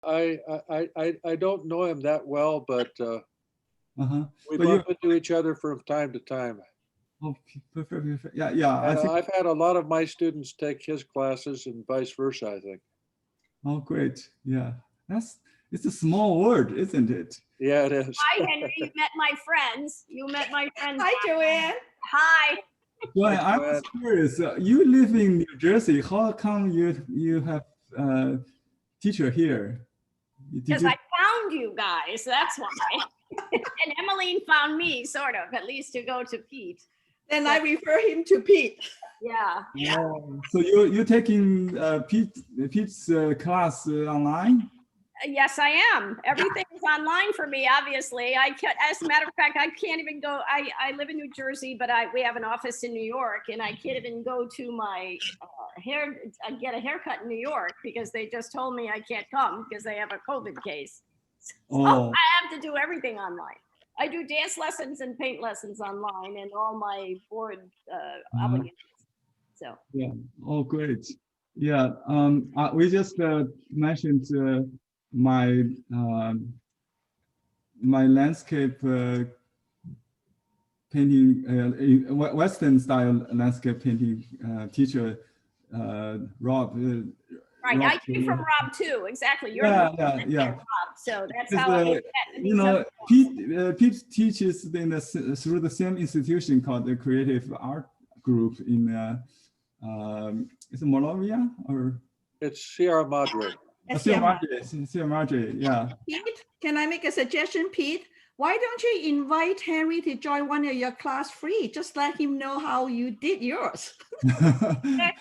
I don't know him that well, but Uh-huh. we But you, bump into each other from time to time. oh, perfect, perfect. Yeah, yeah. I And think. I've had a lot of my students take his classes and vice versa, I think. Oh, great. Yeah, that's it's a small world, isn't it? Yeah, it is. Hi, Henry. You met my friends. You met my friends. Hi, Joanne. Hi. Well, Hi, I was Joanne. curious. You live in New Jersey. How come you have teacher here? Did Because you? I found you guys. That's why. And Emmeline found me, sort of, at least to go to Pete. Then I refer him to Pete. Yeah. Oh, so you taking Pete's class online? Yes, I am. Everything is online for me, obviously. I can't, as a matter of fact, I can't even go. I live in New Jersey, but we have an office in New York, and I can't even go to my get a haircut in New York because they just told me I can't come because they have a COVID case. So Oh. I have to do everything online. I do dance lessons and paint lessons online and all my board obligations. So yeah. Oh, great. Yeah. We just mentioned my my landscape painting, Western style landscape painting teacher, Rob. right, Rob, I came from Rob too. Exactly. You're yeah. Rob, so that's how I met. You know, Pete teaches in through the same institution called the Creative Art Group in is it Moldavia or? It's Sierra Madre. Sierra Madre, yeah. Pete, can I make a suggestion, Pete? Why don't you invite Henry to join one of your class free? Just let him know how you did yours. I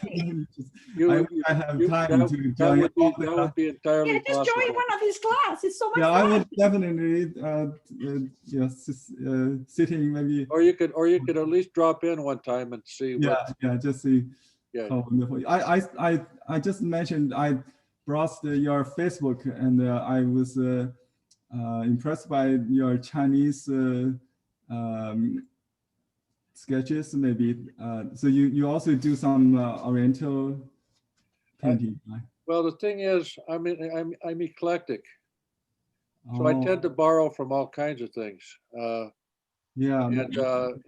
have time to join. That would be entirely Yeah, just possible. join one of his class. It's so much Yeah, fun. I would definitely sitting maybe. Or you could at least drop in one time and see. Just see. Yeah. How wonderful. I just mentioned I browsed your Facebook and I was impressed by your Chinese sketches maybe. So you also do some Oriental painting, right? Well, the thing is, I'm eclectic, so I tend to borrow from all kinds of things. Yeah. And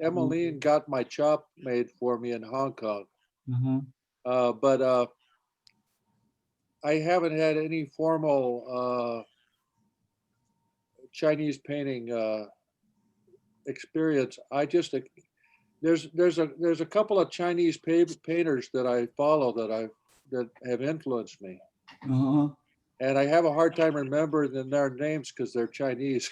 Emmeline got my chop made for me in Hong Kong, but I haven't had any formal Chinese painting experience. I just there's a couple of Chinese painters that I follow that have influenced me, and I have a hard time remembering their names because they're Chinese.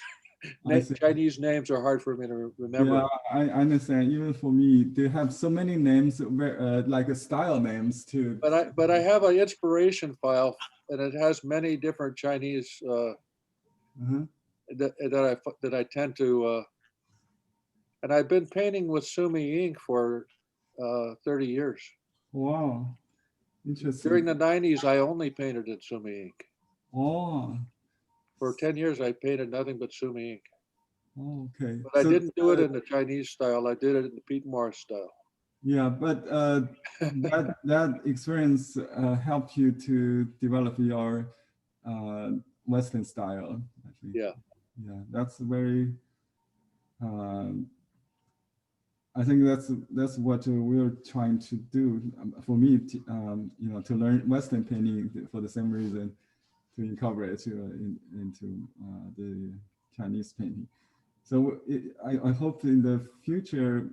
Chinese names are hard for me to remember. Yeah, I understand. Even for me, they have so many names, like style names too. But I have an inspiration file, and it has many different Chinese that I tend to. And I've been painting with Sumi ink for 30 years. Wow, interesting. During the 90s, I only painted in Sumi ink. Oh. For 10 years, I painted nothing but Sumi ink. Oh, okay. But I didn't do it in the Chinese style. I did it in the Pete Morris style. Yeah, but that experience helped you to develop your Western style, I think. Yeah. Yeah, that's very. I think that's what we're trying to do. For me, to learn Western painting for the same reason, to incorporate into the Chinese painting. So I hope in the future,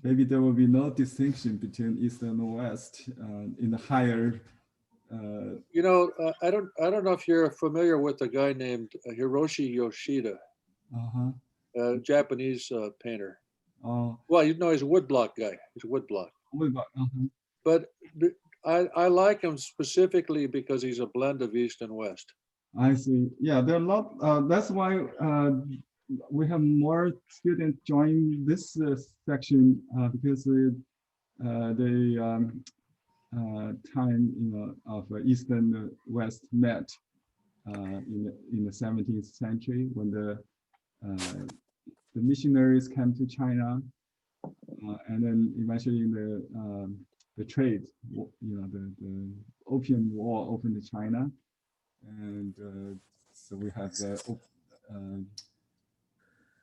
maybe there will be no distinction between East and West in the higher. I don't know if you're familiar with a guy named Hiroshi Yoshida, a Japanese painter. Oh. Well, he's a woodblock guy. He's a woodblock. But I like him specifically because he's a blend of East and West. I see. Yeah, there are a lot. That's why we have more students join this section because the time of East and West met in the 17th century when the missionaries came to China, and then eventually the trade, the Opium War opened to China, and so we have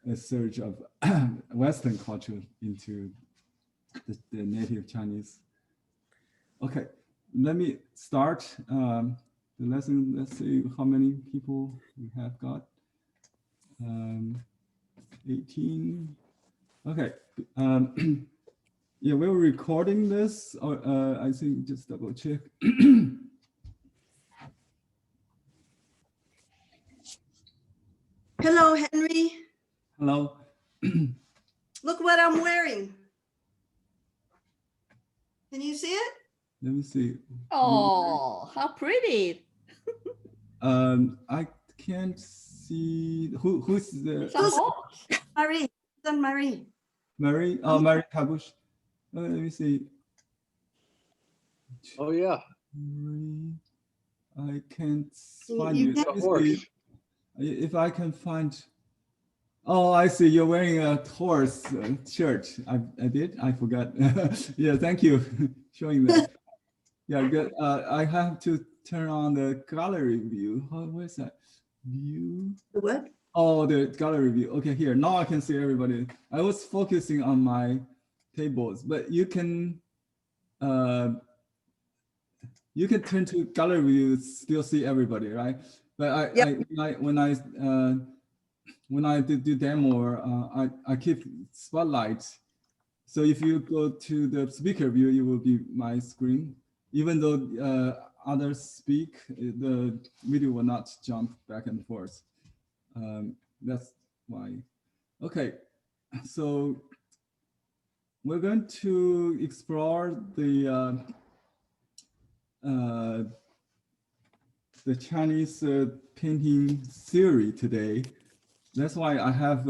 a surge of Western culture into the native Chinese. Okay, let me start the lesson. Let's see how many people we have got. 18. Okay. Yeah, we're recording this. I think just double check. Hello, Henry. Hello. Look what I'm wearing. Can you see it? Let me see. Oh, how pretty. I can't see who's the Marie. Marie. Mary. Oh, Mary Kabush. Let me see. Oh, yeah. I can't find You it. get Let me the horse. see if I can find. Oh, I see. You're wearing a horse shirt. I did. I forgot. Yeah, thank you showing that. Yeah, good. I have to turn on the gallery view. Where's that view? The what? Oh, the gallery view. Okay, here. Now I can see everybody. I was focusing on my tables, but you can turn to gallery view, still see everybody, right? But when I do demo, I keep spotlight. So if you go to the speaker view, it will be my screen. Even though others speak, the video will not jump back and forth. That's why. Okay, so we're going to explore the Chinese painting theory today. That's why I have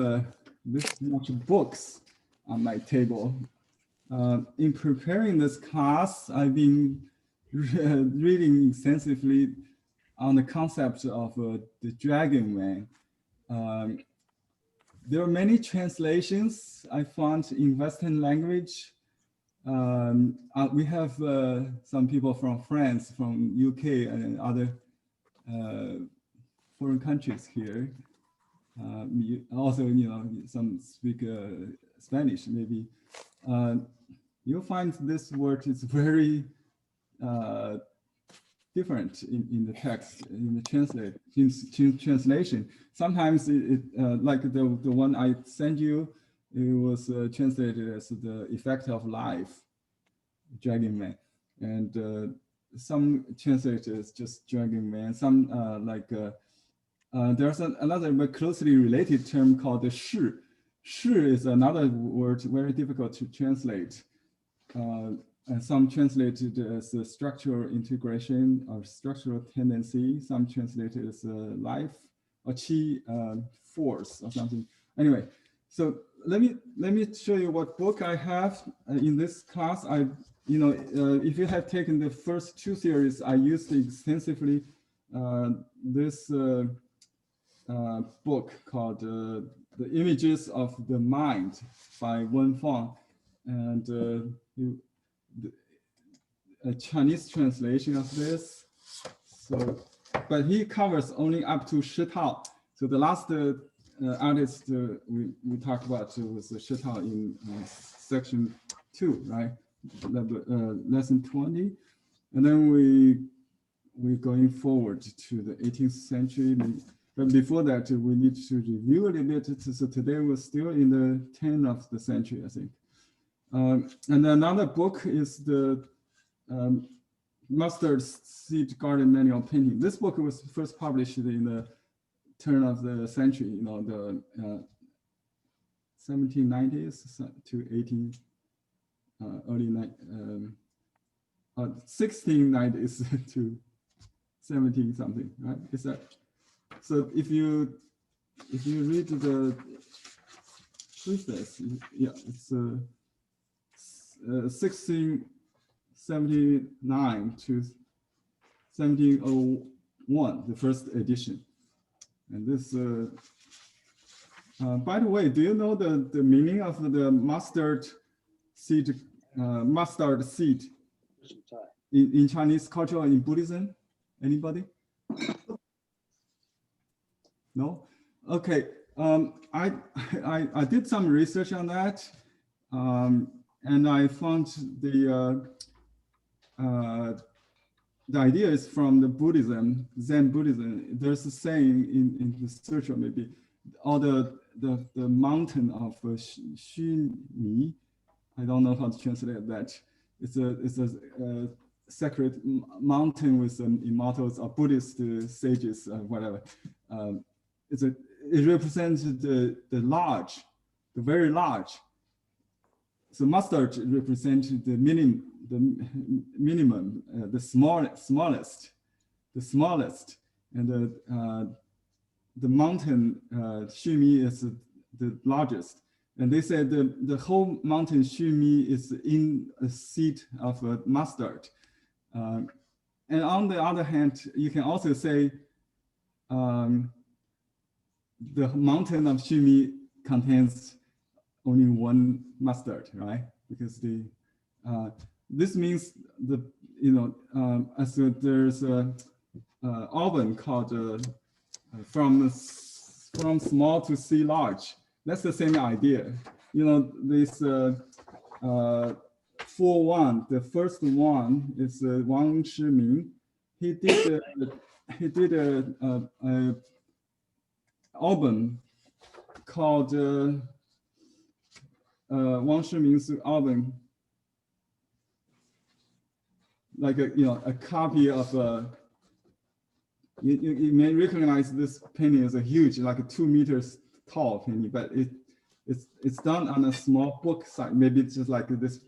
this much books on my table. In preparing this class, I've been reading extensively on the concept of the dragon Wang. There are many translations I found in Western language. We have some people from France, from UK, and other foreign countries here. Also, some speak Spanish, maybe. You'll find this word is very different in the text, in the translation. Sometimes like the one I sent you, it was translated as the effect of life, dragon man, and some translators just dragon man. Some there's another very closely related term called the shi. Shi is another word very difficult to translate. And some translated as structural integration or structural tendency. Some translated as life or qi force or something. Anyway, so let me show you what book I have in this class. If you have taken the first two series, I used extensively this book called The Images of the Mind by Wang, and a Chinese translation of this. So, but he covers only up to Shi Tao. So the last artist we talked about was Shi Tao in section 2, right? Lesson 20, and then we're going forward to the 18th century. But before that, we need to review a little bit. So today we're still in the 10th of the century, I think. And another book is the Mustard Seed Garden Manual Painting. This book was first published in the turn of the century, the 1790s to early 1690s to 17 something, right? Is that so? If you read the preface, yeah, it's 1679 to 1701, the first edition. And this, by the way, do you know the meaning of the mustard seed in Chinese culture or in Buddhism? Anybody? No? Okay. I did some research on that, and I found the idea is from the Buddhism, Zen Buddhism. There's a saying in the Sutra, maybe, or the mountain of Xuni. I don't know how to translate that. It's a sacred mountain with immortals or Buddhist sages, whatever. It represents the large, the very large. So mustard represents the minimum, the smallest, and the mountain Xumi is the largest. And they said the whole mountain Xumi is in a seed of mustard. And on the other hand, you can also say the mountain of Xumi contains only one mustard, right? Because this means as there's a album called from small to see large. That's the same idea. This 4-1, the first one is Wang Shiming. He did a album called Wang Shiming's album, like a copy of you may recognize this painting as a huge, like a 2 meters tall painting, but it's done on a small book size, maybe it's just like this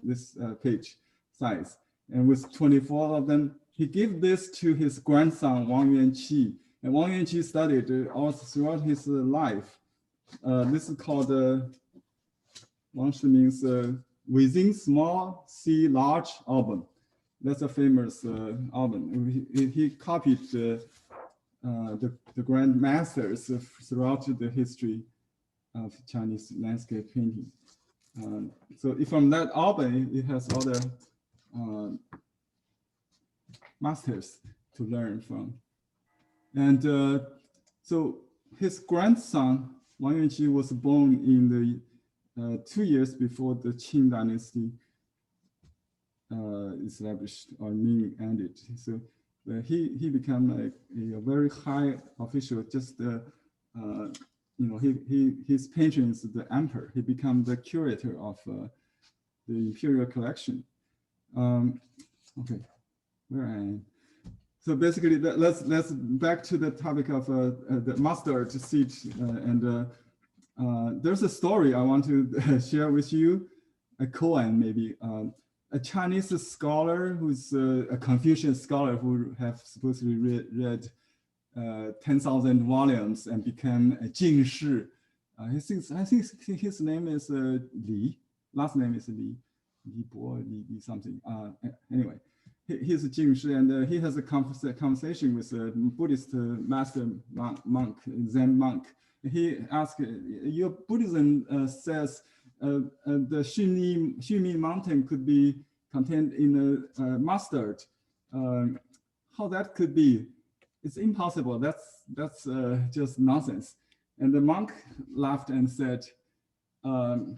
page size, and with 24 of them. He gave this to his grandson Wang Yuanqi, and Wang Yuanqi studied all throughout his life. This is called Wang Shiming's Within Small, See Large album. That's a famous album. He copied the grand masters throughout the history of Chinese landscape painting. So from that album, it has all the masters to learn from. And so his grandson, Wang Yuanqi, was born in the 2 years before the Qing dynasty established or Ming ended. So he became a very high official. Just his patron is the emperor. He became the curator of the imperial collection. Okay, where I am. So basically, let's back to the topic of the mustard seed. There's a story I want to share with you. A koan, maybe. A Chinese scholar who's a Confucian scholar who have supposedly read 10,000 volumes and became a Jing Shi. I think his name is Li. Last name is Li. Li Bo, Li something. Anyway, he's a Jing Shi, and he has a conversation with a Buddhist master monk, Zen monk. He asked, your Buddhism says the Xumi mountain could be contained in a mustard. How that could be? It's impossible. That's just nonsense. And the monk laughed and said, "Do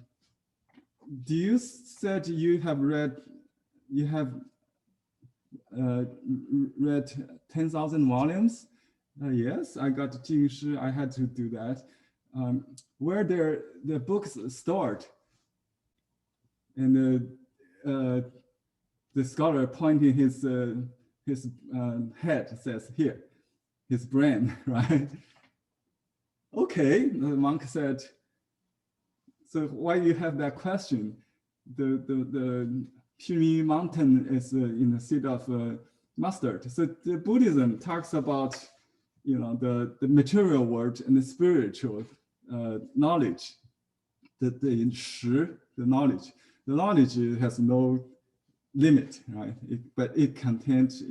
you said you have read 10,000 volumes?" Yes, I got Jing Shi. I had to do that. Where the books stored? And the scholar pointing his head says, "Here, his brain," right? Okay, the monk said. So why you have that question? The Xumi mountain is in the seed of mustard. So the Buddhism talks about the material world and the spiritual knowledge. The shi, the knowledge. The knowledge has no limit, right? But it contains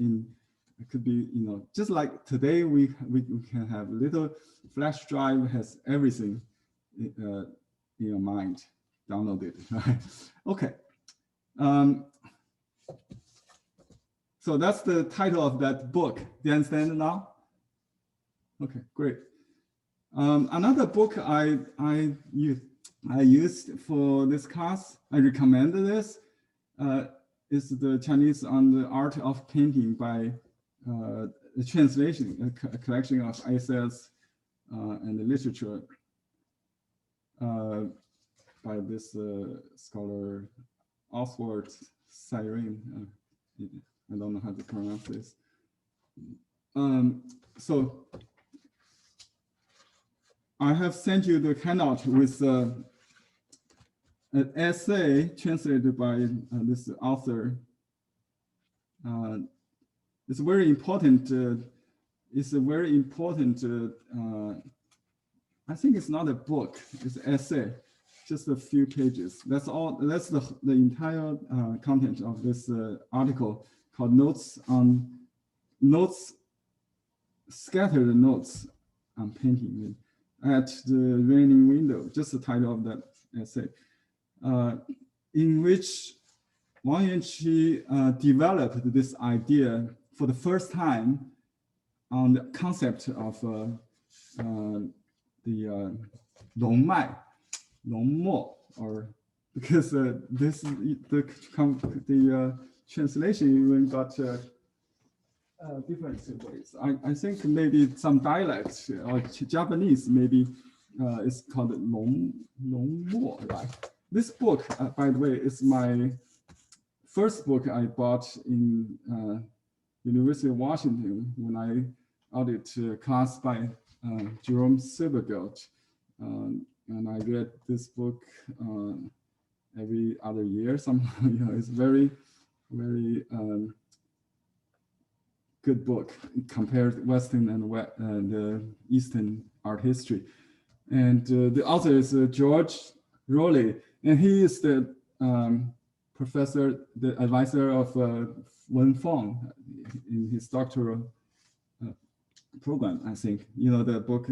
it could be, just like today we can have a little flash drive has everything in your mind, downloaded, right? Okay. So that's the title of that book. Do you understand it now? Okay, great. Another book I used for this class, I recommended this, is the Chinese on the Art of Painting by the translation, a collection of essays and literature by this scholar Oswald Siren. I don't know how to pronounce this. So I have sent you the handout with an essay translated by this author. It's very important. It's a very important. I think it's not a book. It's an essay, just a few pages. That's all. That's the entire content of this article called Scattered Notes on Painting at the Raining Window, just the title of that essay, in which Wang Yuanqi developed this idea for the first time on the concept of the 龙脉, 龙墨, or because the translation even got different ways. I think maybe some dialects or Japanese maybe is called 龙墨, right? This book, by the way, is my first book I bought in University of Washington when I audited a class by Jerome Silbergeld. And I read this book every other year somehow. It's very, very good book compared Western and Eastern art history. And the author is George Rowley, and he is the professor, the advisor of Wen Feng in his doctoral program, I think. The book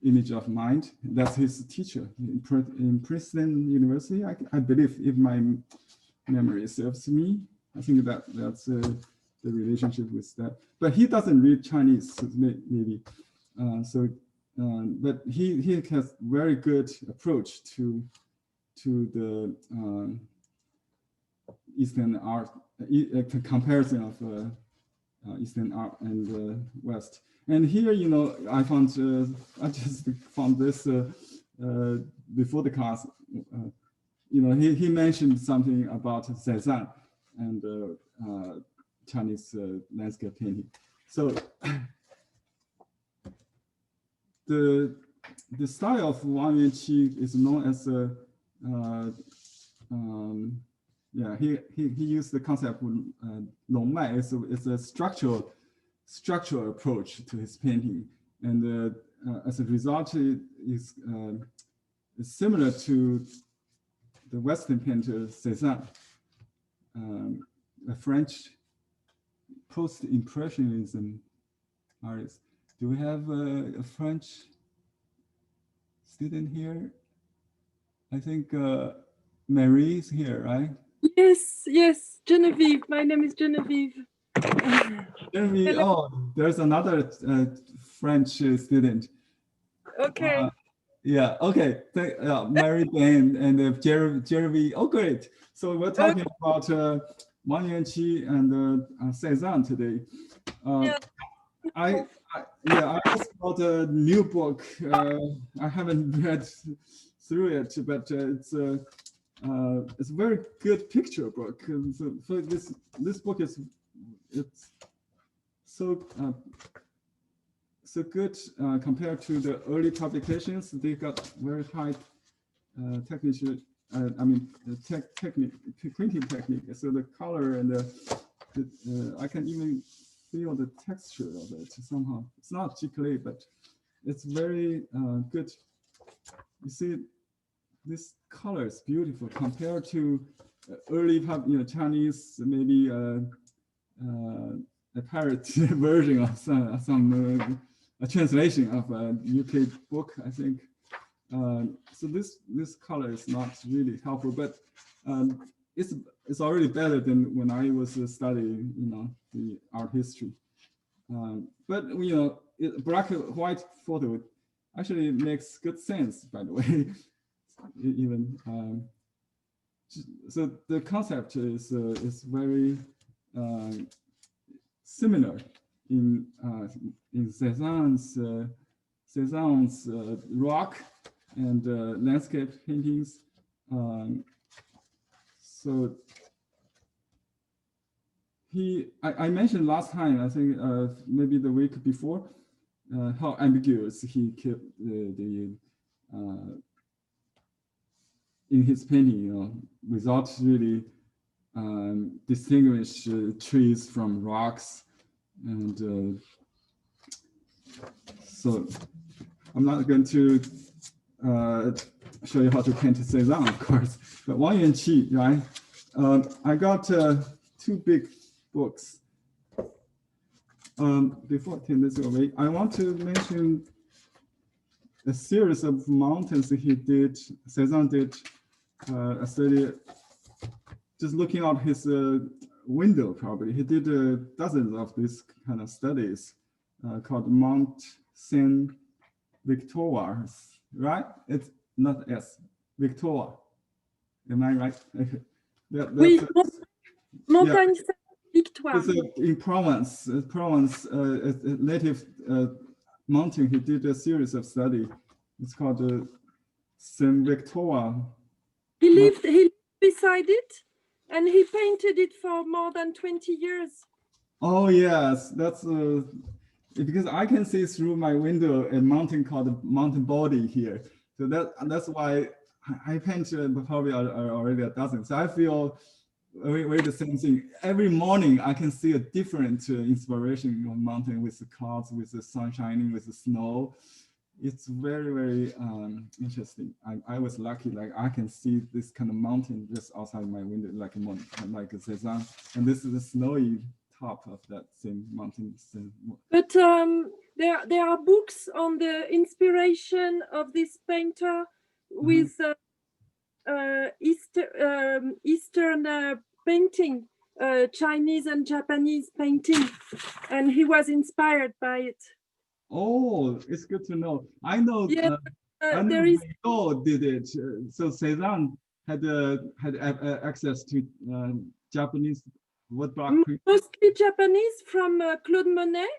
Image of Mind, that's his teacher in Princeton University, I believe, if my memory serves me. I think that's the relationship with that. But he doesn't read Chinese, maybe. But he has very good approach to the Eastern art, comparison of Eastern art and West. And here, I just found this before the class. He mentioned something about Cézanne and Chinese landscape painting. So the style of Wang Yuanqi is known as he used the concept of 龙脉. It's a structural approach to his painting, and as a result, it is similar to the Western painter Cézanne, a French post-impressionism artist. Do we have a French student here? I think Marie is here, right? Yes, Genevieve. My name is Genevieve. Genevieve, oh, there's another French student. Okay. Yeah, okay. Mary Jane and Jeremy. Oh, great. So we're talking about Wang Yuanqi and Cézanne today. I just bought a new book. I haven't read through it, but it's a very good picture book. So this book it's so good compared to the early publications. They got very high technical, printing technique. So the color and I can even feel the texture of it somehow. It's not giclée, but it's very good. You see, this color is beautiful compared to early Chinese, maybe a parrot version of some a translation of a UK book, I think. So this color is not really helpful, but it's already better than when I was studying, the art history. But black and white photo actually makes good sense, by the way. Even so, the concept is very similar in Cézanne's rock and landscape paintings. So I mentioned last time, I think maybe the week before, how ambiguous he kept in his painting, without really distinguish trees from rocks, and so I'm not going to show you how to paint Cézanne, of course, but Wang Yuanqi, right? I got 2 big books. Before I take this away, I want to mention a series of mountains Cézanne did a study, just looking out his window probably. He did dozens of these kind of studies called Mount Saint Victoire, right? It's not S, Victoire. Am I right? Oui, Montagne Sainte-Victoire. It's in Provence, a native mountain. He did a series of study. It's called Saint Victoire. He lived beside it, and he painted it for more than 20 years. Oh yes, that's because I can see through my window a mountain called Mountain Body here. So that's why I painted probably already a dozen. So I feel very the same thing. Every morning I can see a different inspiration of mountain, with the clouds, with the sun shining, with the snow. It's very interesting. I was lucky, like I can see this kind of mountain just outside my window, like a Cézanne, and this is the snowy top of that same mountain. But there are books on the inspiration of this painter with Eastern painting, Chinese and Japanese painting, and he was inspired by it. Oh, it's good to know. I know. Yeah, there is. Did it? So Cézanne had access to Japanese woodblock. Mostly Japanese from Claude Monet,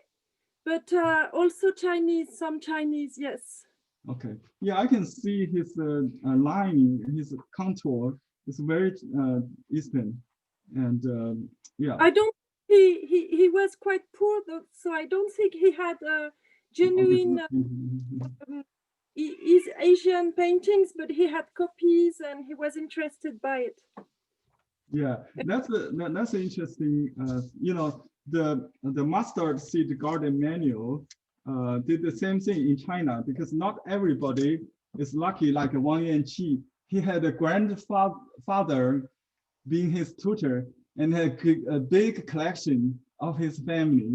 but also Chinese. Some Chinese, yes. Okay. Yeah, I can see his line, his contour is very Eastern, and yeah. I don't. He was quite poor, though, so I don't think he had genuine Asian paintings, but he had copies and he was interested by it. Yeah, that's interesting. The mustard seed garden manual did the same thing in China, because not everybody is lucky like Wang Yuanqi. He had a grandfather being his tutor and had a big collection of his family.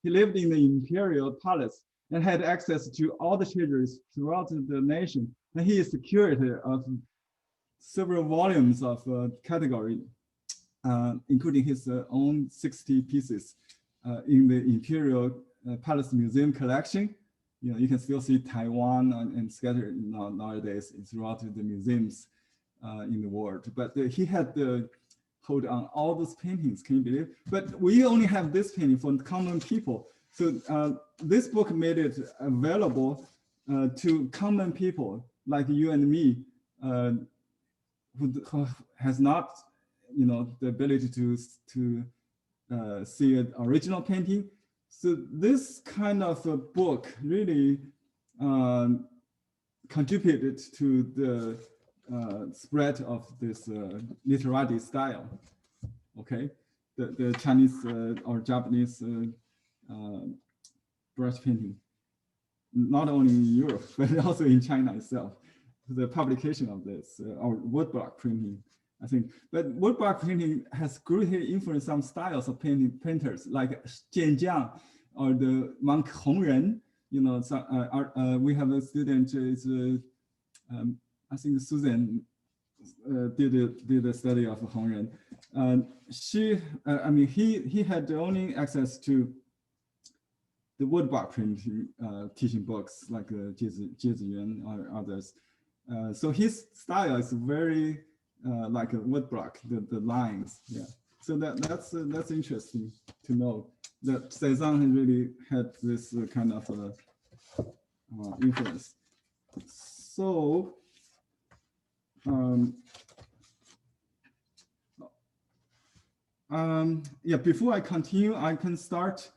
He lived in the imperial palace and had access to all the treasures throughout the nation. And he is the curator of several volumes of category, including his own 60 pieces in the Imperial Palace Museum collection. You can still see Taiwan and scattered nowadays throughout the museums in the world. But he had the hold on all those paintings, can you believe? But we only have this painting for common people. So this book made it available to common people like you and me, who has not, the ability to see an original painting. So this kind of a book really contributed to the spread of this literati style. Okay, the Chinese or Japanese brush painting, not only in Europe but also in China itself. The publication of this or woodblock printing, I think. But woodblock printing has greatly influenced some styles of painters like Jianjiang or the monk Hongren. We have a student, I think Susan did a study of Hongren. He had only access to the woodblock printing teaching books like Jie Ziyuan or others. So his style is very like a woodblock, the lines. Yeah. So that's interesting to know that Cezanne really had this kind of influence. So yeah, before I continue, I can start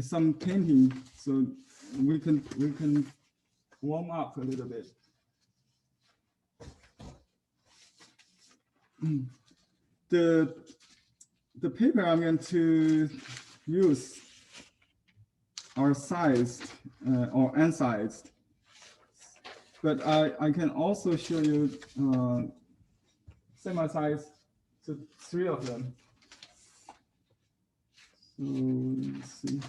some painting, so we can warm up a little bit. The paper I'm going to use are sized or unsized, but I can also show you semi-sized, so 3 of them. So let's see.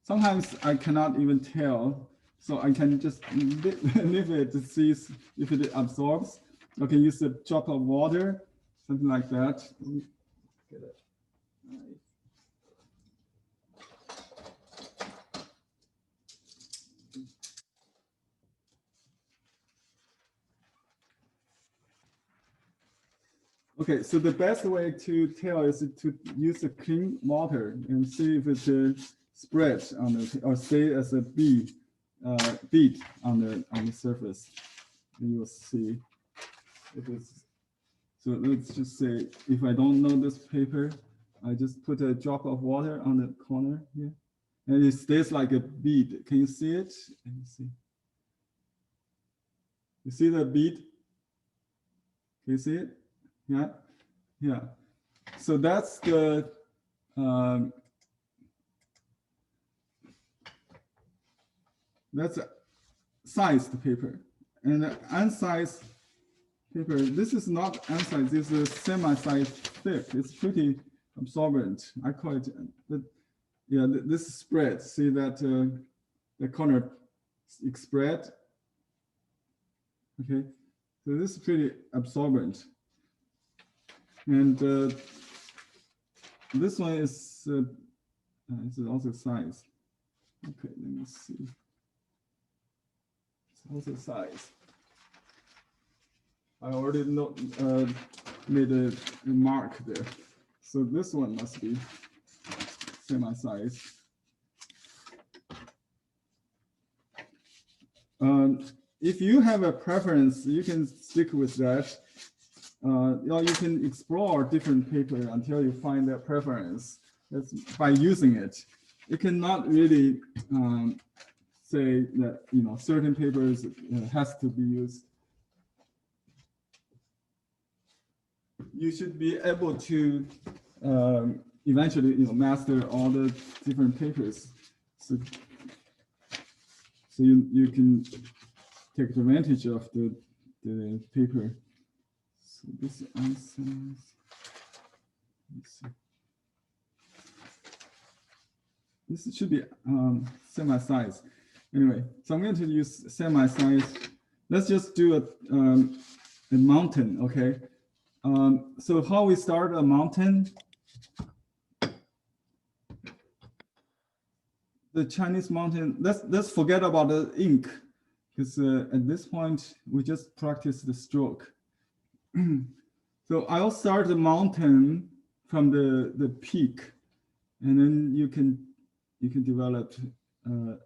Sometimes I cannot even tell, so I can just leave it to see if it absorbs. I can use a drop of water, something like that. Get it. Okay, so the best way to tell is to use a clean water and see if it spreads on the or stay as a bead on the surface. And you'll see if it's. So let's just say if I don't know this paper, I just put a drop of water on the corner here, and it stays like a bead. Can you see it? Can you see? You see the bead? Can you see it? Yeah, yeah. So that's the that's a sized paper, and the unsized paper. This is not unsized. This is semi-sized thick. It's pretty absorbent. I call it. But yeah, this spread. See that the corner spread. Okay, so this is pretty absorbent. And this one is also size. Okay, let me see. It's also size. I already made a mark there. So this one must be semi-size. If you have a preference, you can stick with that. Or you can explore different paper until you find that preference. That's by using it. You cannot really say that certain papers has to be used. You should be able to eventually master all the different papers. So you can take advantage of the paper. So this answers. This should be semi-size. Anyway, so I'm going to use semi-size. Let's just do a mountain, okay? So how we start a mountain? The Chinese mountain. Let's forget about the ink, because at this point we just practice the stroke. So I'll start the mountain from the peak, and then you can develop a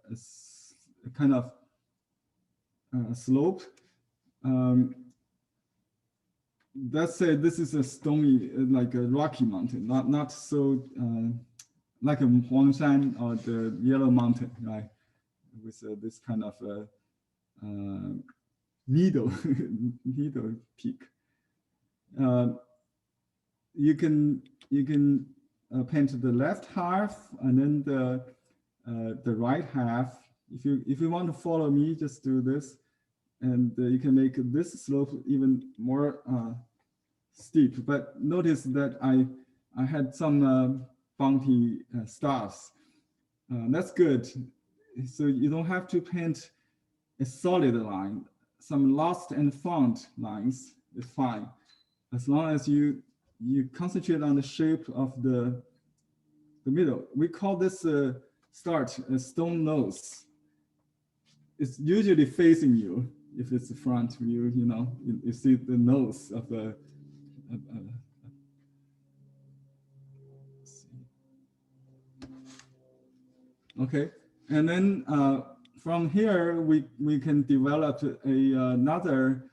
kind of slope. Let's say this is a stony, like a rocky mountain, not so like a Huangshan or the Yellow Mountain, right? With this kind of needle peak. You can paint the left half and then the right half. If you want to follow me, just do this, and you can make this slope even more steep. But notice that I had some bounty stars. That's good. So you don't have to paint a solid line. Some lost and found lines is fine, as long as you concentrate on the shape of the the middle. We call this start a stone nose. It's usually facing you. If it's the front view, you know, you see the nose of a okay, and then from here we can develop another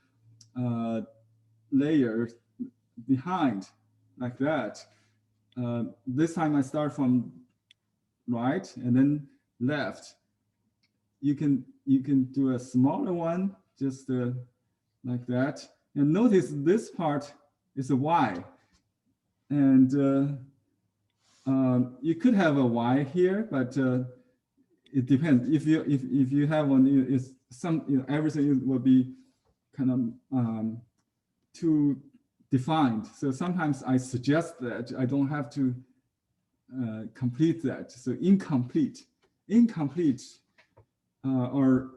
layer behind, like that. This time I start from right and then left. You can do a smaller one, just like that. And notice this part is a Y, and you could have a Y here, but it depends. If you have one, it's some, you know, everything will be kind of too defined. So sometimes I suggest that I don't have to complete that. So incomplete, or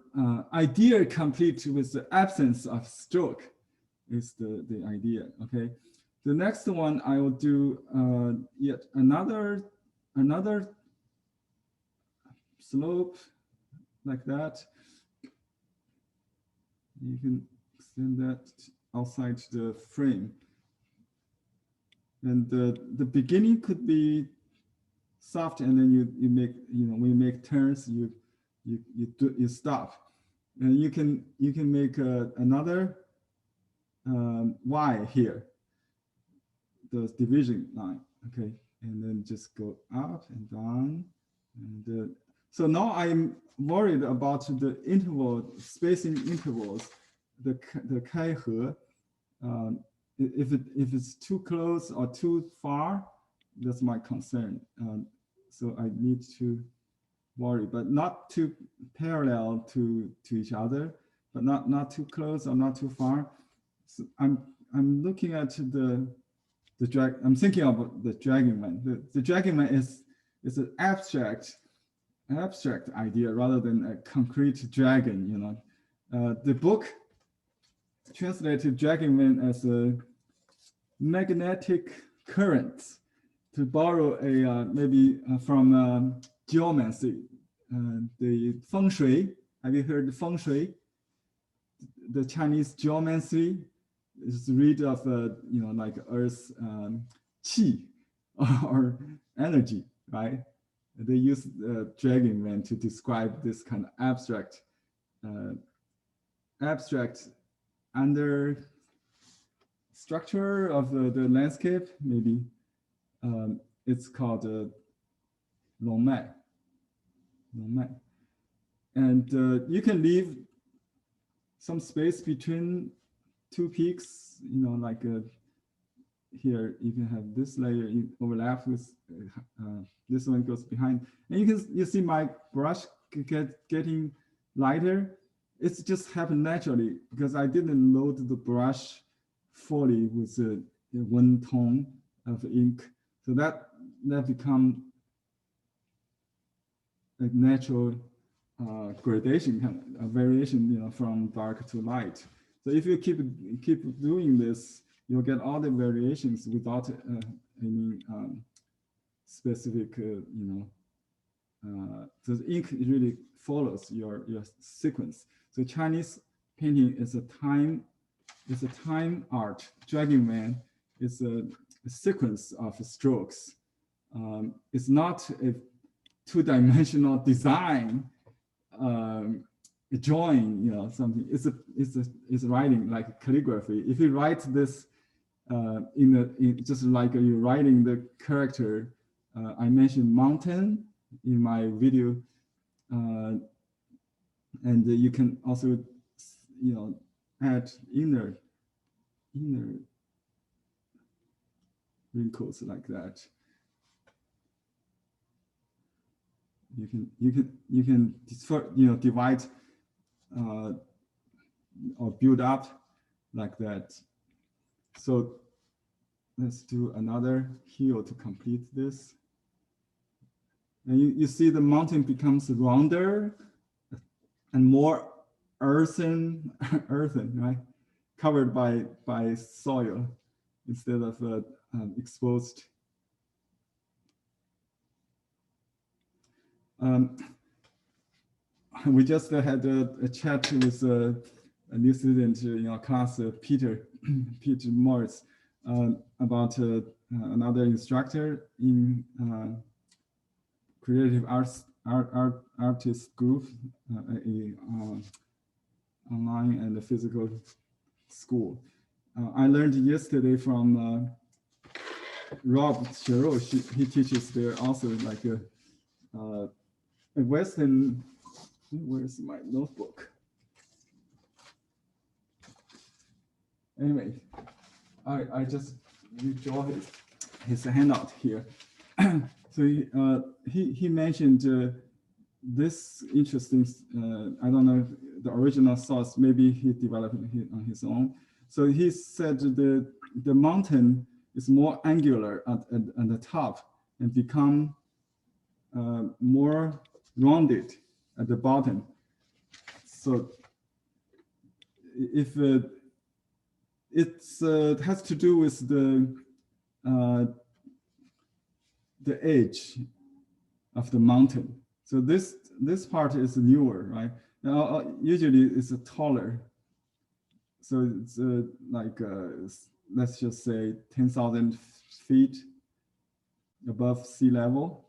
idea complete with the absence of stroke is the idea. Okay. The next one I will do yet another slope like that. You can extend that outside the frame. And the beginning could be soft, and then you make, you know, when you make turns, you stop, and you can make another Y here, the division line. Okay, and then just go up and down, and so now I'm worried about the interval, spacing intervals, the Kaihe. If it's too close or too far, that's my concern. So I need to worry, but not too parallel to each other, but not too close or not too far. So I'm looking at the drag. I'm thinking about the dragon man. The dragon man is an abstract idea rather than a concrete dragon. You know, the book translated dragon man as a magnetic current, to borrow a maybe from geomancy, the feng shui. Have you heard of feng shui? The Chinese geomancy is read of you know, like Earth's qi or energy, right? They use dragon man to describe this kind of abstract under structure of the landscape, maybe. It's called Longmai. And you can leave some space between two peaks, you know, like here you can have this layer overlap with this one goes behind, and you see my brush getting lighter. It's just happened naturally because I didn't load the brush fully with one tone of ink, so that become a natural gradation, kind of a variation, you know, from dark to light. So if you keep doing this, you'll get all the variations without any specific, you know. So the ink really follows your sequence. So Chinese painting is a time art. Dragon man is a sequence of strokes. It's not a two-dimensional design, drawing, you know, something. It's writing like calligraphy. If you write this just like you're writing the character, I mentioned mountain in my video, and you can also, you know, add inner wrinkles like that. You can divide or build up like that. So let's do another hill to complete this. And you see the mountain becomes rounder and more earthen, right? Covered by soil instead of exposed. We just had a chat with a new student in our class, Peter Morris, about another instructor in creative artist group, online and physical school. I learned yesterday from Rob Cheryl. He teaches there also like a Western. Where's my notebook? Anyway, I just redraw his handout here. So he mentioned this interesting. I don't know the original source. Maybe he developed it on his own. So he said the mountain is more angular at the top and become more rounded at the bottom. So if it has to do with the edge of the mountain. So this part is newer, right? Now, usually it's taller. So it's like, let's just say 10,000 feet above sea level.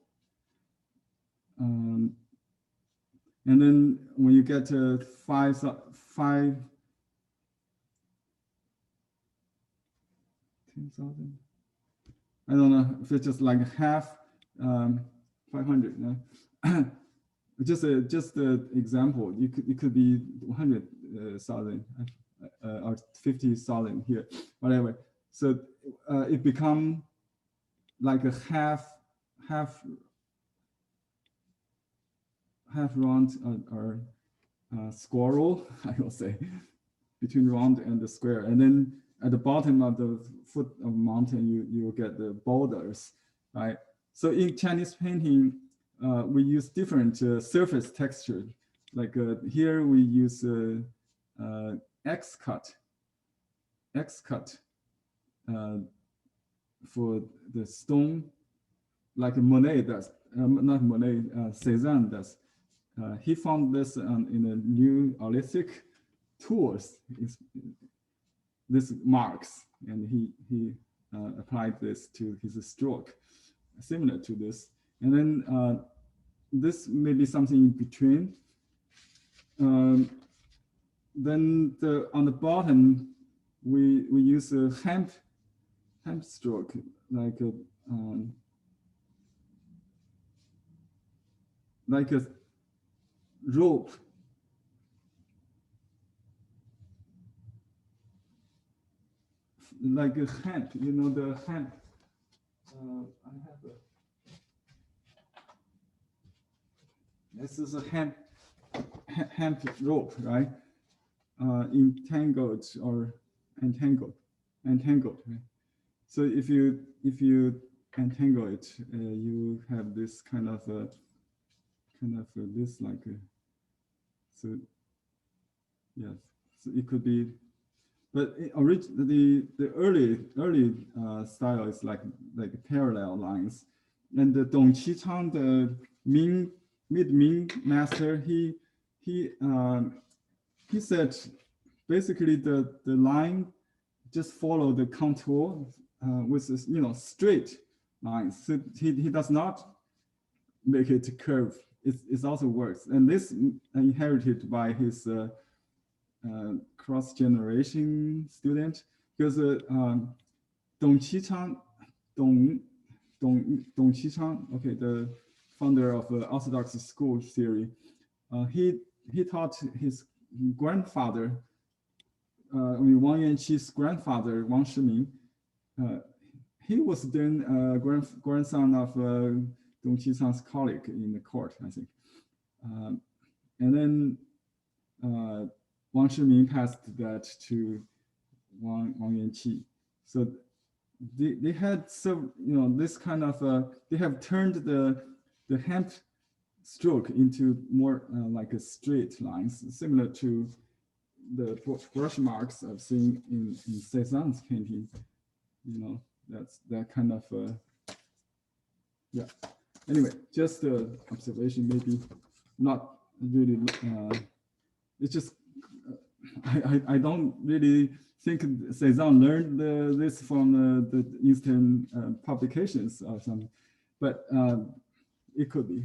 And then when you get to 10,000, I don't know if it's just like half, 500. No? just an example. It could be 100,000 or 50,000 here, whatever. So it become like a half round or squirrel, I will say, between round and the square. And then at the bottom of the foot of the mountain, you will get the boulders, right? So in Chinese painting, we use different surface texture. Like here we use X cut for the stone, like Monet does, not Monet, Cézanne does. He found this in the new Olympic tours, this marks, and he applied this to his stroke, similar to this. And then this may be something in between. Then on the bottom, we use a hemp stroke, like a rope. Like a hemp, you know, the hemp. I have this is a hemp rope, right? Entangled or entangled. Right? So if you entangle it, you have this kind of this like so yes. So it could be, but originally the early style is like parallel lines, and the Dong Qichang, the mid-Ming master, he said basically the line just follow the contour with this, straight lines. So he does not make it curve. It also works, and this inherited by his cross-generation student, because Dong Qichang, okay, the founder of Orthodox school theory, he taught his grandfather, Wang Yuanqi's grandfather, Wang Shiming. He was then grandson of Dong Qichang's colleague in the court, I think. And then Wang Shiming passed that to Wang Yuanqi. So they had this kind of they have turned the hemp stroke into more like a straight lines, similar to the brush marks I've seen in Cézanne's painting. That's that kind of yeah. Anyway, just observation, maybe not really. It's just I don't really think Cezanne learned this from the Eastern publications or something, but it could be.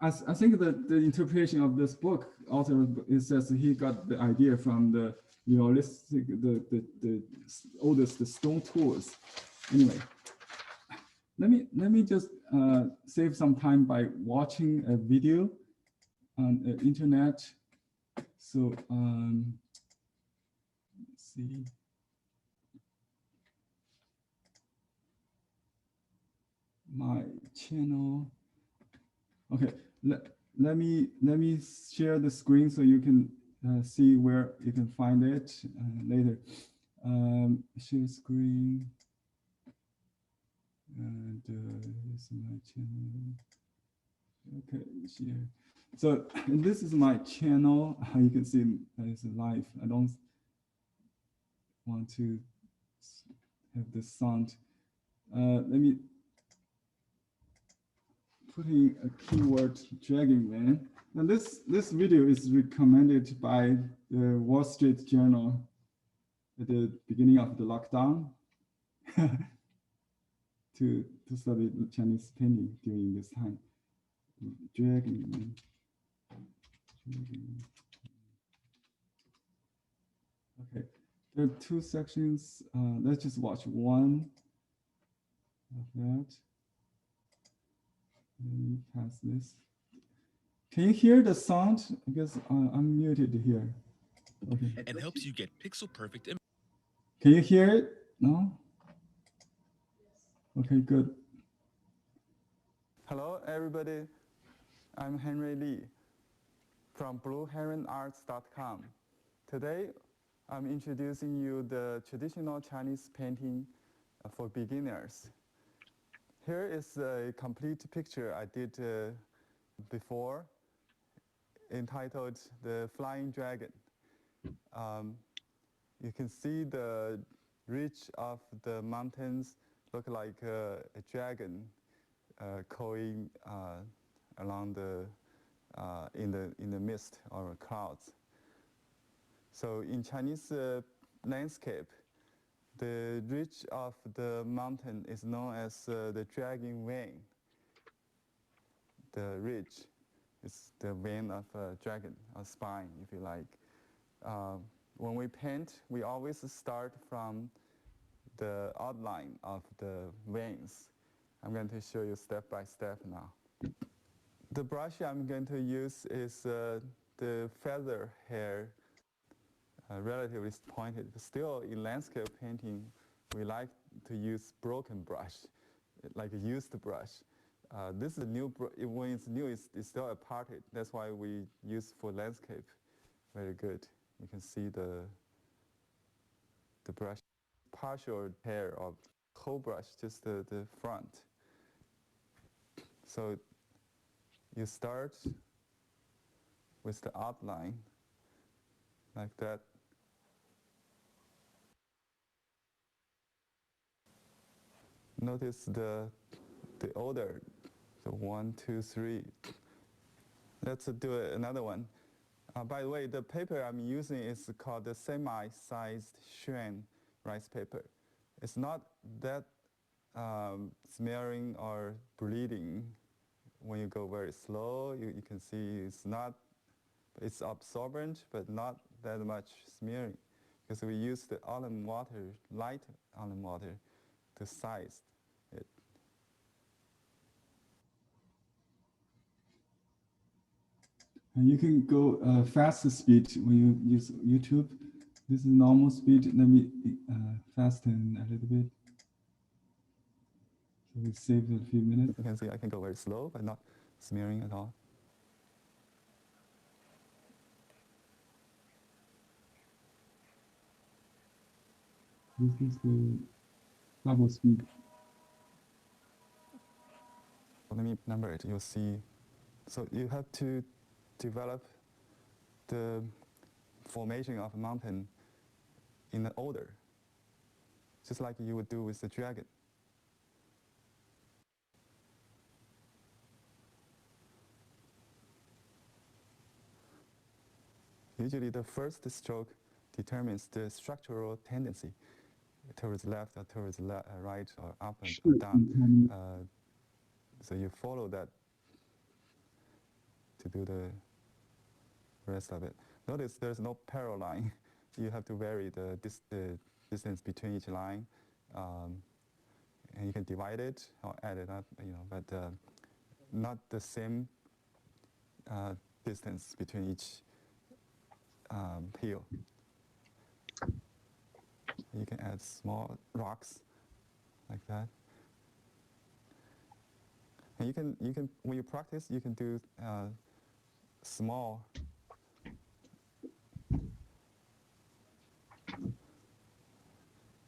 I think that the interpretation of this book, author, it says he got the idea from the realistic, the oldest stone tools. Anyway, let me just save some time by watching a video on the internet. So let's see. My channel. Okay, let me share the screen so you can see where you can find it later. Share screen, and this is my channel. Okay, share. So this is my channel. You can see it's live. I don't want to have the sound. Let me putting a keyword Dragon Man. And this video is recommended by the Wall Street Journal at the beginning of the lockdown to study the Chinese painting during this time. Dragon Man. Okay, there are two sections. Let's just watch one of that. Let me pass this. Can you hear the sound? I guess I'm muted here. Okay. And helps you get pixel perfect. Can you hear it? No? Okay, good. Hello, everybody. I'm Henry Lee from BlueHeronArts.com. Today, I'm introducing you the traditional Chinese painting for beginners. Here is a complete picture I did before, entitled The Flying Dragon. You can see the ridge of the mountains look like a dragon going along in the mist or clouds. So in Chinese landscape, the ridge of the mountain is known as the dragon Wang. The ridge is the vein of a dragon, a spine, if you like. When we paint, we always start from the outline of the veins. I'm going to show you step by step now. The brush I'm going to use is the feather hair, relatively pointed. Still, in landscape painting, we like to use broken brush, like a used brush. This is a new, when it's new, it's still a parted. That's why we use for landscape. Very good. You can see the brush, partial hair of whole brush, just the front. So you start with the outline, like that. Notice the order, so 1, 2, 3. Let's do another one. By the way, the paper I'm using is called the semi-sized Xuan rice paper. It's not that smearing or bleeding. When you go very slow, you can see it's absorbent, but not that much smearing, because we use the almond water, light almond water, to size it. And you can go faster speed when you use YouTube. This is normal speed. Let me fasten a little bit. So we save a few minutes. You can see I can go very slow, but not smearing at all. This is the double speed. Let me number it. You'll see. So you have to develop the formation of a mountain in an order, just like you would do with the dragon. Usually the first stroke determines the structural tendency towards left or towards right or up and down. So you follow that to do the rest of it. Notice there's no parallel line. You have to vary the distance between each line. And you can divide it or add it up, but not the same distance between each hill. You can add small rocks like that. And you can when you practice, you can do small.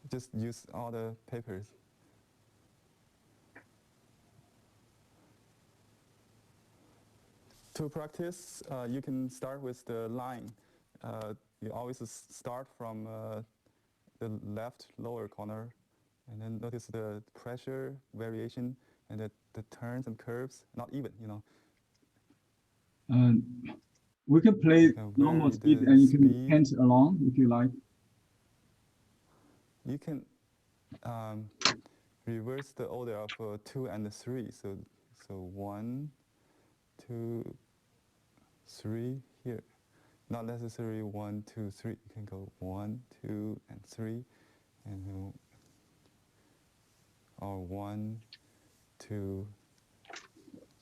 Just use all the papers. To practice, you can start with the line. You always start from the left lower corner, and then notice the pressure variation and the turns and curves, not even, We can play normal speed and you can paint along if you like. You can reverse the order of 2 and 3. So 1, 2, 3 here. Not necessarily 1, 2, 3. You can go 1, 2, and 3, and or 1, 2,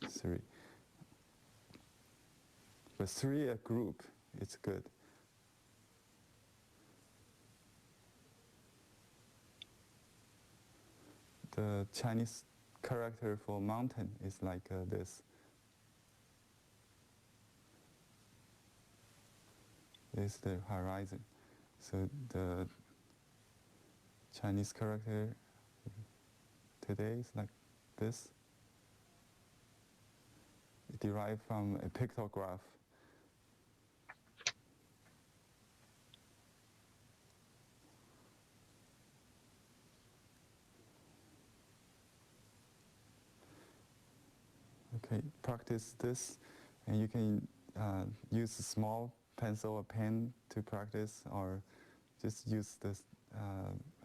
3. But 3 a group, it's good. The Chinese character for mountain is like this. This is the horizon. So the Chinese character today is like this. It derived from a pictograph. Okay, practice this, and you can use a small pencil or pen to practice, or just use this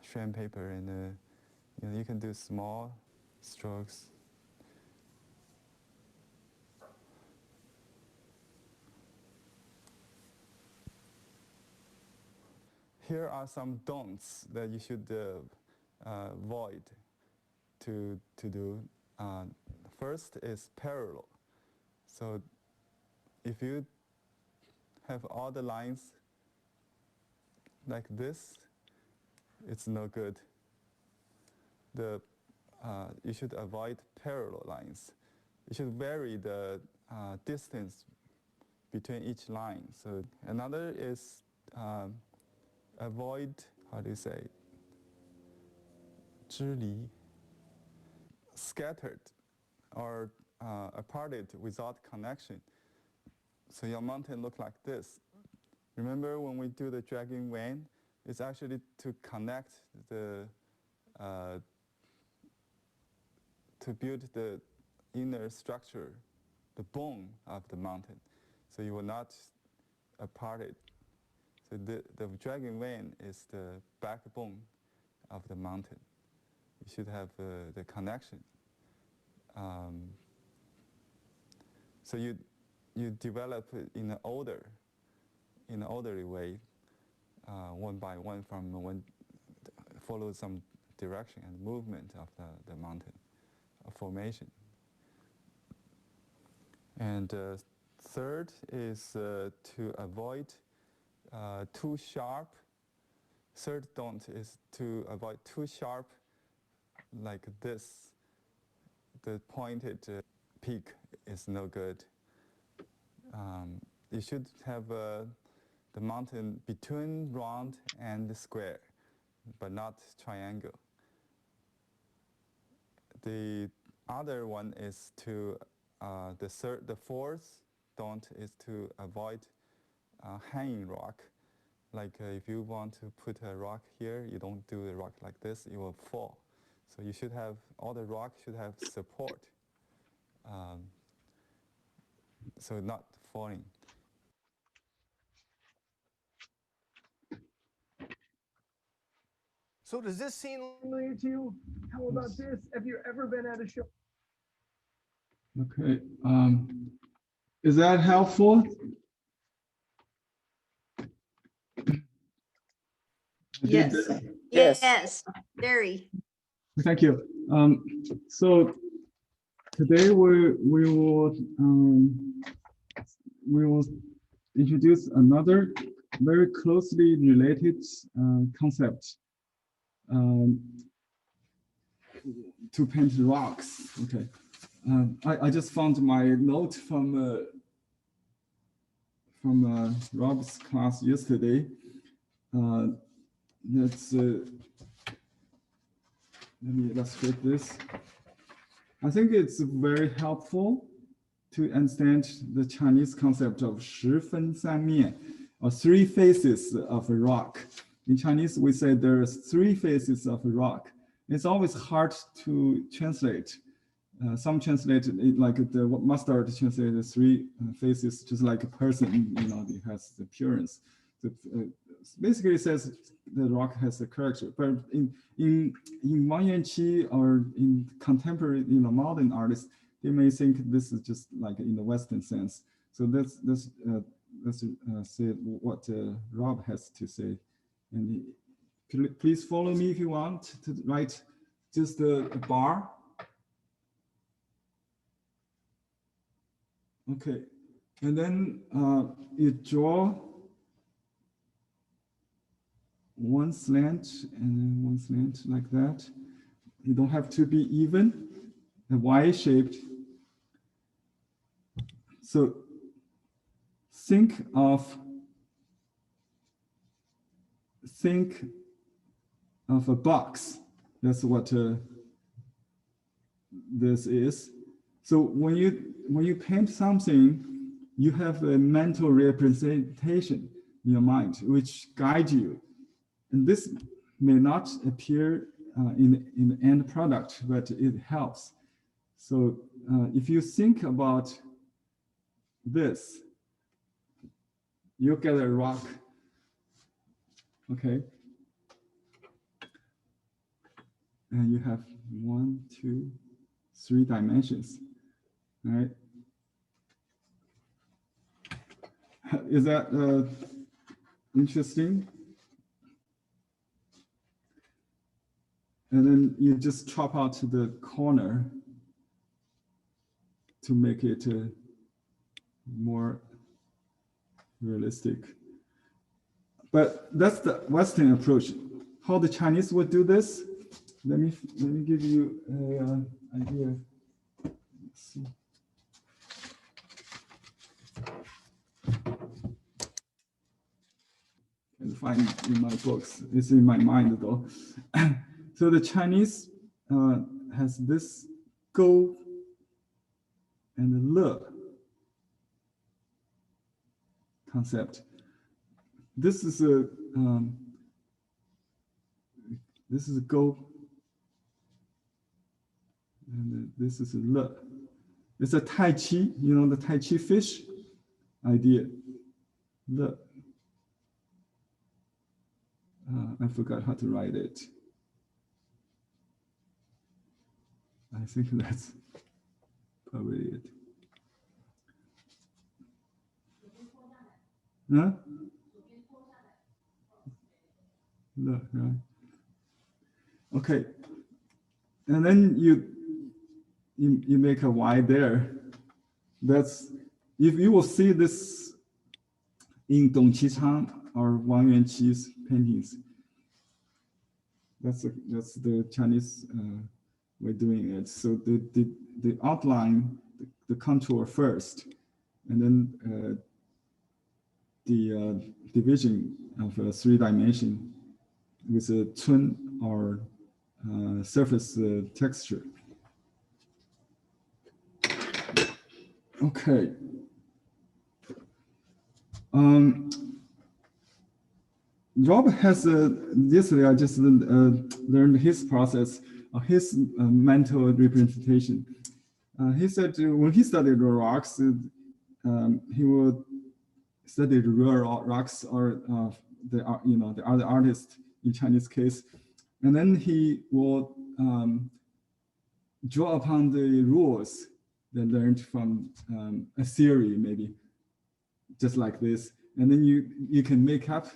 shred paper, and you can do small strokes. Here are some don'ts that you should avoid to do. First is parallel. So if you have all the lines like this, it's no good. You should avoid parallel lines. You should vary the distance between each line. So another is avoid, how do you say, 支离, scattered or aparted without connection. So your mountain look like this. Remember when we do the dragging Wang? It's actually to connect the, to build the inner structure, the bone of the mountain. So you will not apart it. So the dragging Wang is the backbone of the mountain. You should have the connection. So you develop it in an orderly way, one by one, follow some direction and movement of the mountain formation. And third is to avoid too sharp. Third don't is to avoid too sharp, like this. The pointed peak is no good. You should have the mountain between round and square, but not triangle. The other one is to, the fourth don't is to avoid hanging rock. Like if you want to put a rock here, you don't do the rock like this, it will fall. So you should have, all the rock should have support. So not falling. So does this seem familiar to you? How about this? Have you ever been at a show? Okay. Is that helpful? Yes. Yes. Very. Thank you. So today we will introduce another very closely related concept to paint rocks. Okay. I just found my note from Rob's class yesterday. Let's let me illustrate this. I think it's very helpful to understand the Chinese concept of 十分三面, or 3 faces of a rock. In Chinese, we say there's 3 faces of a rock. It's always hard to translate. Some translate it like the Mustard translated the 3 faces, just like a person, you know, it has the appearance. Basically, it says the rock has a character. But in Wang Yuanqi or in contemporary, you know, modern artists, they may think this is just like in the Western sense. So let's say what Rob has to say. And please follow me if you want to write just a bar. Okay, and then you draw one slant and one slant like that. You don't have to be even, Y-shaped. So think of a box. That's what this is. So when you paint something, you have a mental representation in your mind which guides you. And this may not appear in the end product, but it helps. So if you think about this, you get a rock. Okay. And you have 1, 2, 3 dimensions. All right. Is that interesting? And then you just chop out the corner to make it more realistic. But that's the Western approach. How the Chinese would do this? Let me give you an idea. Let's see. I can find it in my books. It's in my mind though. So the Chinese has this go and le concept. This is a go, and this is a le. It's a Tai Chi, you know, the Tai Chi fish idea. Le. I forgot how to write it. I think that's probably it. Huh? Le, right. Okay. And then you make a Y there. That's, if you will see this in Dong Qichang or Wang Yuanqi's paintings. That's the Chinese way doing it. So the outline, the contour first, and then the division of a 3-dimension with a twin or surface texture. Okay. Rob has yesterday I just learned his process, his mental representation. He said when he studied rocks, he would study the real rocks or the other artists in Chinese case And then he will draw upon the rules that learned from a theory, maybe just like this. And then you can make up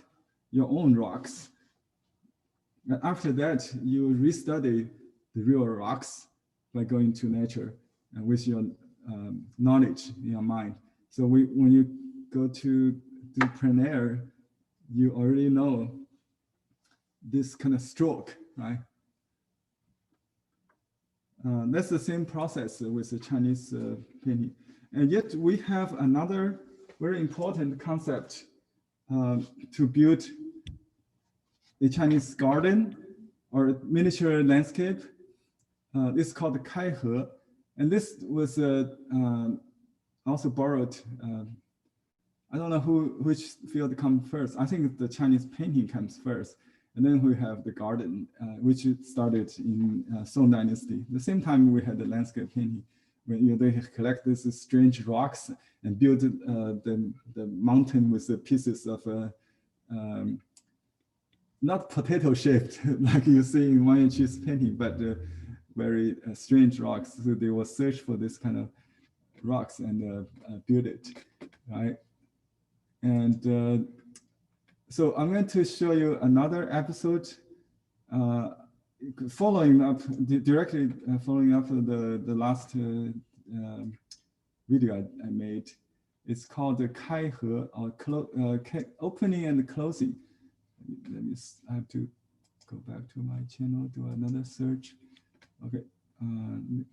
your own rocks. And after that, you restudy the real rocks by going to nature and with your knowledge in your mind. So when you go to do plein air, you already know this kind of stroke, right? That's the same process with the Chinese painting. And yet we have another very important concept to build a Chinese garden or miniature landscape. It's called Kaihe. And this was also borrowed. I don't know which field comes first. I think the Chinese painting comes first. And then we have the garden, which started in Song Dynasty. The same time we had the landscape painting, when they collect these strange rocks and build the mountain with the pieces of not potato shaped like you see in Wang Yuanqi's painting, but very strange rocks. So they will search for this kind of rocks and build it, right? And so I'm going to show you another episode following up, directly following up the last video I made. It's called the Kaihe, or opening and closing. I have to go back to my channel, do another search. Okay,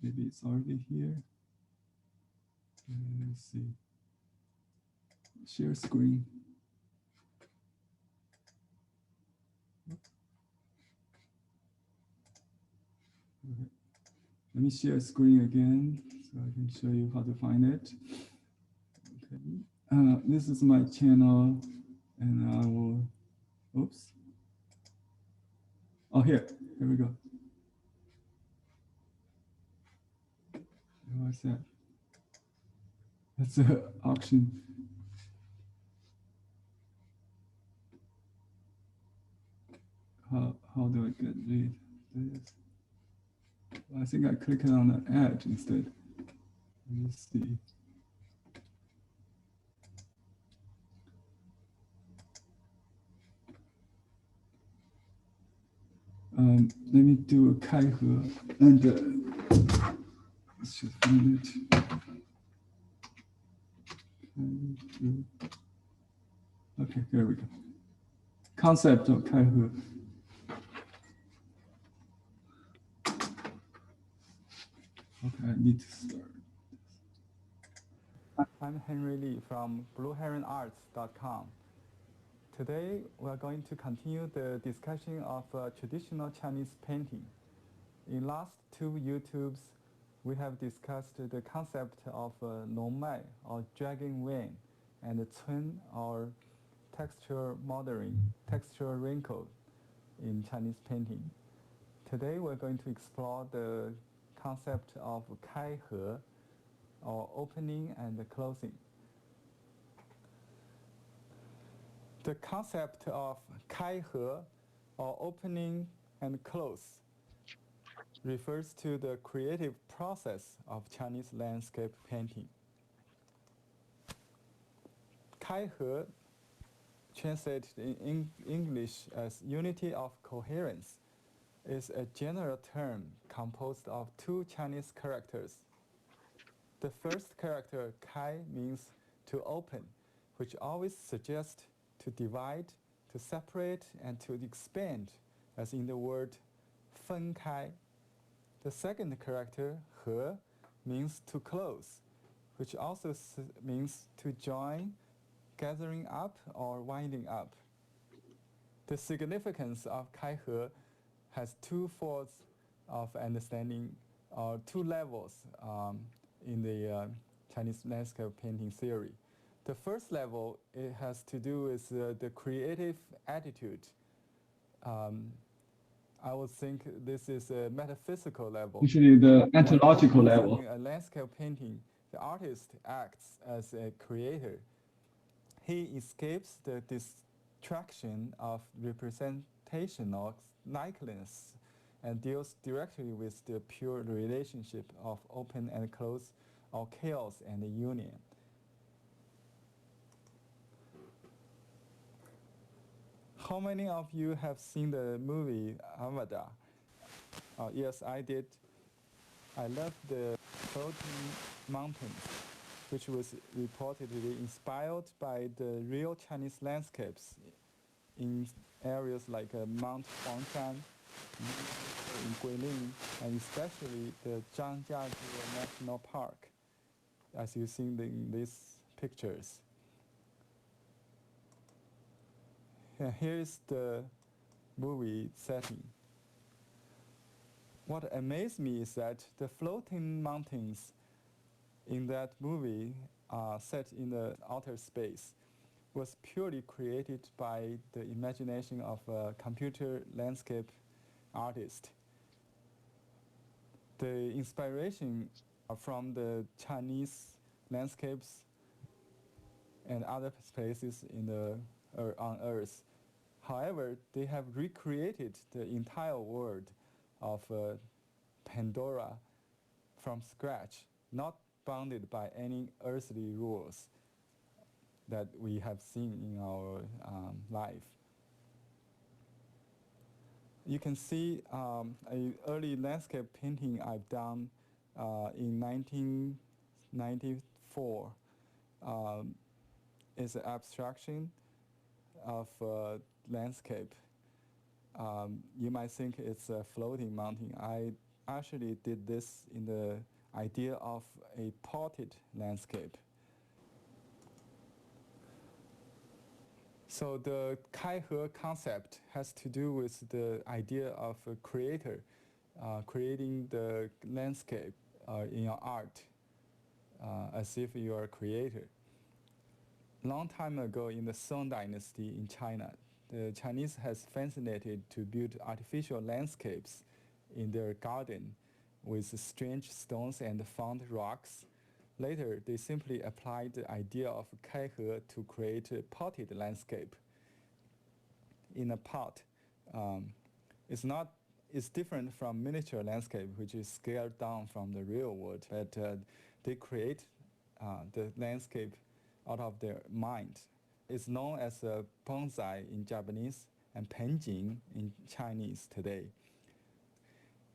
maybe it's already here. Let's see. Share screen. Okay. Let me share screen again so I can show you how to find it. Okay. This is my channel, and I will, oops. Oh, here we go. What's that? That's an auction. How do I get rid of this? I think I clicked on the ad instead. Let me see. Let me do a Kaihe and let's just find it. Okay, here we go. Concept of Kaihe. Okay, I need to start. I'm Henry Lee from blueheronarts.com. Today, we're going to continue the discussion of traditional Chinese painting. In last two YouTubes, we have discussed the concept of Nongmai, or dragging Wang, and the Cun, or texture modeling, texture wrinkle in Chinese painting. Today, we're going to explore the concept of Kaihe, or opening and closing. The concept of Kaihe, or opening and close, refers to the creative process of Chinese landscape painting. Kaihe, translated in English as unity of coherence, is a general term composed of two Chinese characters. The first character, Kai, means to open, which always suggests to divide, to separate, and to expand, as in the word fen kai. The second character, He, means to close, which also means to join, gathering up, or winding up. The significance of Kaihe has two folds of understanding, or two levels in the Chinese landscape painting theory. The first level, it has to do with the creative attitude. I would think this is a metaphysical level. Actually, the ontological level. In a landscape painting, the artist acts as a creator. He escapes the distraction of representation gravitational likeness and deals directly with the pure relationship of open and close, or chaos and union. How many of you have seen the movie Avatar? Yes, I did. I love the floating mountains, which was reportedly inspired by the real Chinese landscapes in areas like Mount Huangshan, in Guilin, and especially the Zhangjiajie National Park, as you see in these pictures. Here is the movie setting. What amazed me is that the floating mountains in that movie set in the outer space was purely created by the imagination of a computer landscape artist. The inspiration from the Chinese landscapes and other places on Earth. However, they have recreated the entire world of Pandora from scratch, not bounded by any earthly rules that we have seen in our life. You can see an early landscape painting I've done in 1994. It's an abstraction of landscape. You might think it's a floating mountain. I actually did this in the idea of a potted landscape. So the Kaihe concept has to do with the idea of a creator creating the landscape in your art as if you are a creator. Long time ago in the Song Dynasty in China, the Chinese has fascinated to build artificial landscapes in their garden with strange stones and found rocks. Later, they simply applied the idea of Kaihe to create a potted landscape in a pot. It's different from miniature landscape, which is scaled down from the real world, but they create the landscape out of their mind. It's known as a bonsai in Japanese and penjing in Chinese today.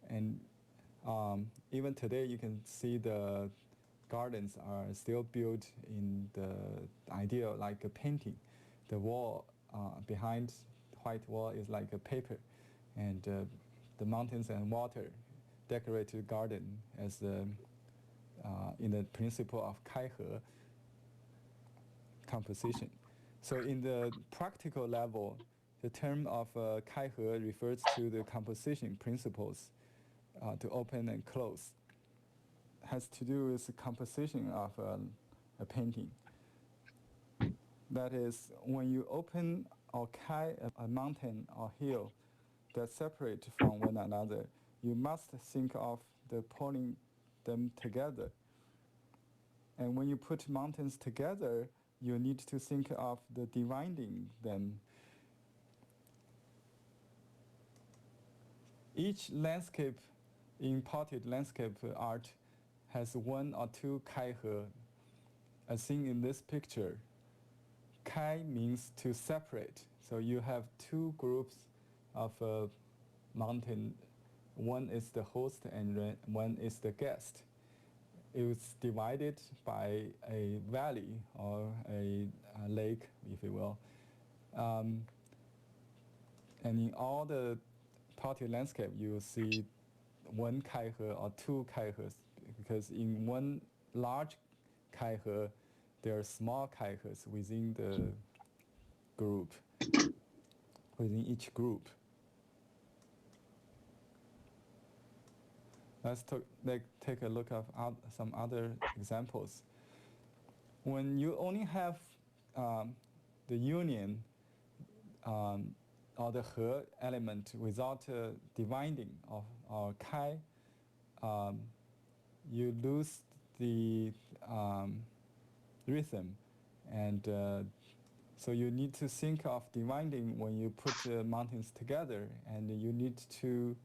And even today, you can see the gardens are still built in the idea like a painting. The wall behind the white wall is like a paper, and the mountains and water decorate the garden as in the principle of Kaihe composition. So in the practical level, the term of Kaihe refers to the composition principles to open and close. Has to do with the composition of a painting. That is, when you open or kai a mountain or hill that separate from one another, you must think of the pulling them together. And when you put mountains together, you need to think of the dividing them. Each landscape in potted landscape art has one or two kaihe, as seen in this picture. Kai means to separate. So you have two groups of a mountain. One is the host and one is the guest. It's divided by a valley or a lake, if you will. And in all the potted landscape, you will see one kaihe or two kaihes, because in one large kaihe, there are small kaihes within the group, within each group. Let's take a look at some other examples. When you only have the union or the he element without dividing or kai, you lose the rhythm and So you need to think of dividing when you put the mountains together, and you need to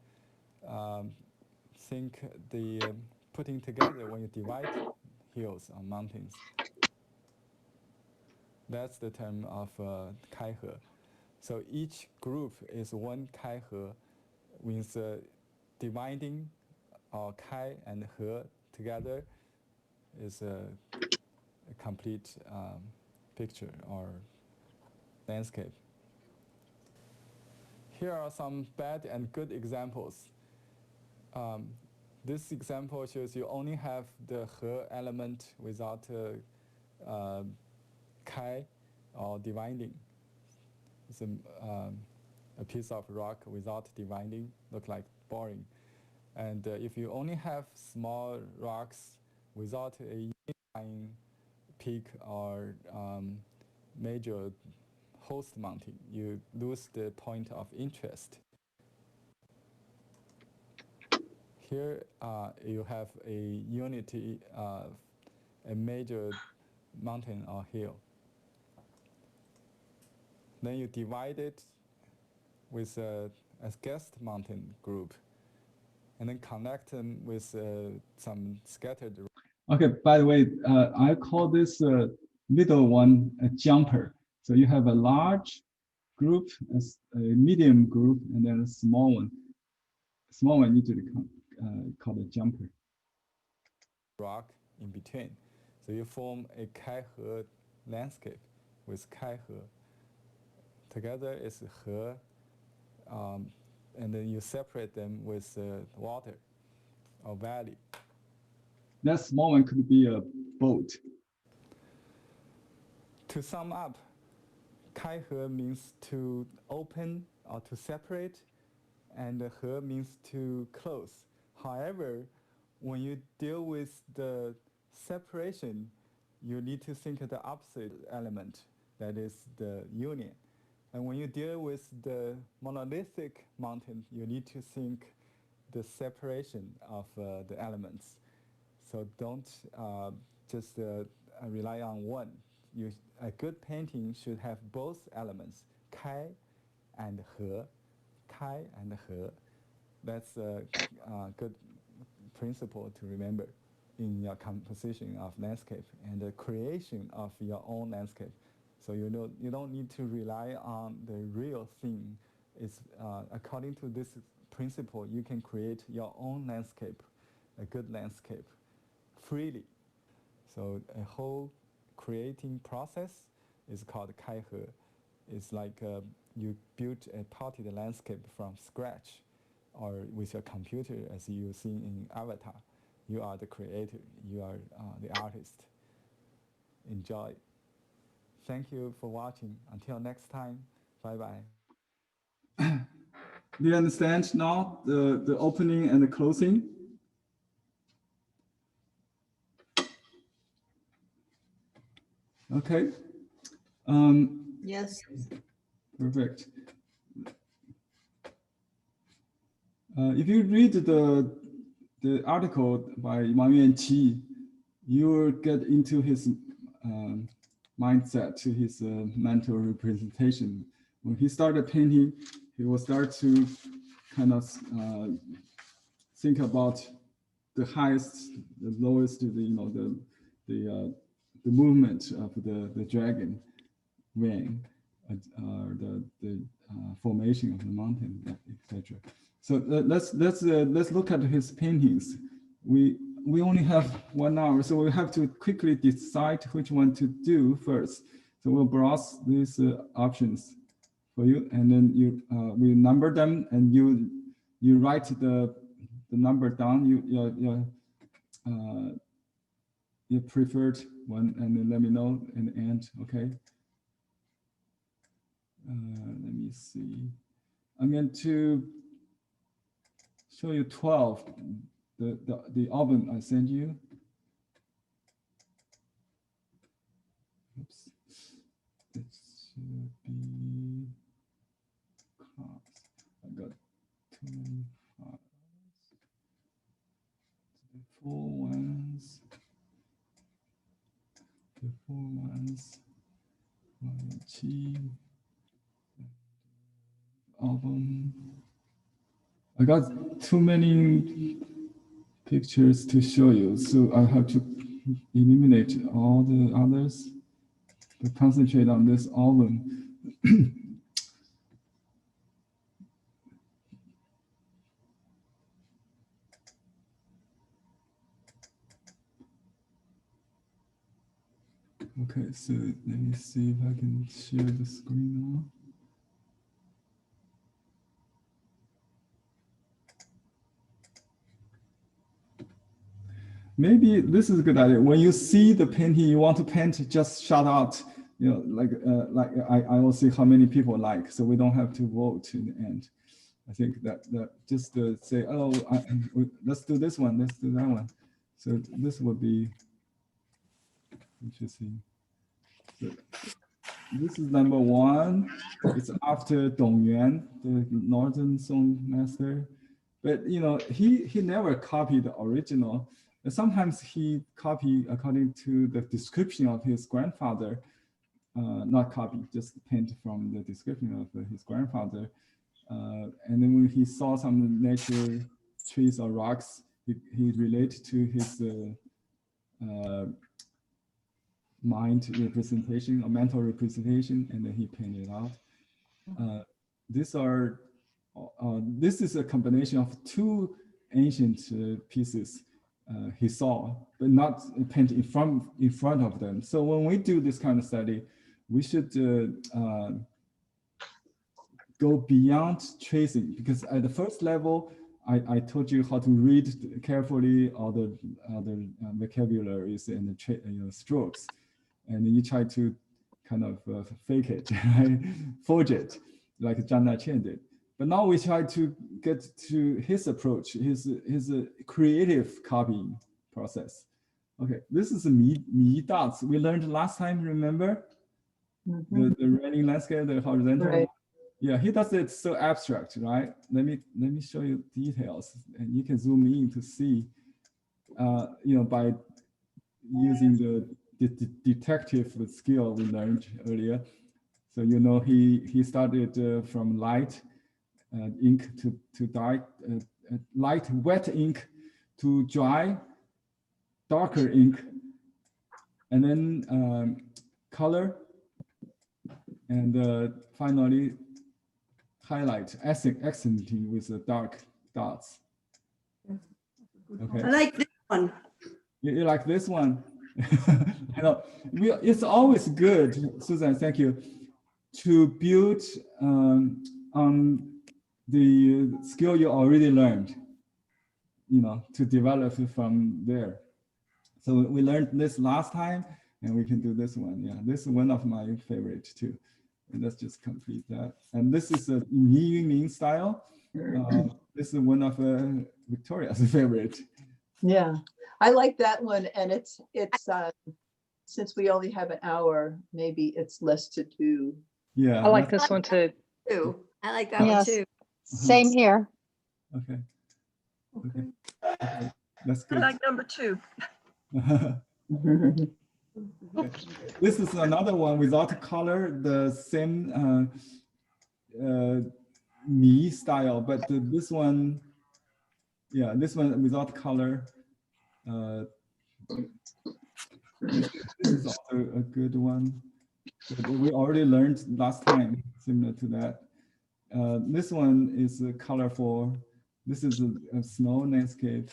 think the putting together when you divide hills or mountains. That's the term of Kaihe. So each group is one Kaihe, with dividing or Kai and He together is a complete picture or landscape. Here are some bad and good examples. This example shows you only have the He element without Kai or dividing. It's a piece of rock without dividing, look like boring. And if you only have small rocks without a unifying peak or major host mountain, you lose the point of interest. Here you have a unity, a major mountain or hill. Then you divide it with a guest mountain group, and then connect them with some scattered. Okay, by the way, I call this middle one a jumper. So you have a large group, a medium group, and then a small one. Small one usually called a jumper. Rock in between. So you form a Kaihe landscape with Kaihe. Together is He, and then you separate them with water or valley. That small one could be a boat. To sum up, Kaihe means to open or to separate, and He means to close. However, when you deal with the separation, you need to think of the opposite element, that is the union. And when you deal with the monolithic mountain, you need to think the separation of the elements. So don't just rely on one. A good painting should have both elements, Kai and He. Kai and He. That's a good principle to remember in your composition of landscape and the creation of your own landscape. So you don't need to rely on the real thing. It's according to this principle, you can create your own landscape, a good landscape, freely. So a whole creating process is called Kaihe. It's like you build a potted landscape from scratch, or with your computer, as you've seen in Avatar. You are the creator. You are the artist. Enjoy. Thank you for watching. Until next time, bye-bye. Do you understand now the opening and the closing? Okay. Yes. Perfect. If you read the article by Yuanqi, you will get into his mindset, to his mental representation. When he started painting, he will start to kind of think about the highest, the lowest, the movement of the dragon, Wang, the formation of the mountain, etc. So let's look at his paintings. We only have 1 hour, so we have to quickly decide which one to do first. So we'll browse these options for you, and then we number them, and you write the number down, your preferred one, and then let me know in the end. Okay. Let me see. I'm going to show you 12, the album I sent you. Oops. It should be class. I got too many files. The full ones. The full ones. 1, album. I got too many pictures to show you, so I have to eliminate all the others, but concentrate on this album. Okay, so let me see if I can share the screen now. Maybe this is a good idea. When you see the painting you want to paint, just shout out, you know, like I will see how many people like, so we don't have to vote in the end. I think that just say, oh, let's do this one, let's do that one. So this would be interesting. So this is number 1. It's after Dong Yuan, the Northern Song master. But you know, he never copied the original. Sometimes he copied according to the description of his grandfather, not copy, just paint from the description of his grandfather. And then when he saw some nature trees or rocks, he related to his mind representation or mental representation, and then he painted out. This is a combination of 2 ancient pieces he saw, but not paint in front of them. So when we do this kind of study, we should go beyond tracing, because at the first level, I told you how to read carefully all the vocabularies and the strokes, and you try to kind of fake it, right? Forge it, like Zhang Daqian did. But now we try to get to his approach, his creative copying process. Okay, this is the Mi dots we learned last time. Remember the raining landscape, the horizontal. Right. Yeah, he does it so abstract, right? Let me show you details, and you can zoom in to see. You know, by using the detective skill we learned earlier. So you know, he started from light ink to dark, light wet ink to dry darker ink, and then color, and finally highlight, accenting with the dark dots. Okay. I like this one. You like this one? I know. It's always good, Susan, thank you, to build on the skill you already learned, you know, to develop it from there. So we learned this last time, and we can do this one. Yeah, this is one of my favorites too. And let's just complete that. And this is a Ni Yunming style. This is one of Victoria's favorite. Yeah, I like that one. And it's since we only have an hour, maybe it's less to do. Yeah, I like this one too. I like that one too. Same here. Okay. Okay. Okay. That's good. I like number 2. Okay. This is another one without color, the same Mi style, but this one, yeah, this one without color. This is also a good one. We already learned last time, similar to that. This one is colorful. This is a snow landscape.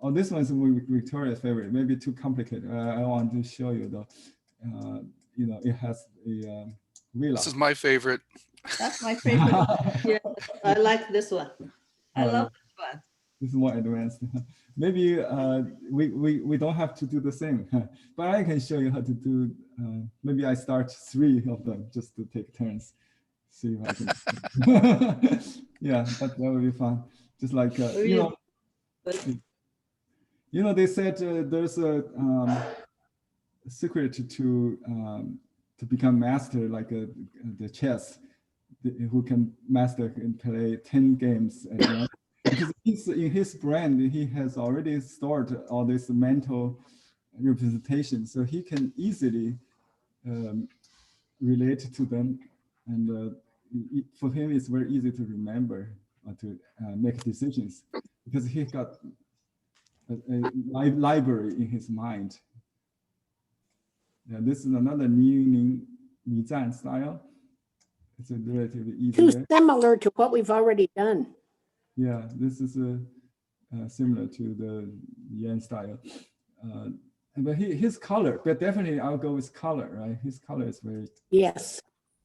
Oh, this one's Victoria's favorite. Maybe too complicated. I want to show you though. You know, it has a villa. This is my favorite. That's my favorite. Yeah, I like this one. I love this one. This is more advanced. Maybe we don't have to do the same, but I can show you how to do. Maybe I start 3 of them just to take turns. See if I can. Yeah, that would be fun. Just like you know, they said there's a secret to become master, like the chess, who can master and play 10 games at once. Because in his brain, he has already stored all this mental representation, so he can easily relate to them, and for him it's very easy to remember or to make decisions because he got a library in his mind. Yeah, this is another Ni Zhan style. It's a relatively easy. Too similar to what we've already done. Yeah, this is similar to the Yan style. But his color, but definitely I'll go with color, right? His color is very, yes,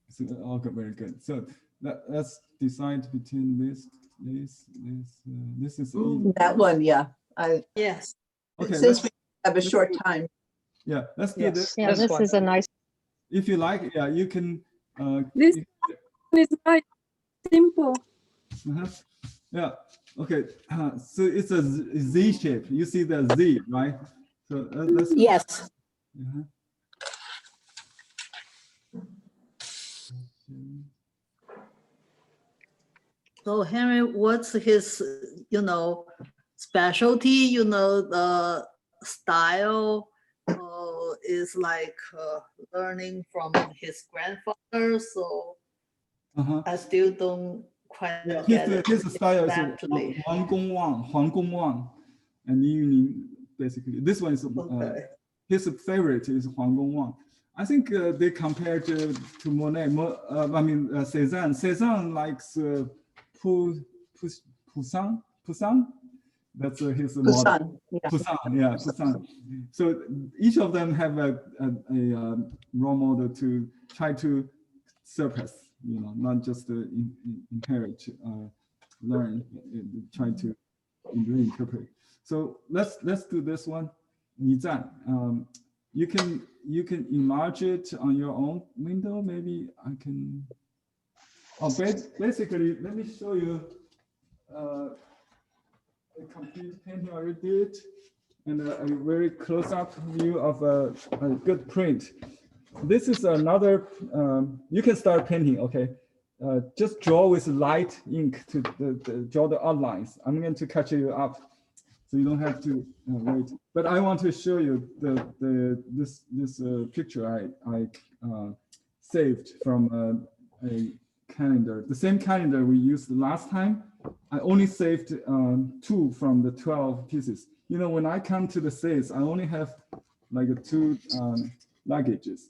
it's all very good. So let's decide between this is that one, yeah. Yes. Okay, Since we have a short time. Yeah, let's do this. Yeah, this is a nice. If you like, yeah, you can. This is nice, simple. Yeah. Okay. So it's a Z shape. You see the Z, right? So let's. yes. So Henry, what's his, specialty, the style is like learning from his grandfather. So I still don't quite get it. His style is exactly. Huang Gong Wang, and evening basically. This one is his favorite is Huang Gong Wang. I think they compared to Monet. Cézanne. Cézanne likes Poussin. That's his model. Poussin. So each of them have a role model to try to surpass, not just inherit, learn, try to reinterpret. So let's do this one. Ni Zhan. You can enlarge it on your own window. Maybe I can. Oh, basically, let me show you a complete painting I did, and a very close-up view of a good print. This is another. You can start painting. Okay, just draw with light ink to draw the outlines. I'm going to catch you up, so you don't have to wait. But I want to show you this picture I saved from a calendar. The same calendar we used last time. I only saved 2 from the 12 pieces. When I come to the States, I only have like 2 luggages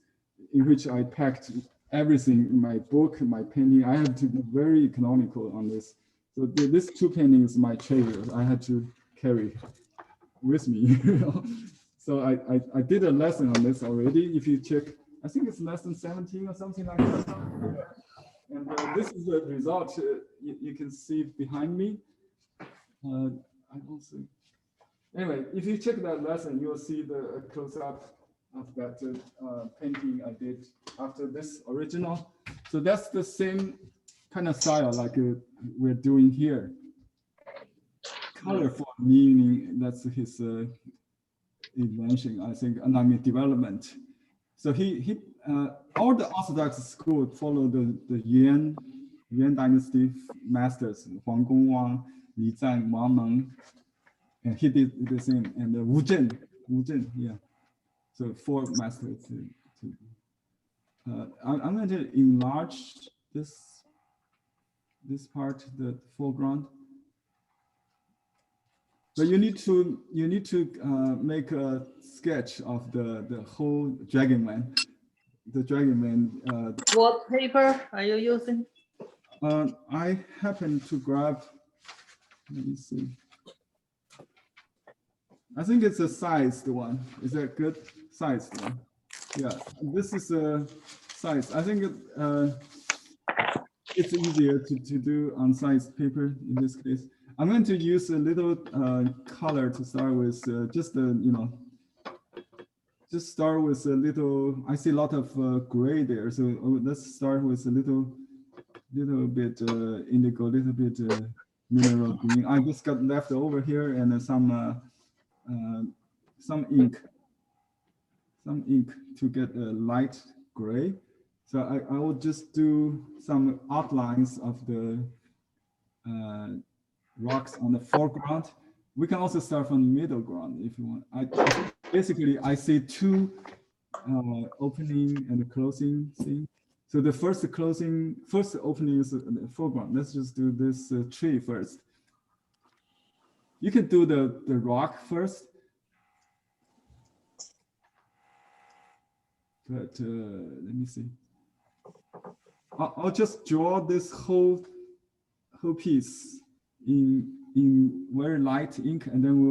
in which I packed everything, my book, my painting. I had to be very economical on this. So this 2 paintings, my treasure, I had to carry with me. So I did a lesson on this already. If you check, I think it's lesson 17 or something like that. And this is the result you can see behind me. I don't see. Anyway, if you check that lesson, you'll see the close-up of that painting I did after this original. So that's the same kind of style like we're doing here. Colorful meaning, that's his invention, I think, and I mean development. So he all the Orthodox school follow the Yuan dynasty masters, Huang Gong Wang, Li Zhan, Wang Meng, and he did the same, and Wu Zhen, yeah. So 4 masters. I'm going to enlarge this part, the foreground. But you need to make a sketch of the whole Dragon Man. The Dragon Man. What paper are you using? I happen to grab. Let me see. I think it's a sized one. Is that good? Sized one. Yeah, this is a size. I think it's easier to do on sized paper in this case. I'm going to use a little color to start with, just start with a little. I see a lot of gray there, so let's start with a little bit indigo, a little bit mineral green. I just got left over here, and some ink to get a light gray. So I will just do some outlines of the rocks on the foreground. We can also start from the middle ground if you want. Basically, I see 2 opening and closing thing So the first opening is the foreground. Let's just do this tree first. You can do the rock first. But let me see. I'll just draw this whole piece in very light ink, and then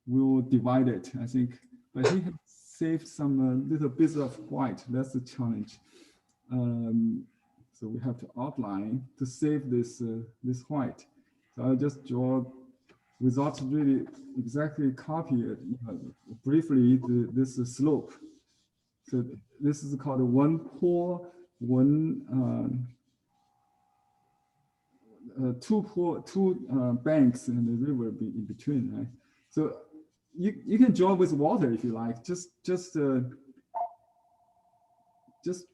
we'll divide it, I think. But he has saved some little bits of white. That's the challenge. So we have to outline to save this white. So I'll just draw without really exactly copy it. Briefly, this slope. So this is called one pour, two banks and the river be in between, right? So you can draw with water if you like. Just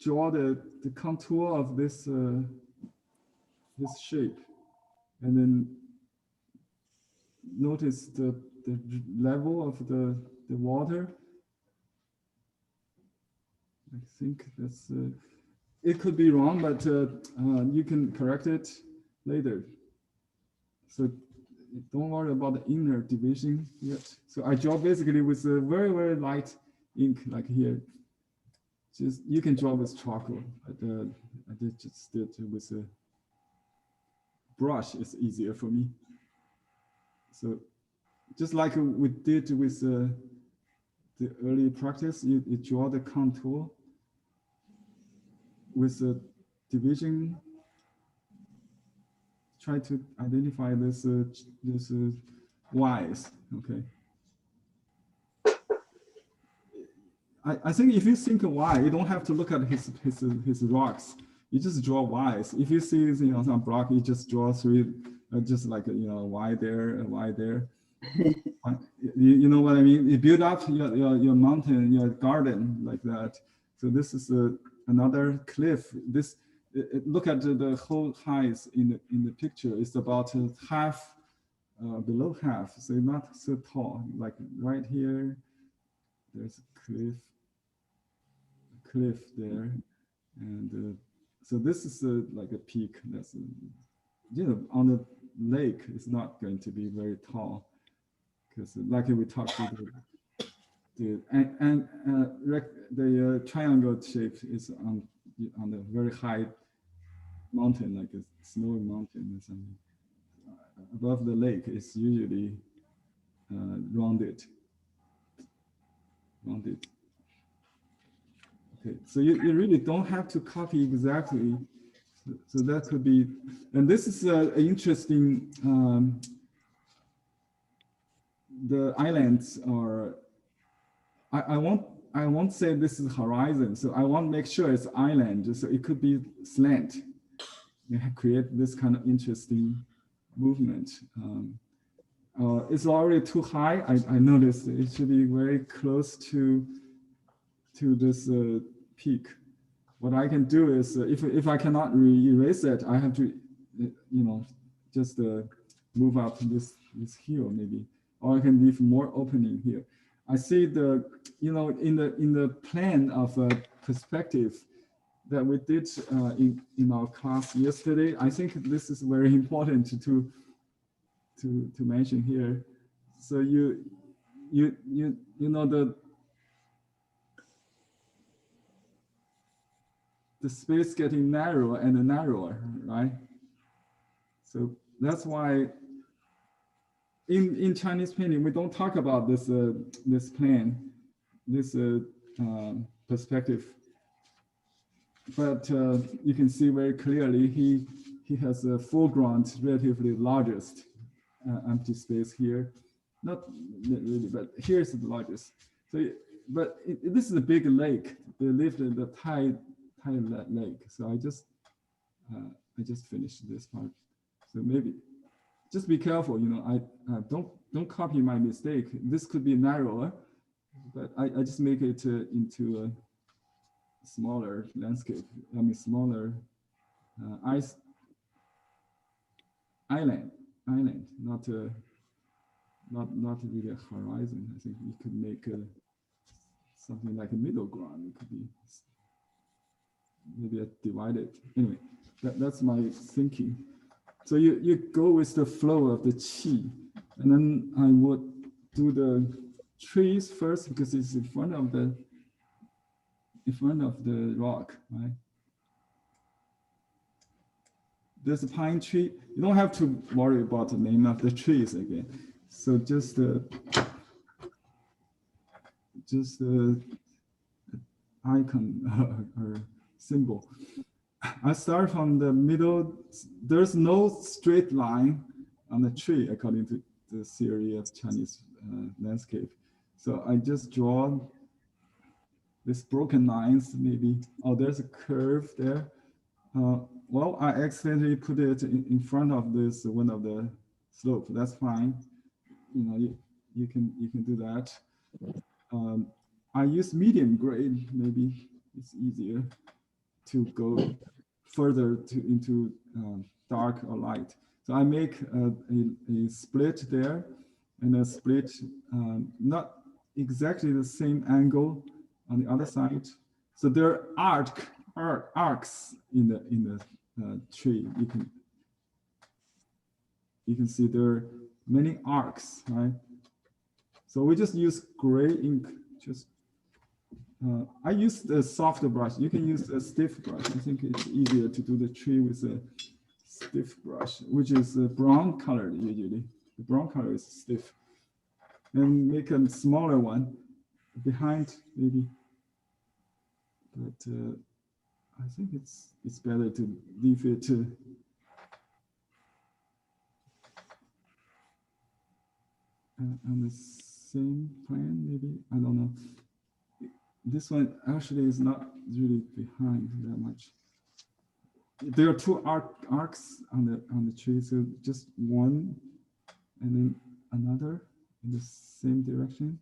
draw the contour of this this shape, and then notice the level of the water. I think that's it could be wrong, but you can correct it later. So don't worry about the inner division yet. So I draw basically with a very, very light ink, like here. Just you can draw with charcoal, but I just did with a brush. It's easier for me. So just like we did with the early practice, you draw the contour with the division. Try to identify this Y's. Okay. I think if you think Y, you don't have to look at his rocks. You just draw Y's. If you see some block, you just draw three, just like Y there, Y there. You know what I mean? You build up your mountain, your garden like that. So this is another cliff. This look at the whole height in the picture. It's about half, below half. So not so tall. Like right here, there's a cliff there, and so this is like a peak. That's on the lake. It's not going to be very tall. Because like we talked about, the triangle shape is on a very high mountain, like a snowy mountain or something. Above the lake, it's usually rounded. Okay, so you really don't have to copy exactly. So that could be, and this is an interesting. The islands are, I won't say this is horizon, so I want to make sure it's island, so it could be slant. You create this kind of interesting movement. It's already too high. I noticed it should be very close to this peak. What I can do is, if I cannot erase it, I have to, just move up this hill maybe. Or I can leave more opening here. I see in the plan of perspective that we did in our class yesterday. I think this is very important to mention here. So you know the space getting narrower and narrower, right? So that's why. In Chinese painting, we don't talk about this this plane, this perspective, but you can see very clearly he has a foreground relatively largest empty space here, not really, but here's the largest. So, but this is a big lake. They lived in the Tai lake. So I just finished this part. So maybe. Just be careful, I don't copy my mistake. This could be narrower, but I just make it into a smaller landscape. I mean, smaller island, not really a horizon. I think we could make something like a middle ground. It could be maybe I divide it. Anyway, that's my thinking. So you go with the flow of the qi, and then I would do the trees first because it's in front of the rock, right? There's a pine tree. You don't have to worry about the name of the trees again. So just icon or symbol. I start from the middle. There's no straight line on the tree according to the theory of Chinese landscape. So I just draw these broken lines maybe. Oh, there's a curve there. Well, I accidentally put it in front of this one of the slope. That's fine. You know, you can do that. I use medium grade. Maybe it's easier to go further into dark or light. So I make a split there, and a split not exactly the same angle on the other side. So there are arcs in the tree. You can see there are many arcs, right? So we just use gray ink. Just I use the softer brush. You can use a stiff brush. I think it's easier to do the tree with a stiff brush, which is brown colored usually. The brown color is stiff. And make a smaller one behind maybe. But I think it's better to leave it on the same plan, maybe. I don't know. This one actually is not really behind that much. There are two arcs on the tree, so just one and then another in the same direction.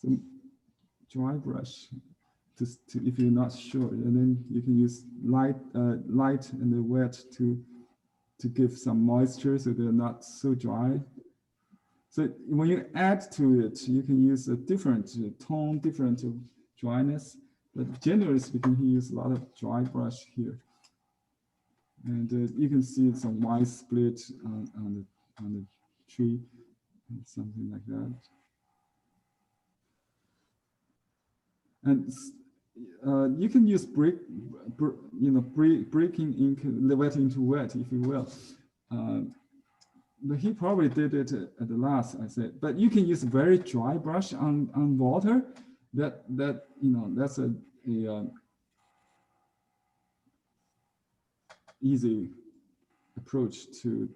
So dry brush to if you're not sure, and then you can use light and the wet to give some moisture so they're not so dry. So when you add to it, you can use a different tone, different dryness. But generally speaking, he used a lot of dry brush here, and you can see some white split on the tree, and something like that. And you can use breaking ink, wet into wet, if you will. But he probably did it at the last, I said. But you can use a very dry brush on water. That's a easy approach to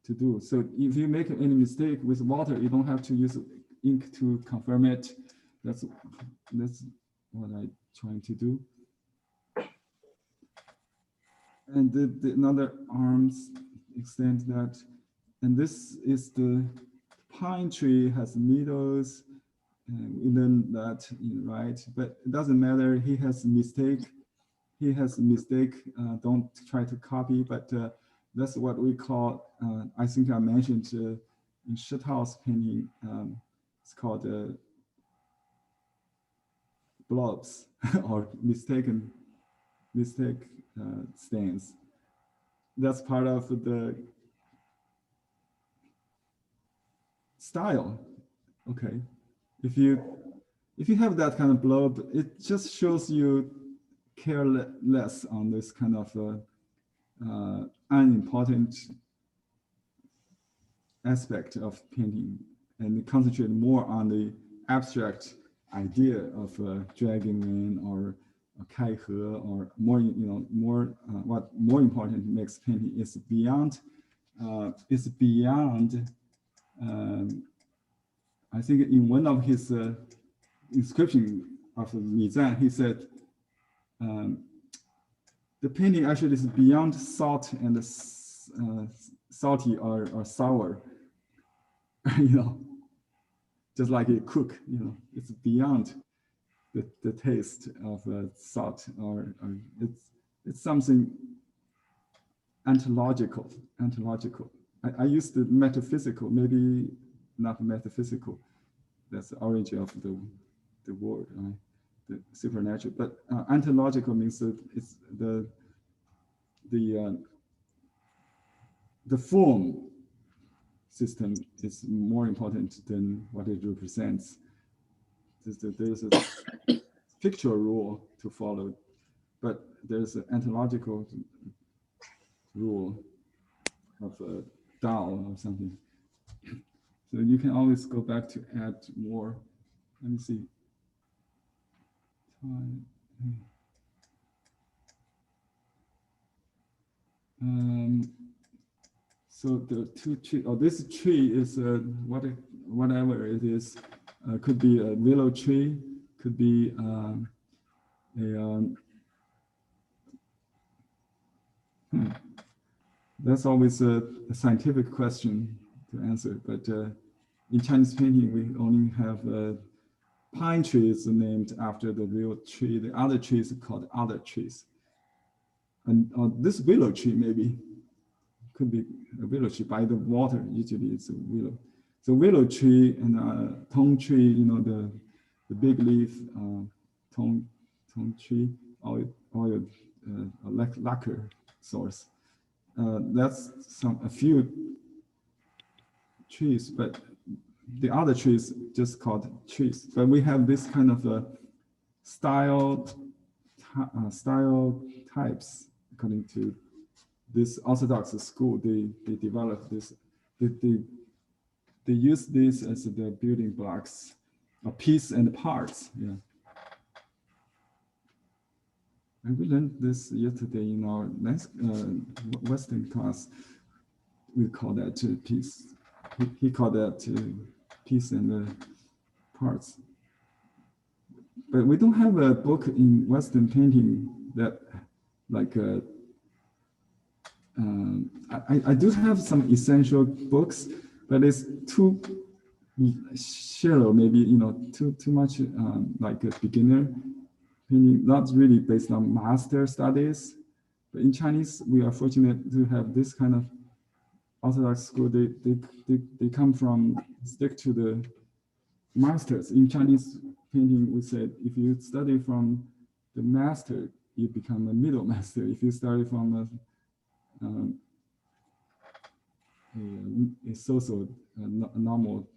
do. So if you make any mistake with water, you don't have to use ink to confirm it. That's what I'm trying to do. And the another arms extend that, and this is the pine tree has needles, and we learned that, right? But it doesn't matter. He has mistake. Don't try to copy, but that's what we call. I think I mentioned in Shitao's painting. It's called blobs or mistake stains. That's part of the style. Okay, if you have that kind of blob, it just shows you care less on this kind of unimportant aspect of painting, and concentrate more on the abstract idea of dragging in or kai he, or more, what more important makes painting is beyond. I think in one of his inscription of the Mizan, he said the painting actually is beyond salt and salty or sour. Just like a cook, it's beyond the taste of salt, or it's something ontological. I use the metaphysical, maybe not metaphysical. That's the origin of the word, right? the supernatural. But ontological means that it's the form system is more important than what it represents. There's a picture rule to follow, but there's an ontological rule of a Tao or something. So you can always go back to add more. Let me see. So the two tree, or this tree is whatever it is, could be a willow tree, could be that's always a scientific question to answer, but in Chinese painting, we only have pine trees named after the real tree. The other trees are called other trees. And this willow tree maybe could be a willow tree by the water. Usually it's a willow. So willow tree and tong tree, you know, the big leaf tong tree, oil lacquer source. That's a few trees, but the other trees just called trees. But we have this kind of style types according to this Orthodox school. They developed this. They use this as the building blocks, piece and parts. Yeah. And we learned this yesterday in our Western class. We call that piece. He called that piece and parts. But we don't have a book in Western painting that, like, I do have some essential books, but it's too shallow, maybe, you know, too much like a beginner painting, not really based on master studies. But in Chinese, we are fortunate to have this kind of Orthodox school. They come from, stick to the masters. In Chinese painting, we said, if you study from the master, you become a middle master. If you study from a so-so normal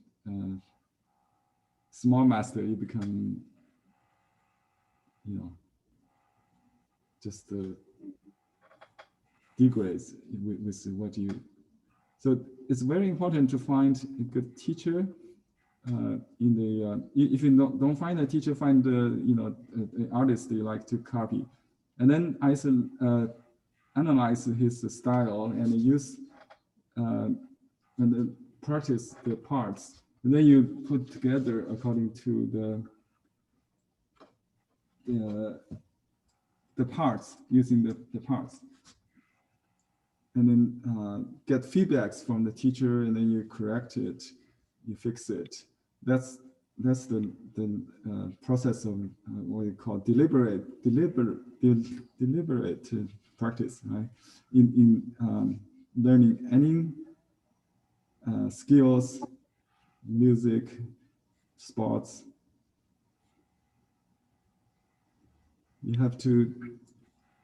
small master, you become, you know, just degrades with what you. So it's very important to find a good teacher. In the if you don't find a teacher, find an artist you like to copy, and then analyze his style and use and then practice the parts, and then you put together according to the parts, using the parts, and then get feedbacks from the teacher, and then you correct it, you fix it. That's the process of what we call deliberate practice, right? In learning any skills, music, sports, you have to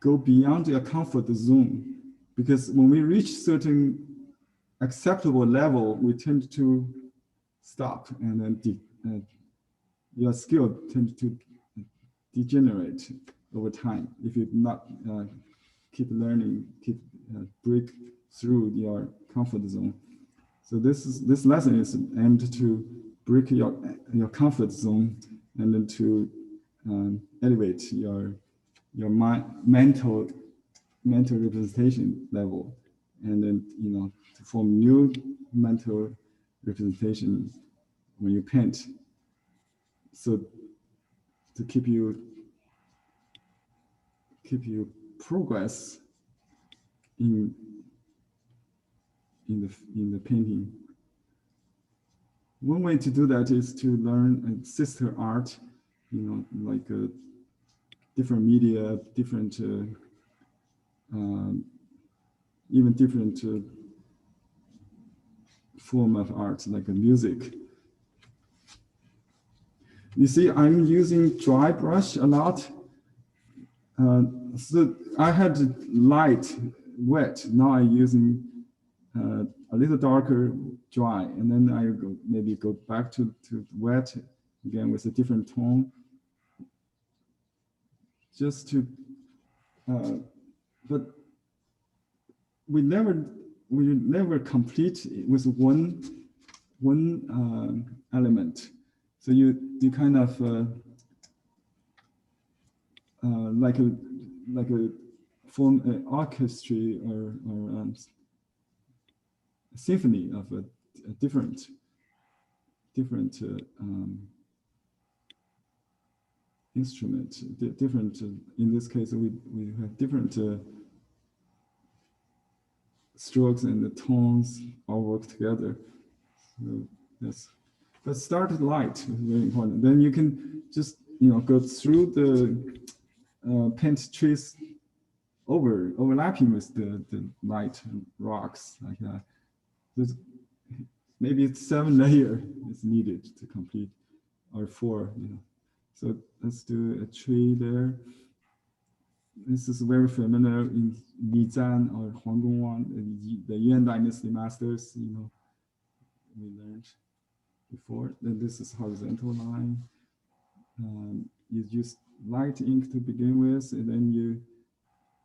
go beyond your comfort zone, because when we reach certain acceptable level, we tend to stop, and then your skill tends to degenerate over time if you not keep learning, break through your comfort zone. So this lesson is aimed to break your comfort zone, and then to elevate your mental representation level, and then, you know, to form new mental representation when you paint. So to keep you progress in the painting. One way to do that is to learn sister art, you know, like different media, different even different form of art, like music. You see, I'm using dry brush a lot. So I had light, wet. Now I'm using a little darker, dry, and then I maybe go back to wet again with a different tone, just to. But we never complete with one element. So you kind of like a form an orchestra or a symphony of a different instrument. Different. In this case, we have different strokes and the tones all work together. So yes, but start light is very important. Then you can just go through the paint trees overlapping with the light rocks like that. There's maybe it's 7 layers is needed to complete, or 4. So let's do a tree there. This is very familiar in Li Zan or Huang Gongwang, the Yuan Dynasty masters. We learned before. Then this is horizontal line. You use light ink to begin with, and then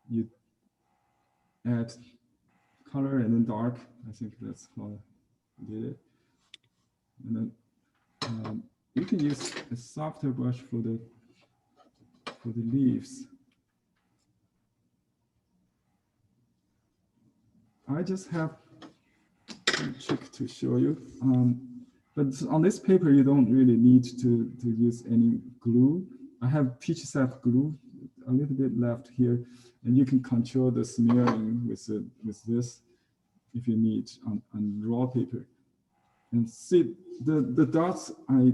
you add color and then dark. I think that's how I did it. And then you can use a softer brush for the leaves. I just have a trick to show you. But on this paper, you don't really need to use any glue. I have peach sap glue, a little bit left here, and you can control the smearing with this if you need on raw paper. And see the dots I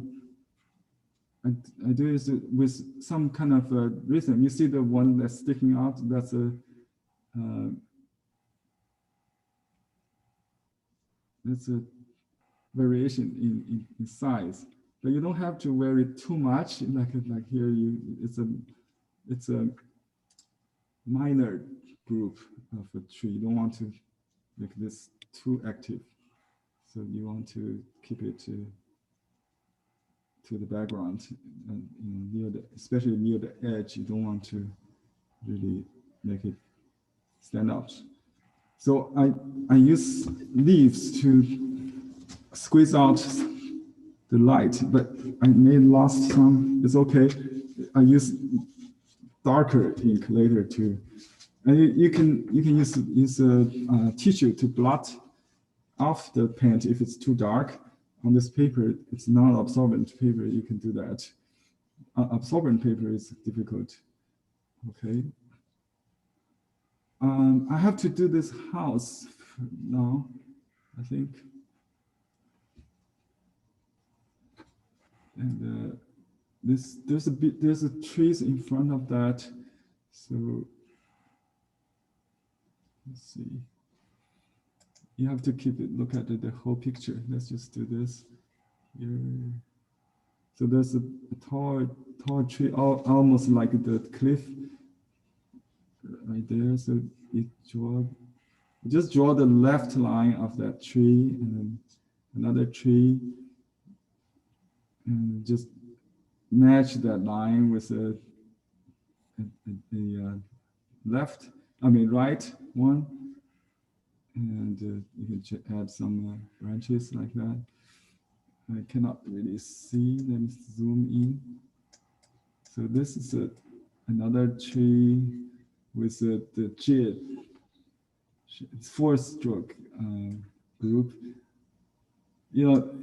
do is with some kind of rhythm. You see the one that's sticking out. That's a variation in size, but you don't have to vary too much. Like here, it's a minor group of a tree. You don't want to make this too active, so you want to keep it to the background, and especially near the edge. You don't want to really make it stand out. So I use leaves to squeeze out the light, but I may lost some. It's okay. I use darker ink later too, and you can use a tissue to blot off the paint if it's too dark. On this paper, it's non-absorbent paper. You can do that. Absorbent paper is difficult. Okay. I have to do this house now, I think. And there's a trees in front of that, so let's see. You have to look at the whole picture. Let's just do this here. So there's a tall tree, almost like the cliff right there. So just draw the left line of that tree and then another tree, and just match that line with the right one, and you can add some branches like that. I cannot really see. Let me zoom in. So this is another tree with the jit. It's 4-stroke group.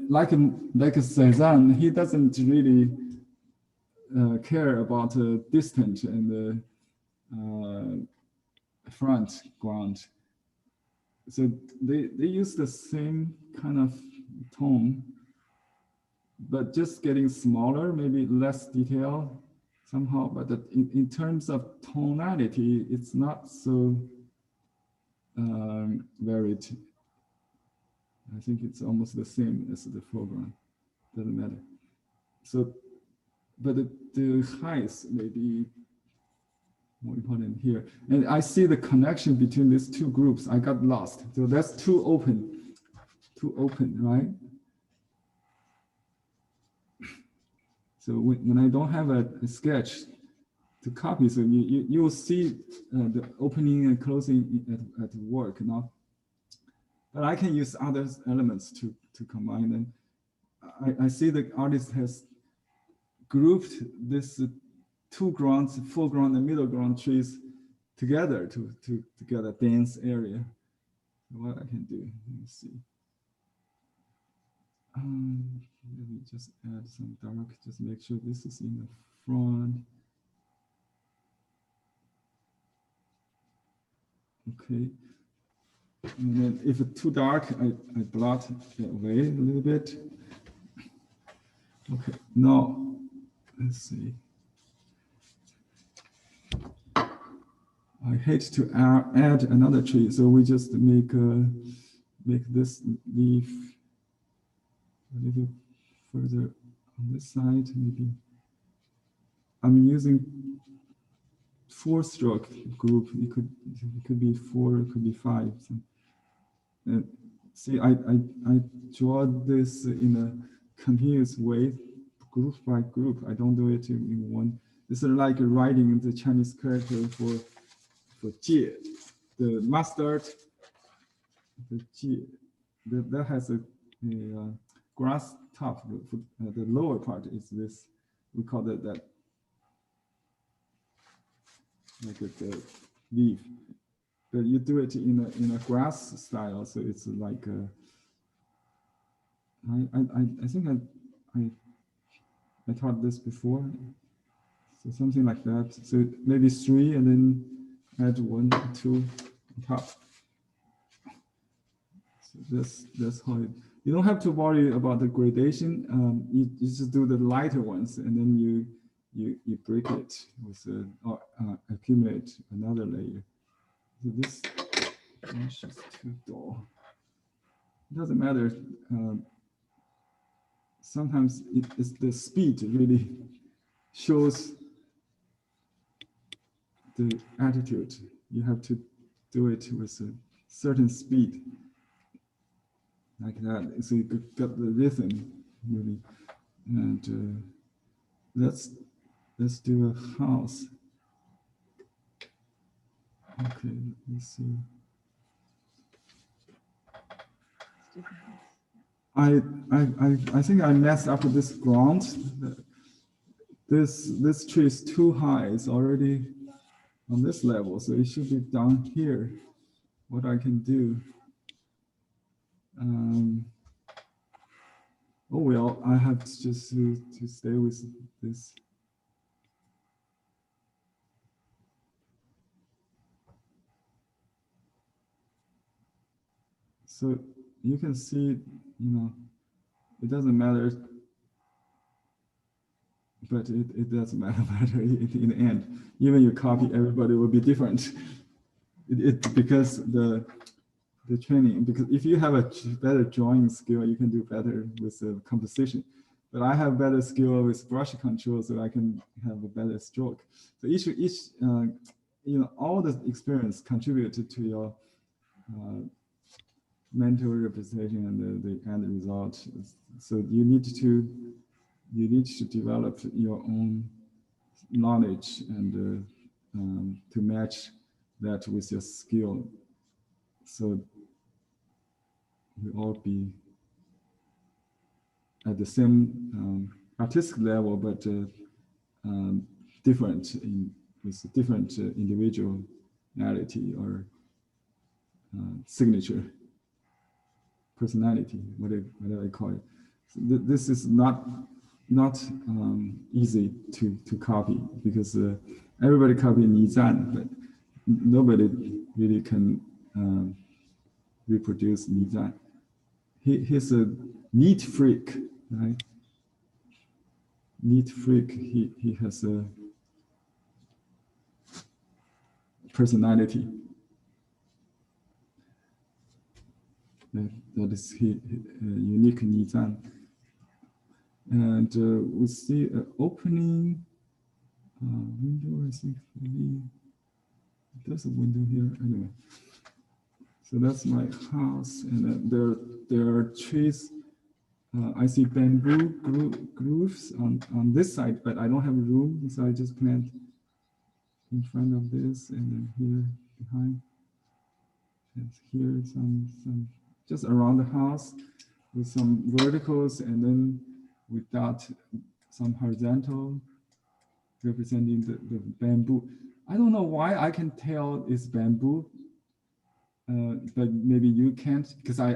Like Cezanne, he doesn't really care about distance and the front ground. So they use the same kind of tone, but just getting smaller, maybe less detail somehow. But in terms of tonality, it's not so varied. I think it's almost the same as the foreground. Doesn't matter. So but the heights may be more important here. And I see the connection between these two groups. I got lost. So that's too open, right? So when I don't have a sketch to copy, so you will see the opening and closing at work now. But I can use other elements to combine them. I see the artist has grouped this two grounds, foreground and middle ground trees together to get a dense area. What I can do, let me see. Let me just add some dark, just make sure this is in the front. Okay. And then if it's too dark, I blot it away a little bit. Okay, now, let's see. I hate to add another tree, so we just make this leaf a little further on this side, maybe. I'm using 4-stroke group. It could be 4, it could be 5. So, and see, I draw this in a continuous way, group by group. I don't do it in one. It's like writing the Chinese character for jie, the mustard, the jie, that has a grass top. The lower part is this. We call that like the leaf. But you do it in a grass style, so it's like I think I taught this before. So something like that. So maybe 3 and then add 1 or 2 on top. So that's how it. You don't have to worry about the gradation. You just do the lighter ones, and then you break it with or accumulate another layer. So this mesh is too dull. It doesn't matter. Sometimes it's the speed really shows the attitude. You have to do it with a certain speed, like that. So you got the rhythm really. And let's do a house. Okay, let's see. I think I messed up with this ground. This tree is too high. It's already on this level, so it should be down here. What I can do. Oh well, I have to just to stay with this. So you can see, it doesn't matter, but it doesn't matter in the end. Even you copy, everybody will be different. Because the training, because if you have a better drawing skill, you can do better with the composition. But I have better skill with brush control, so I can have a better stroke. So each all the experience contributed to your mental representation and the end result. So you need to develop your own knowledge and to match that with your skill. So we all be at the same artistic level, but different with different individuality or signature, personality, whatever I call it. So this is not easy to copy, because everybody copy Nizan, but nobody really can reproduce Nizan. He's a neat freak, right? Neat freak. He has a personality. That is unique Nizan. And we see an opening window, I think maybe there's a window here anyway. So that's my house, and there are trees. I see bamboo grooves on this side, but I don't have room, so I just plant in front of this, and then here behind. And here some just around the house with some verticals, and then we dot some horizontal representing the bamboo. I don't know why I can tell it's bamboo, but maybe you can't, because I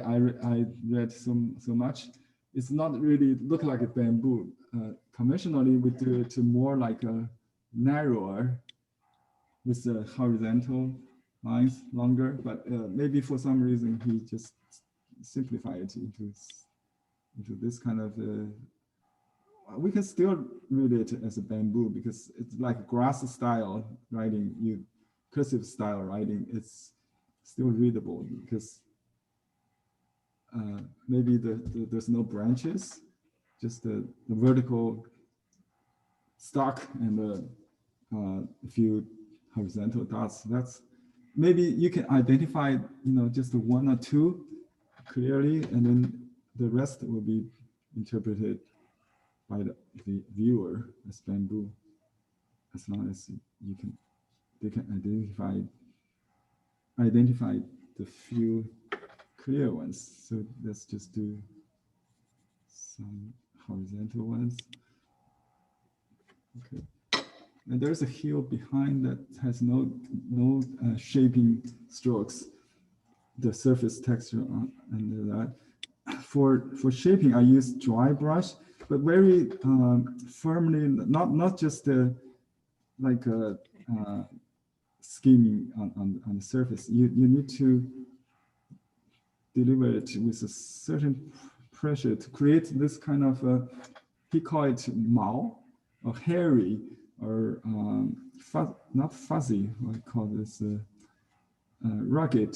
read so much. It's not really look like a bamboo. Conventionally, we do it more like a narrower with the horizontal lines longer, but maybe for some reason he just simplified it into this kind of. We can still read it as a bamboo because it's like grass style writing, cursive style writing. It's still readable because maybe there's no branches, just the vertical stalk and a few horizontal dots. That's maybe you can identify, just one or two clearly, and then the rest will be interpreted by the viewer as bamboo, as long as they can identify the few clear ones. So let's just do some horizontal ones. Okay. And there's a hill behind that has no shaping strokes, the surface texture under that. For shaping, I use dry brush, but very firmly, not just like a skimming on the surface. You need to deliver it with a certain pressure to create this kind of he call it mao, or hairy, or not fuzzy. I call this rugged.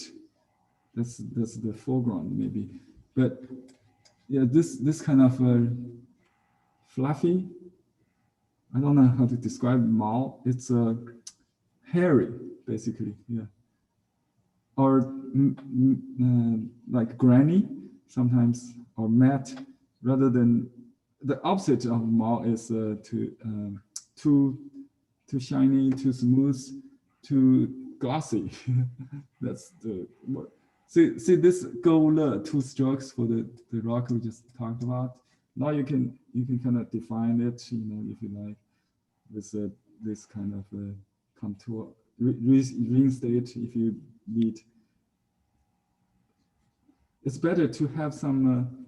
That's the foreground maybe, but yeah, this kind of fluffy. I don't know how to describe mao. It's hairy basically, yeah, or like granny sometimes, or matte, rather than the opposite of mao is too shiny, too smooth, too glossy. That's the word. See this gold 2 strokes for the rock we just talked about. Now you can kind of define it, if you like, with this kind of contour, reinstate if you need. It's better to have some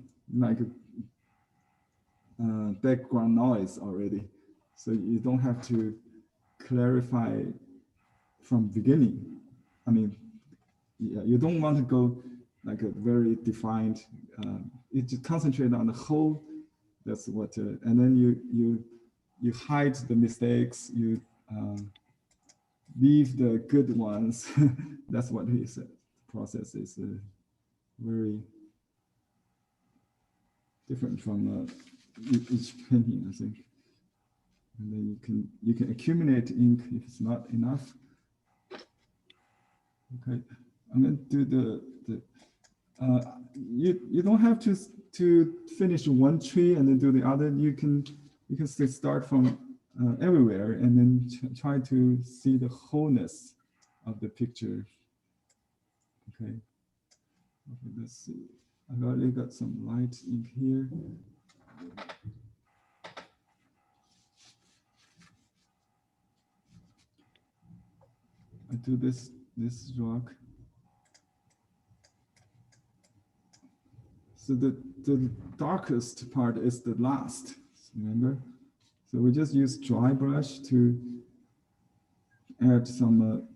background noise already, so you don't have to clarify from beginning. I mean, yeah, you don't want to go like a very defined. You just concentrate on the whole. That's what, and then you hide the mistakes. You leave the good ones. That's what he said. The process is very different from each painting, I think. And then you can accumulate ink if it's not enough. Okay, I'm going to do you don't have to finish one tree and then do the other. You can still start from everywhere and then try to see the wholeness of the picture. Okay, let's see. I've already got some light ink here. I do this rock. So the darkest part is the last, remember? So we just use dry brush to add some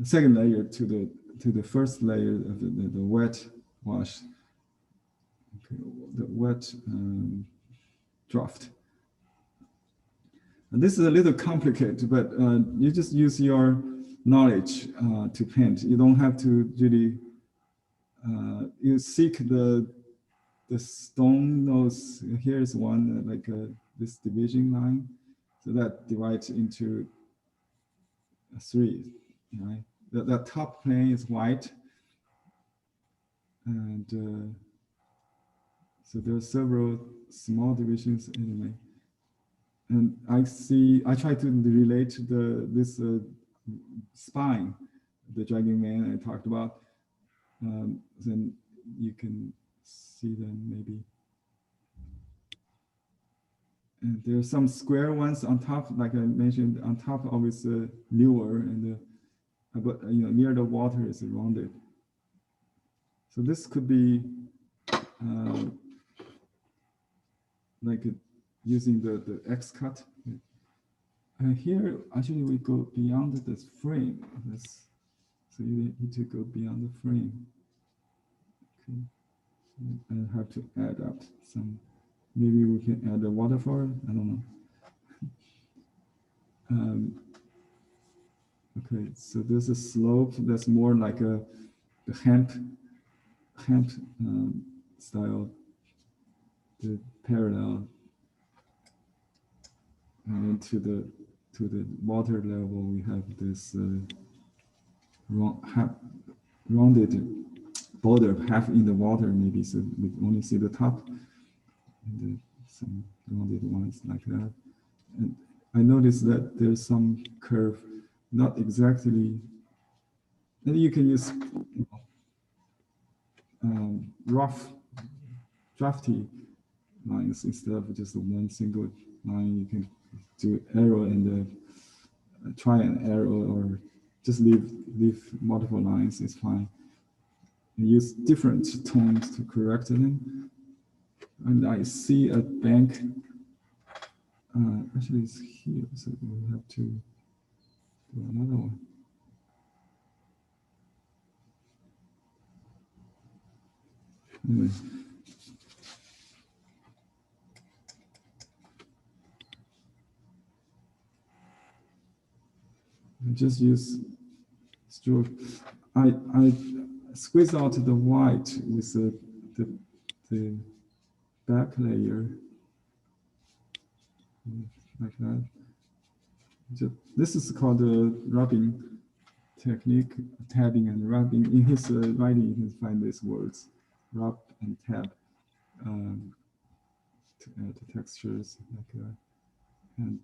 second layer to the first layer of the wet wash, okay, the wet draft. And this is a little complicated, but you just use your knowledge to paint. You don't have to really, you seek the the stone nose. Here's one like this division line, so that divides into 3. Right, the top plane is white, and so there are several small divisions anyway. And I try to relate this spine, the dragon man I talked about. Then you can see them maybe. And there are some square ones on top, like I mentioned, on top always newer, and but near the water is rounded. So this could be like using the X cut. And here, actually, we go beyond this frame. So you need to go beyond the frame. Okay. I have to add up some. Maybe we can add a waterfall. I don't know. Okay, so there's a slope that's more like the hemp style, the parallel, and to the water level we have this rounded border, half in the water maybe, so we only see the top, and some rounded ones like that. And I noticed that there's some curve, not exactly, and you can use drafty lines instead of just one single line. You can do arrow and try an arrow, or just leave multiple lines. It's fine. You use different tones to correct them. And I see a bank. Actually, it's here, so we have to do another one. Anyway. Just use stroke. I squeeze out the white with the back layer, like that. This is called the rubbing technique, tabbing and rubbing. In his writing, you can find these words, rub and tab, to add the textures like that. And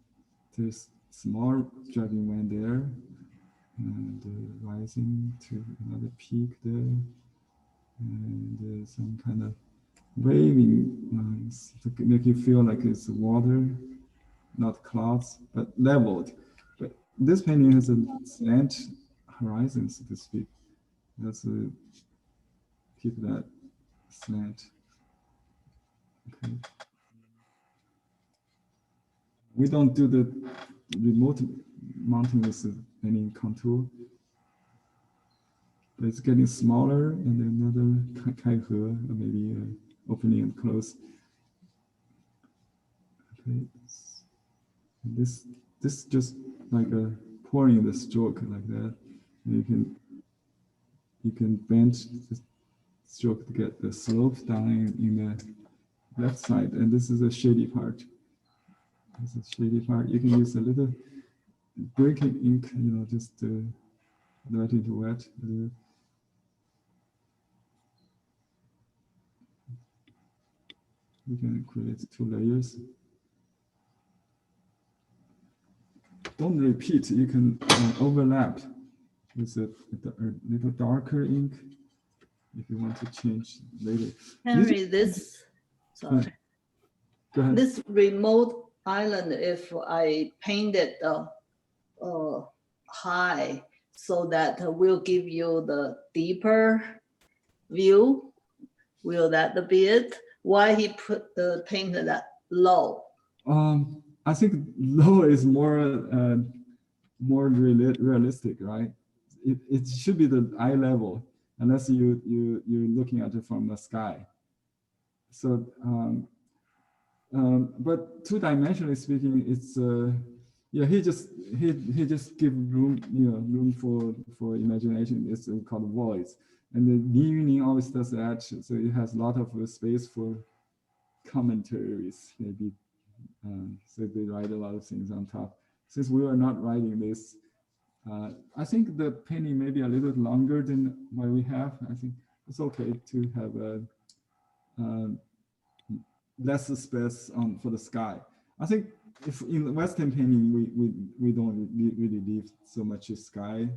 there's small dragging one there, and rising to another peak there, and some kind of waving lines to make you feel like it's water, not clouds, but leveled. But this painting has a slant horizon, so to speak. Let's keep that slant. Okay. We don't do the remote mounting with any contour, but it's getting smaller, and another kaihe, maybe opening and close. Okay, this just like pouring the stroke like that. And you can bend the stroke to get the slope down in the left side, and this is a shady part. This is shady part. You can use a little breaking ink, just wet into wet. We can create 2 layers. Don't repeat. You can overlap with a little darker ink if you want to change later. Henry, sorry. Go ahead. This remote island, if I painted high, so that will give you the deeper view, will that be it? Why he painted that low? I think low is more realistic, right? It should be the eye level, unless you're looking at it from the sky. So, but 2-dimensionally speaking, it's he just give room, room for imagination. It's called voids. And the Yuanqi always does that, so it has a lot of space for commentaries, maybe. So they write a lot of things on top. Since we are not writing this, I think the painting may be a little longer than what we have. I think it's okay to have a less space for the sky. I think if in the Western painting we don't really leave so much sky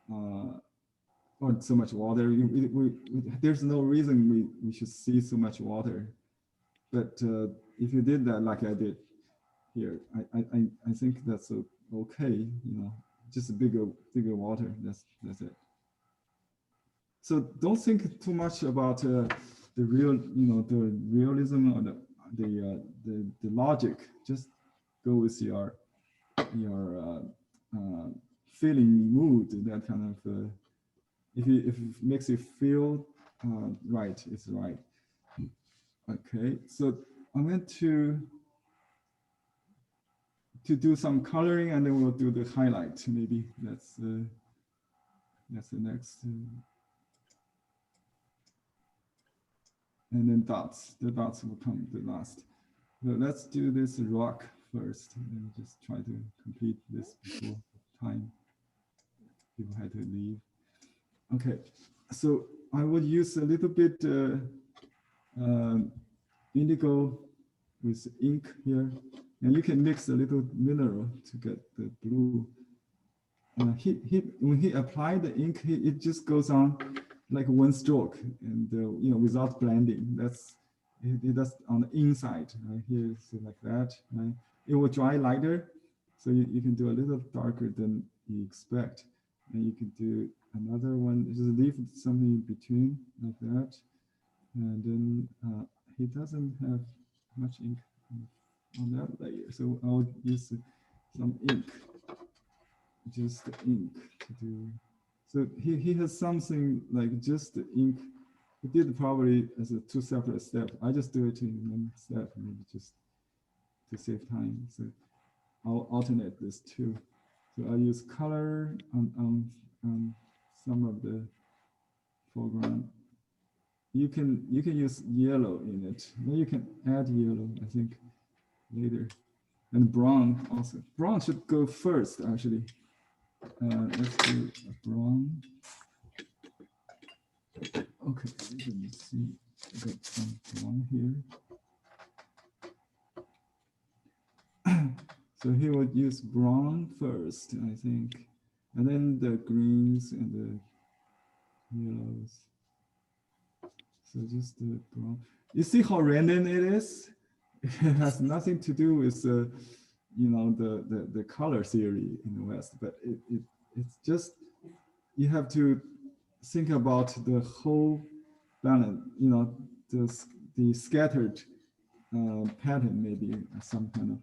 or so much water. There's no reason we should see so much water. But if you did that like I did here, I think that's okay. Just a bigger water. That's it. So don't think too much about the the realism or the logic. Just go with your feeling, mood, that kind of. If it makes you feel right, it's right. Okay, so I'm going to do some coloring, and then we'll do the highlight. Maybe that's the next. And then dots. The dots will come the last. But let's do this rock first, and then just try to complete this before time. People had to leave. Okay, so I would use a little bit indigo with ink here, and you can mix a little mineral to get the blue. When he applied the ink, it just goes on like one stroke, and without blending. It does on the inside, right here, so like that. Right? It will dry lighter, so you can do a little darker than you expect, and you can do another one. Just leave something in between like that, and then he doesn't have much ink on that layer, so I'll use some ink, just the ink to do. So he has something like just the ink. He did probably as a 2 separate steps. I just do it in one step, maybe just to save time. So I'll alternate this too. So I use color on some of the foreground. You can use yellow in it. Then you can add yellow, I think, later. And brown also. Brown should go first, actually. Let's do a brown. Okay, let me see. I got some brown here. So he would use brown first, I think, and then the greens and the yellows. So just the brown. You see how random it is? It has nothing to do with the color theory in the West, but it's just, you have to think about the whole balance, the scattered pattern, maybe some kind of.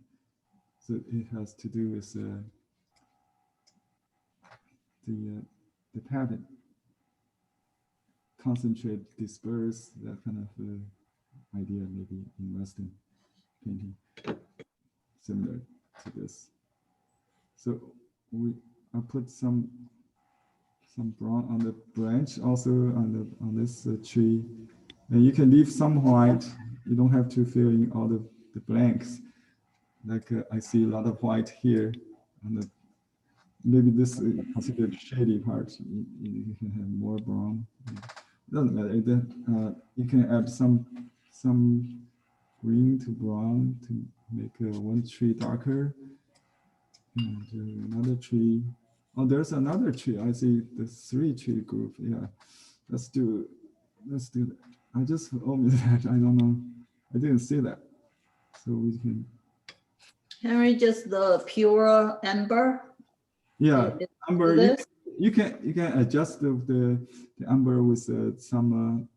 So it has to do with the pattern, concentrate, disperse, that kind of idea, maybe in Western painting, similar to this. So I put some brown on the branch, also on this tree, and you can leave some white. You don't have to fill in all the blanks. Like I see a lot of white here on the, maybe this is considered shady part. You can have more brown. It doesn't matter. You can add some green to brown to make one tree darker, and another tree. Oh, there's another tree. I see the 3-tree group. Yeah, let's do that. I just omitted that. I don't know. I didn't see that. So we can. Henry, just the pure amber. Yeah, amber. You can adjust the amber with some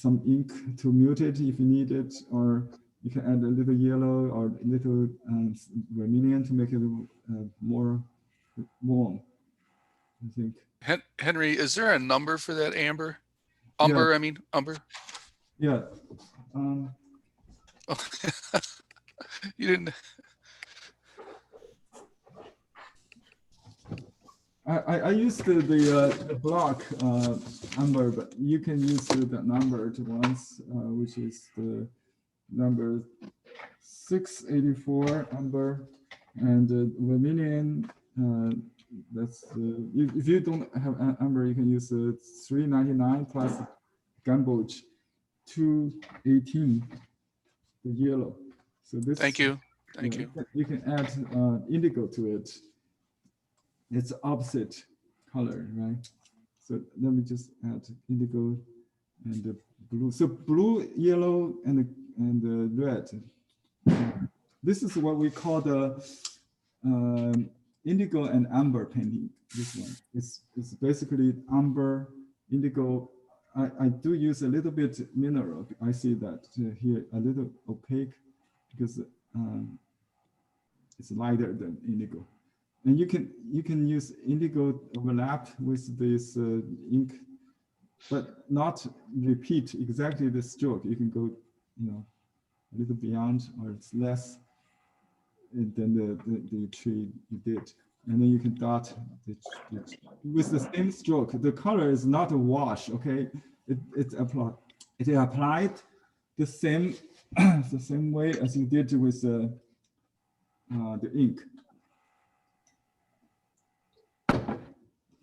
ink to mute it if you need it, or you can add a little yellow or a little vermilion to make it more warm, I think. Henry, is there a number for that amber? Umber, yeah. I mean, umber. Yeah. You didn't. I used the block number, but you can use the numbered ones, which is the number 684 amber, and vermilion. That's if you don't have amber, you can use 399 plus gamboge 218, the yellow. So this. Thank you. Thank you. You can add indigo to it. It's opposite color, right? So let me just add indigo and the blue. So blue, yellow, and the red. This is what we call the indigo and amber painting. This one, it's basically amber, indigo. I do use a little bit mineral. I see that here a little opaque because it's lighter than indigo. And you can use indigo overlapped with this ink, but not repeat exactly the stroke. You can go, a little beyond, or it's less than the tree you did, and then you can dot with the same stroke. The color is not a wash, okay? It applied the same the same way as you did with the ink.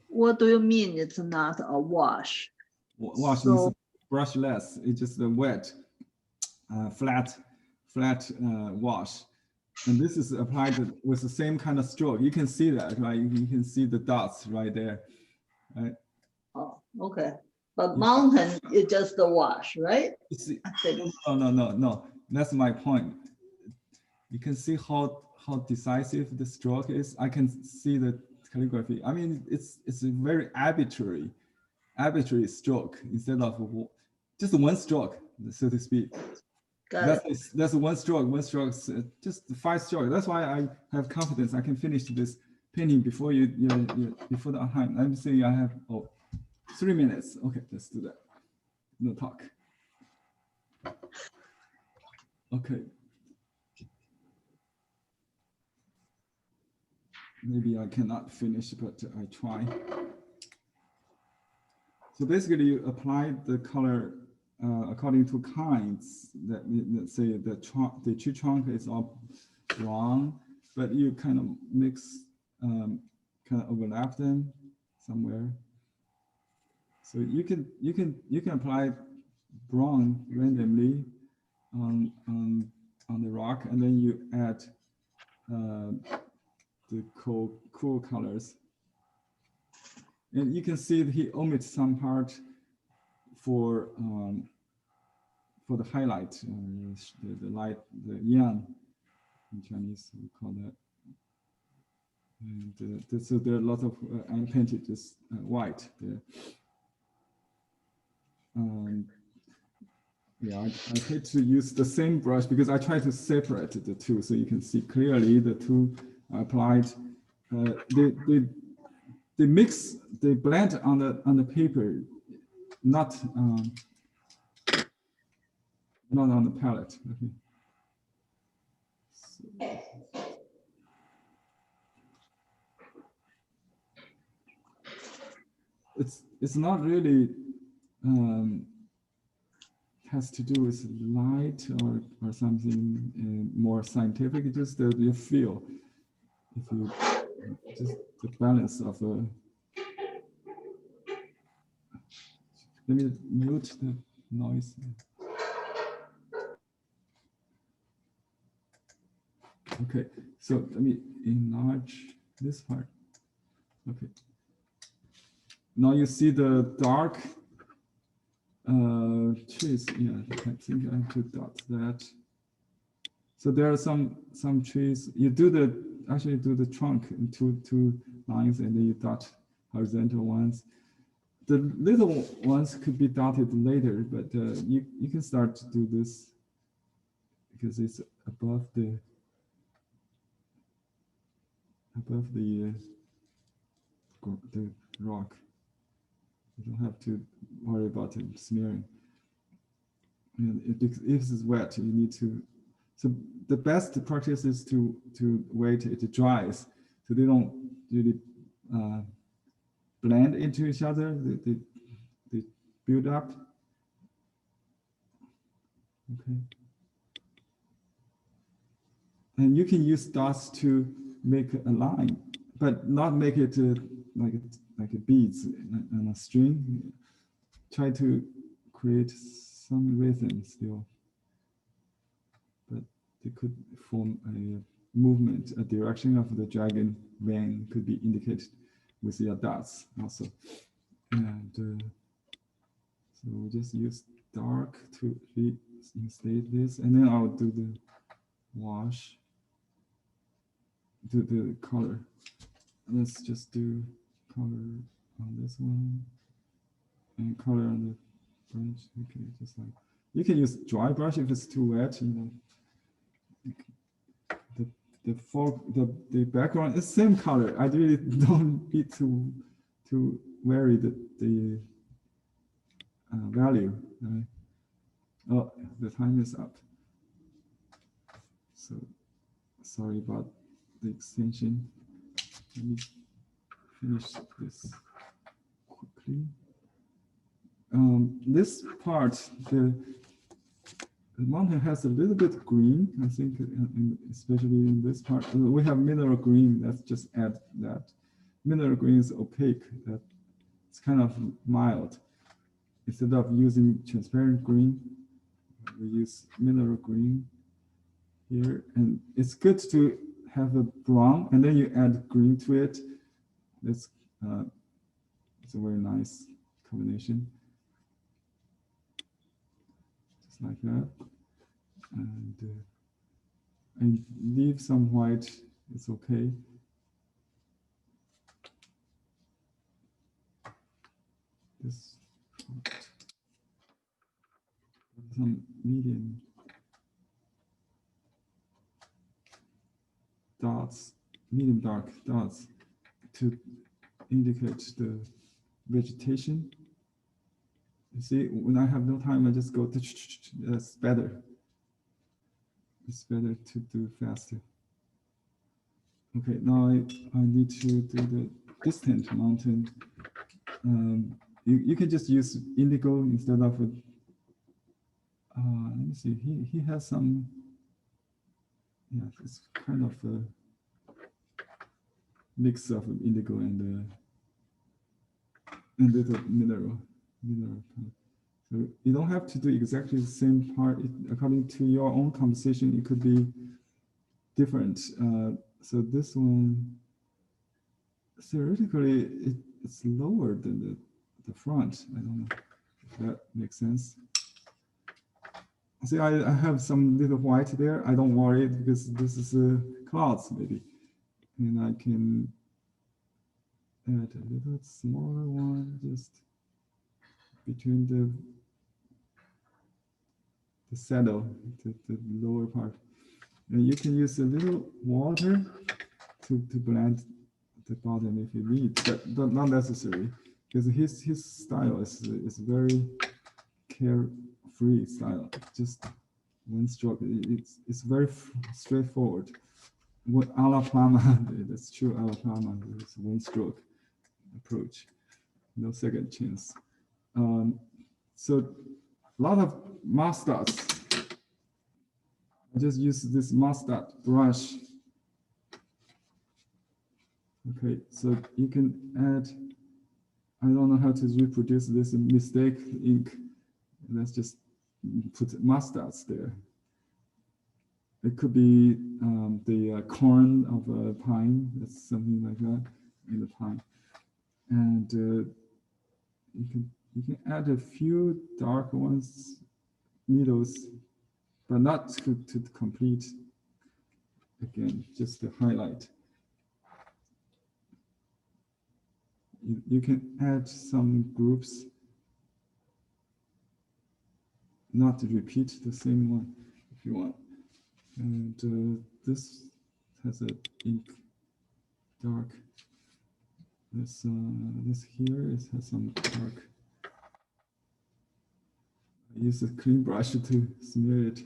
What do you mean it's not a wash? Wash means brushless. It's just a wet, flat wash. And this is applied with the same kind of stroke. You can see that, right? You can see the dots right there, right? Oh, okay. But mountain is just a wash, right? No. That's my point. You can see how decisive the stroke is. I can see the calligraphy. I mean, it's a very arbitrary stroke instead of just one stroke, so to speak. That's one stroke. One stroke, just 5 strokes. That's why I have confidence I can finish this painting before before the time. I'm saying I have 3 minutes. Okay, let's do that. No talk. Okay. Maybe I cannot finish, but I try. So basically, you apply the color according to kinds. That, let's say the tree trunk is all brown, but you kind of mix, kind of overlap them somewhere. So you can apply brown randomly on the rock, and then you add the cool colors. And you can see that he omits some part for the highlight, the light, the yan in Chinese we call that. And so there are a lot of unpainted just white there. Yeah, I hate to use the same brush because I try to separate the two so you can see clearly the two are applied. They mix, they blend on the paper, not on the palette. Okay. So. It's not really has to do with light or something more scientific. It's just you feel, if you just the balance of the. Let me mute the noise. Okay, so let me enlarge this part. Okay. Now you see the dark trees. Yeah, I think I have to dot that. So there are some trees. You actually do the trunk in two lines, and then you dot horizontal ones. The little ones could be dotted later, but you can start to do this because it's above the rock. You don't have to worry about it smearing. And if it's wet, you need to. So the best practice is to wait it dries, so they don't really blend into each other. They build up. Okay. And you can use dots to make a line, but not make it like a beads on a string. Try to create some rhythm still, but they could form a movement, a direction of the dragon Wang could be indicated with your dots also. And so we just use dark to reinstate this, and then I'll do the wash, do the color. Let's just do color on this one and color on the brush. Okay, just like you can use dry brush if it's too wet. You know, the background is same color. I really don't need to vary the value. Right? Oh, the time is up. So sorry about the extension. Let me finish this quickly. This part, the mountain has a little bit green, I think, especially in this part. We have mineral green. Let's just add that. Mineral green is opaque. That it's kind of mild. Instead of using transparent green, we use mineral green here. And it's good to have a brown, and then you add green to it. It's a very nice combination. Just like that. And leave some white, it's okay. This some medium dots, medium dark dots to indicate the vegetation. You see, when I have no time, I just go to, that's better. It's better to do faster. Okay, now I need to do the distant mountain. You can just use indigo instead of, let me see, he has some, yeah, it's kind of a mix of indigo and little mineral. So you don't have to do exactly the same part. According to your own composition, it could be different. So this one, theoretically, it's lower than the front. I don't know if that makes sense. See, I have some little white there. I don't worry because this is clouds maybe. And I can add a little smaller one just between the saddle, the lower part. And you can use a little water to blend the bottom if you need, but not necessary, because his style is very carefree style. Just one stroke. It's very straightforward. What a la plama, that's true. A la plama is one stroke approach, no second chance. So a lot of mask dots. I just use this mask dot brush. Okay, so you can add, I don't know how to reproduce this mistake ink. Let's just put mask dots there. It could be the corn of a pine, that's something like that in the pine. And you can add a few dark ones, needles, but not to complete. Again, just to highlight. You can add some groups, not to repeat the same one if you want. And this has a ink dark. This here has some dark. I use a clean brush to smear it.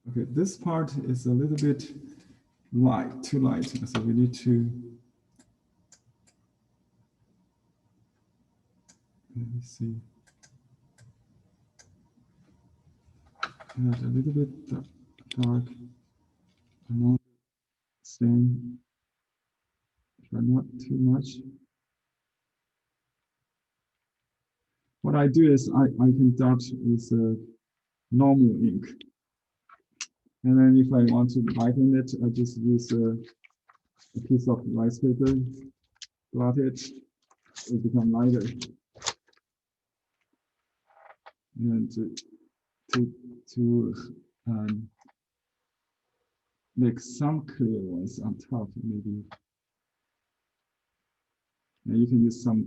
Okay, this part is a little bit light, too light. So we need to Let me see. Add a little bit dark. Not same, but not too much. What I do is I can dot with normal ink. And then if I want to lighten it, I just use a piece of rice paper, blot it, it becomes lighter. And to make some clear ones on top, maybe. And you can use some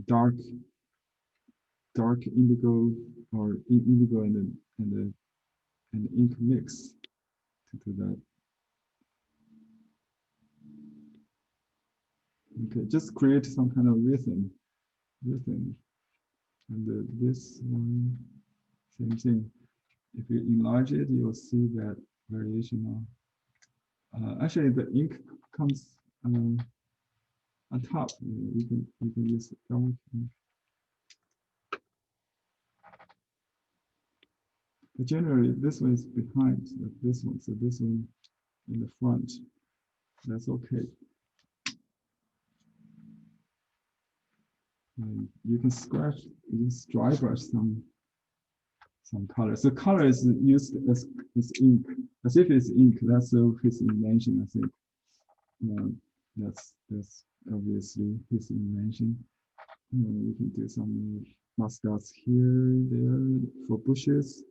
dark indigo or indigo and the ink mix to do that. Okay, just create some kind of rhythm. And this one, same thing. If you enlarge it, you'll see that variation of. Actually, the ink comes on top. You can use dark ink. But generally, this one is behind this one, so this one in the front. That's okay. And you can scratch, use dry brush some color. So color is used as ink, as if it's ink. That's his invention, I think. That's obviously his invention. You can do some mustards here, there for bushes.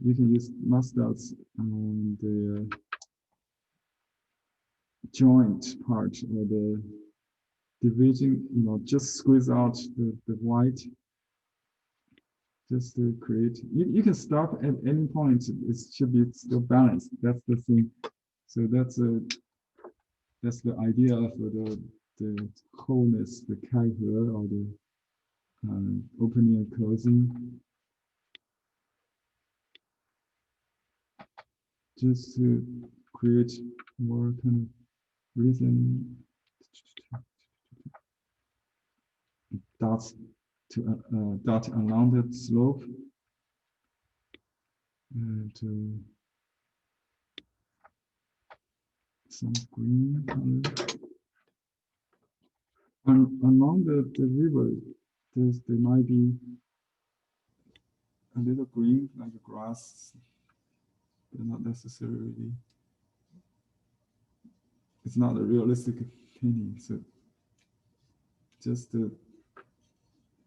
You can use mustards on the joint part or the division, just squeeze out the white, just to create. You can stop at any point. It should be still balanced. That's the thing. So that's the idea of the wholeness, the kaihe, or the opening and closing. Just to create more kind of rhythm. Dots to dot along the slope, and some green color. Along the river, there might be a little green, like a grass, but not necessarily. It's not a realistic painting, so just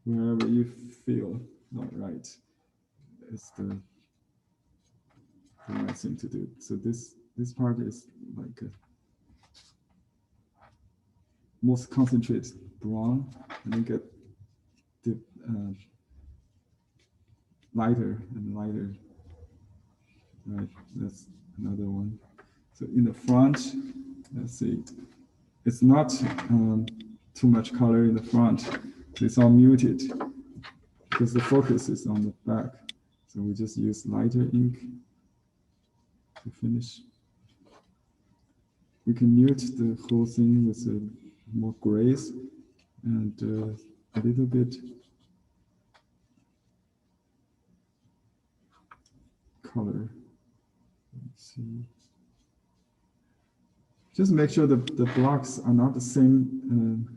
wherever you feel not right, it's the right thing to do. So this part is like a most concentrated brown, and then get the lighter and lighter. Right, that's another one. So in the front, let's see, it's not too much color in the front. So it's all muted because the focus is on the back. So we just use lighter ink to finish. We can mute the whole thing with more grays and a little bit color. Let's see. Just make sure the blocks are not the same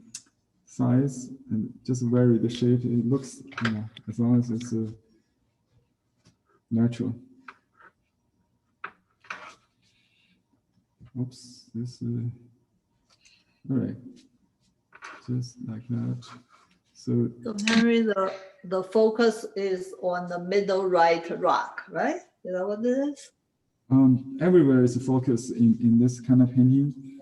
size, and just vary the shape. It looks, as long as it's natural. Oops, this. All right, just like that. So Henry, the focus is on the middle right rock, right? Is that what it is? Everywhere is a focus in this kind of painting.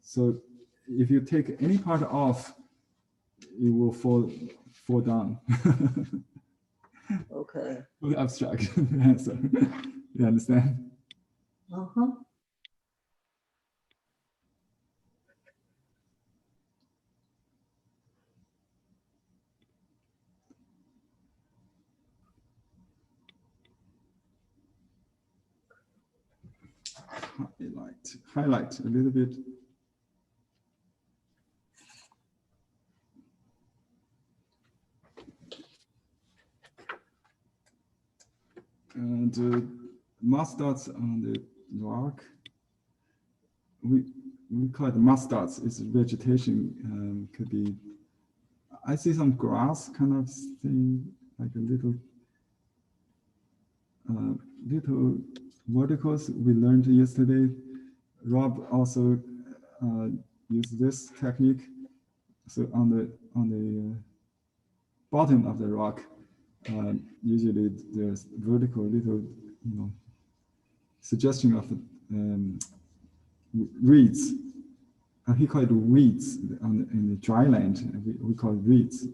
So if you take any part off, it will fall down. Okay. Abstract answer. You understand? Uh-huh. Highlight a little bit. And moss dots on the rock, we call it moss dots. It's vegetation, could be, I see some grass kind of thing, like a little verticals we learned yesterday. Rob also used this technique. So on the bottom of the rock, usually there's vertical little, suggestion of reeds. He called it weeds in the dry land. We call it reeds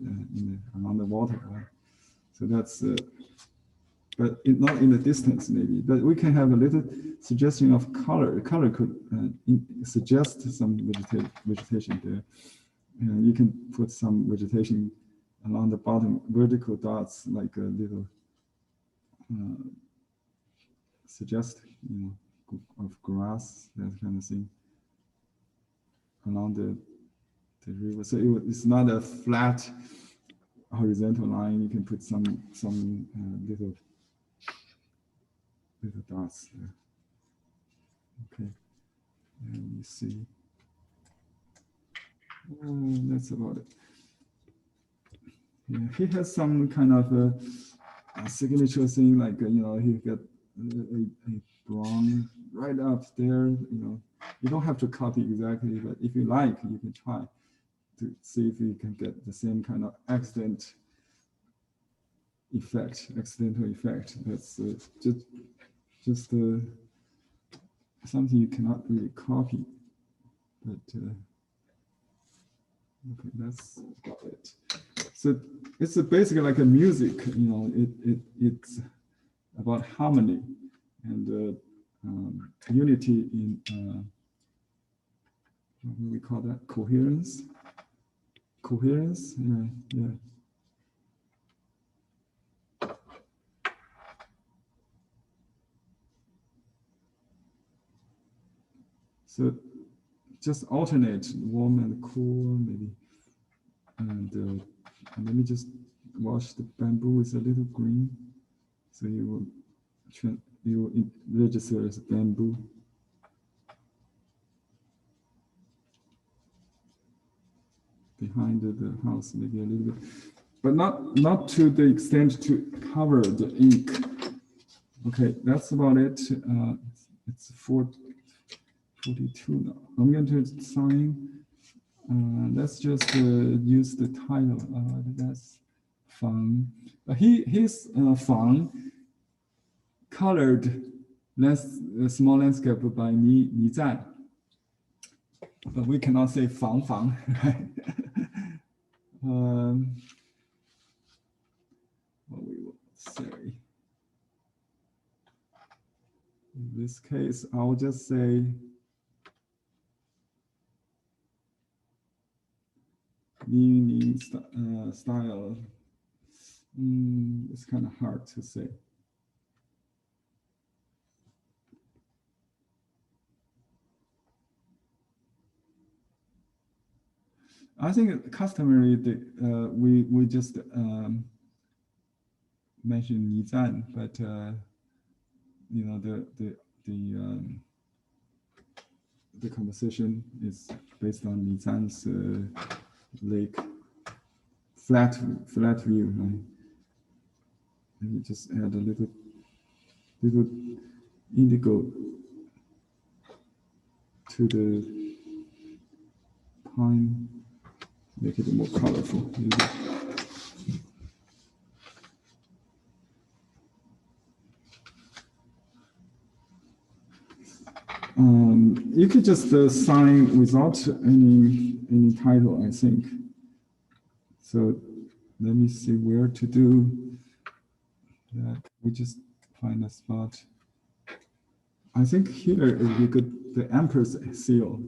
around the water. Right? So that's, but not in the distance maybe. But we can have a little suggestion of color. Color could suggest some vegetation there. You can put some vegetation along the bottom, vertical dots, like a little suggest, of grass, that kind of thing, along the river. So it's not a flat horizontal line. You can put some little dots there. Okay, let me see. That's about it. Yeah, he has some kind of a signature thing, like he got a brown right up there. You don't have to copy exactly, but if you like, you can try to see if you can get the same kind of accidental effect. That's just something you cannot really copy, but okay, that's about it. So it's basically like a music, it's about harmony and unity in, what do we call that? Coherence? Coherence, yeah. So just alternate warm and cool, maybe. And let me just wash the bamboo with a little green, so you will register as bamboo. Behind the house, maybe a little bit, but not to the extent to cover the ink. Okay, that's about it. It's 4:42 now. I'm going to sign. Let's just use the title. That's Fang. His Fang colored small landscape by Ni Zai. But we cannot say Fang, right? What we will say. In this case, I'll just say Ning style. It's kind of hard to say. I think customary we just mentioned Nizan, but the conversation is based on Nizan's lake flat view. Right? And you just add a little indigo to the pine. Make it more colorful. You could just sign without any title, I think. So let me see where to do that. We just find a spot. I think here we could the Emperor's seal.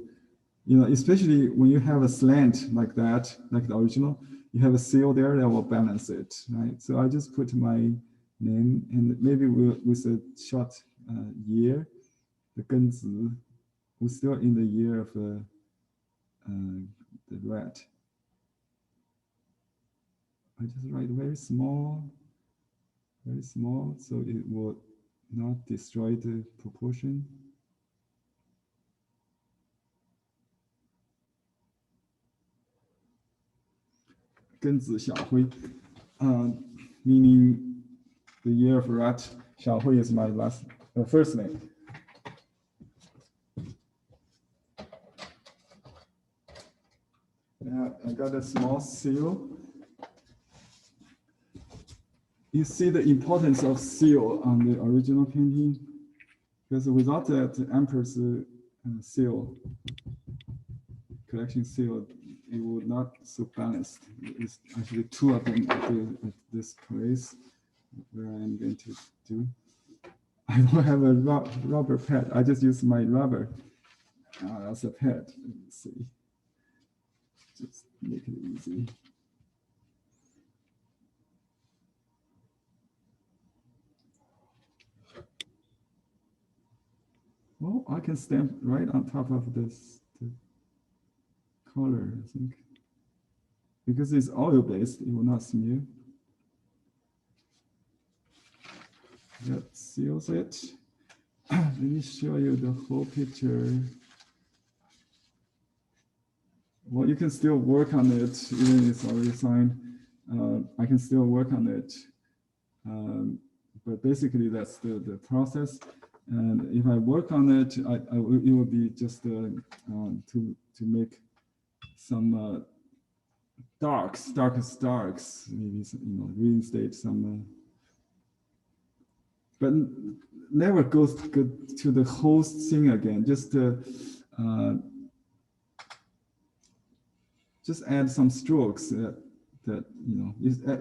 Especially when you have a slant like that, like the original, you have a seal there that will balance it, right? So I just put my name and maybe with a short year, the Genzi, we're still in the year of the rat. I just write very small very small, so it will not destroy the proportion. Meaning the year of rat. Xiaohui is my first name. I got a small seal. You see the importance of seal on the original painting, because without that emperor's seal, collection seal, it would not so balanced. It's actually two of them at this place where I'm going to do. I don't have a rubber pad. I just use my rubber as a pad. Let's see. Just make it easy. Well, I can stamp right on top of this the color, I think. Because it's oil-based, it will not smear. That seals it. Let me show you the whole picture. Well, you can still work on it, even if it's already signed. I can still work on it. But basically, that's the process. And if I work on it, it will be just to make some darkest darks, maybe reinstate some. But never go to the whole thing again. Just add some strokes that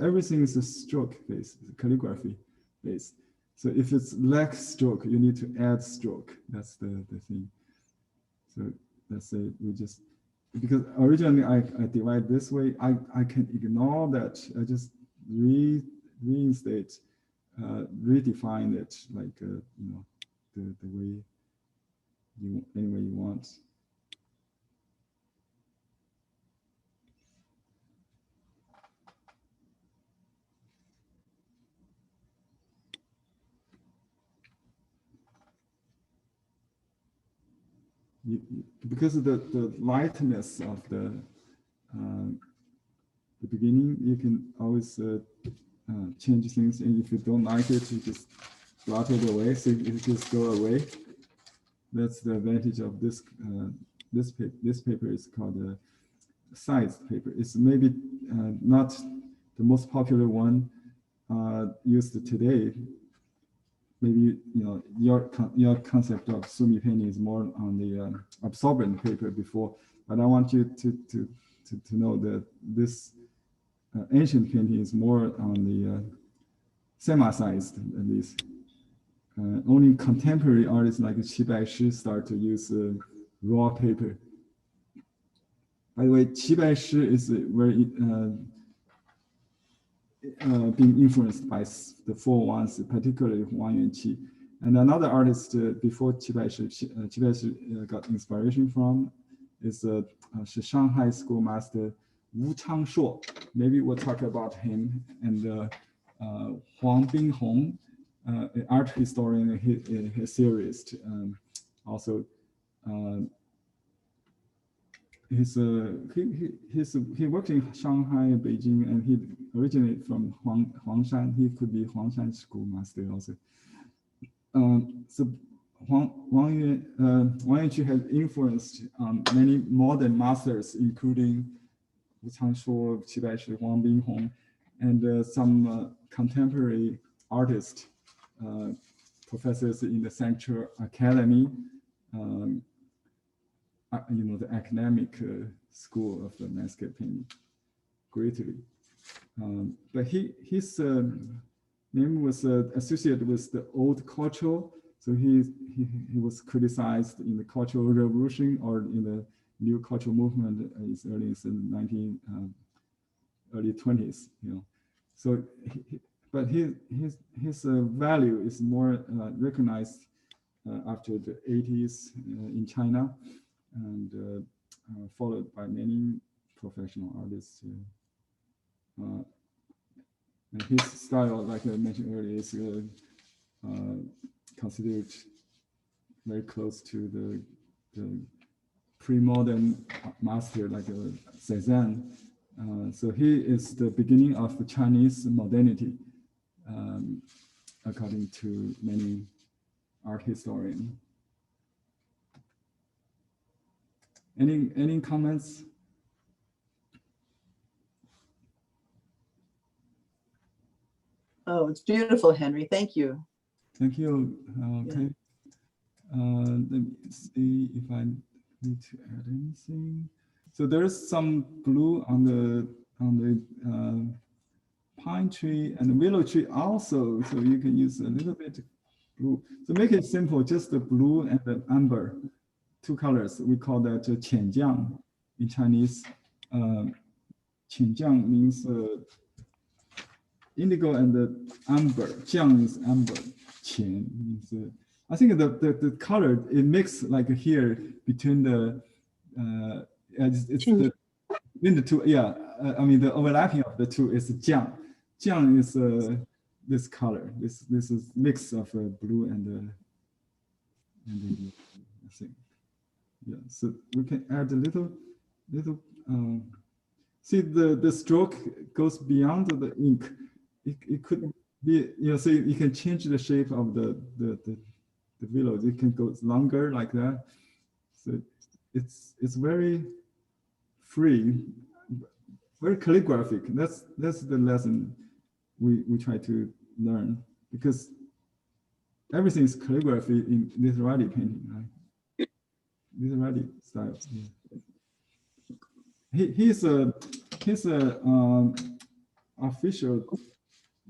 everything is a stroke based, calligraphy based. So if it's lack stroke, you need to add stroke. That's the thing. So let's say we just, because originally I divide this way, I can ignore that. I just reinstate, redefine it like the way any way you want. Because of the lightness of the beginning, you can always change things, and if you don't like it, you just blot it away. So it just go away. That's the advantage of this. This paper is called a sized paper. It's maybe not the most popular one used today. Maybe your concept of sumi painting is more on the absorbent paper before, but I want you to know that this ancient painting is more on the semi-sized, at least. Only contemporary artists like Qi Baishi start to use raw paper. By the way, Qi Baishi is very being influenced by the four ones, particularly Wang Yuanqi. And another artist before Qi Baishi got inspiration from is Shanghai schoolmaster Wu Changshuo. Maybe we'll talk about him. And Huang Binghong, an art historian, a theorist. Also, he worked in Shanghai, Beijing, and he originated from Huangshan. He could be Huangshan schoolmaster also. So Wang Yuanqi has influenced many modern masters, including Wu Changshuo, Qi Baishi, Huang Binghong, and some contemporary artists, professors in the Central Academy. The academic school of the landscape painting, greatly. But his name was associated with the old culture, so he was criticized in the Cultural Revolution or in the new cultural movement as early as the early 20s. So, but his value is more recognized after the 80s in China, and followed by many professional artists. And his style, like I mentioned earlier, is considered very close to the pre-modern master like Cézanne. So he is the beginning of Chinese modernity, according to many art historians. Any comments? Oh, it's beautiful, Henry. Thank you. Thank you. Okay. Let me see if I need to add anything. So there's some blue on the pine tree and the willow tree also. So you can use a little bit blue. So make it simple, just the blue and the amber, two colors. We call that qianjiang in Chinese. Qianjiang means indigo and the amber. Jiang is amber. Qian means I think the color it mix like here between the it's the between the two. Yeah, I mean the overlapping of the two is jiang. Jiang is this color. This is mix of blue and the I think. Yeah, so we can add a little. See the stroke goes beyond the ink. It could be, you know, so you can change the shape of the willows. It can go longer like that. So it's very free, very calligraphic. That's the lesson we try to learn, because everything is calligraphy in literary painting, right? Literary style. Yeah. He's a official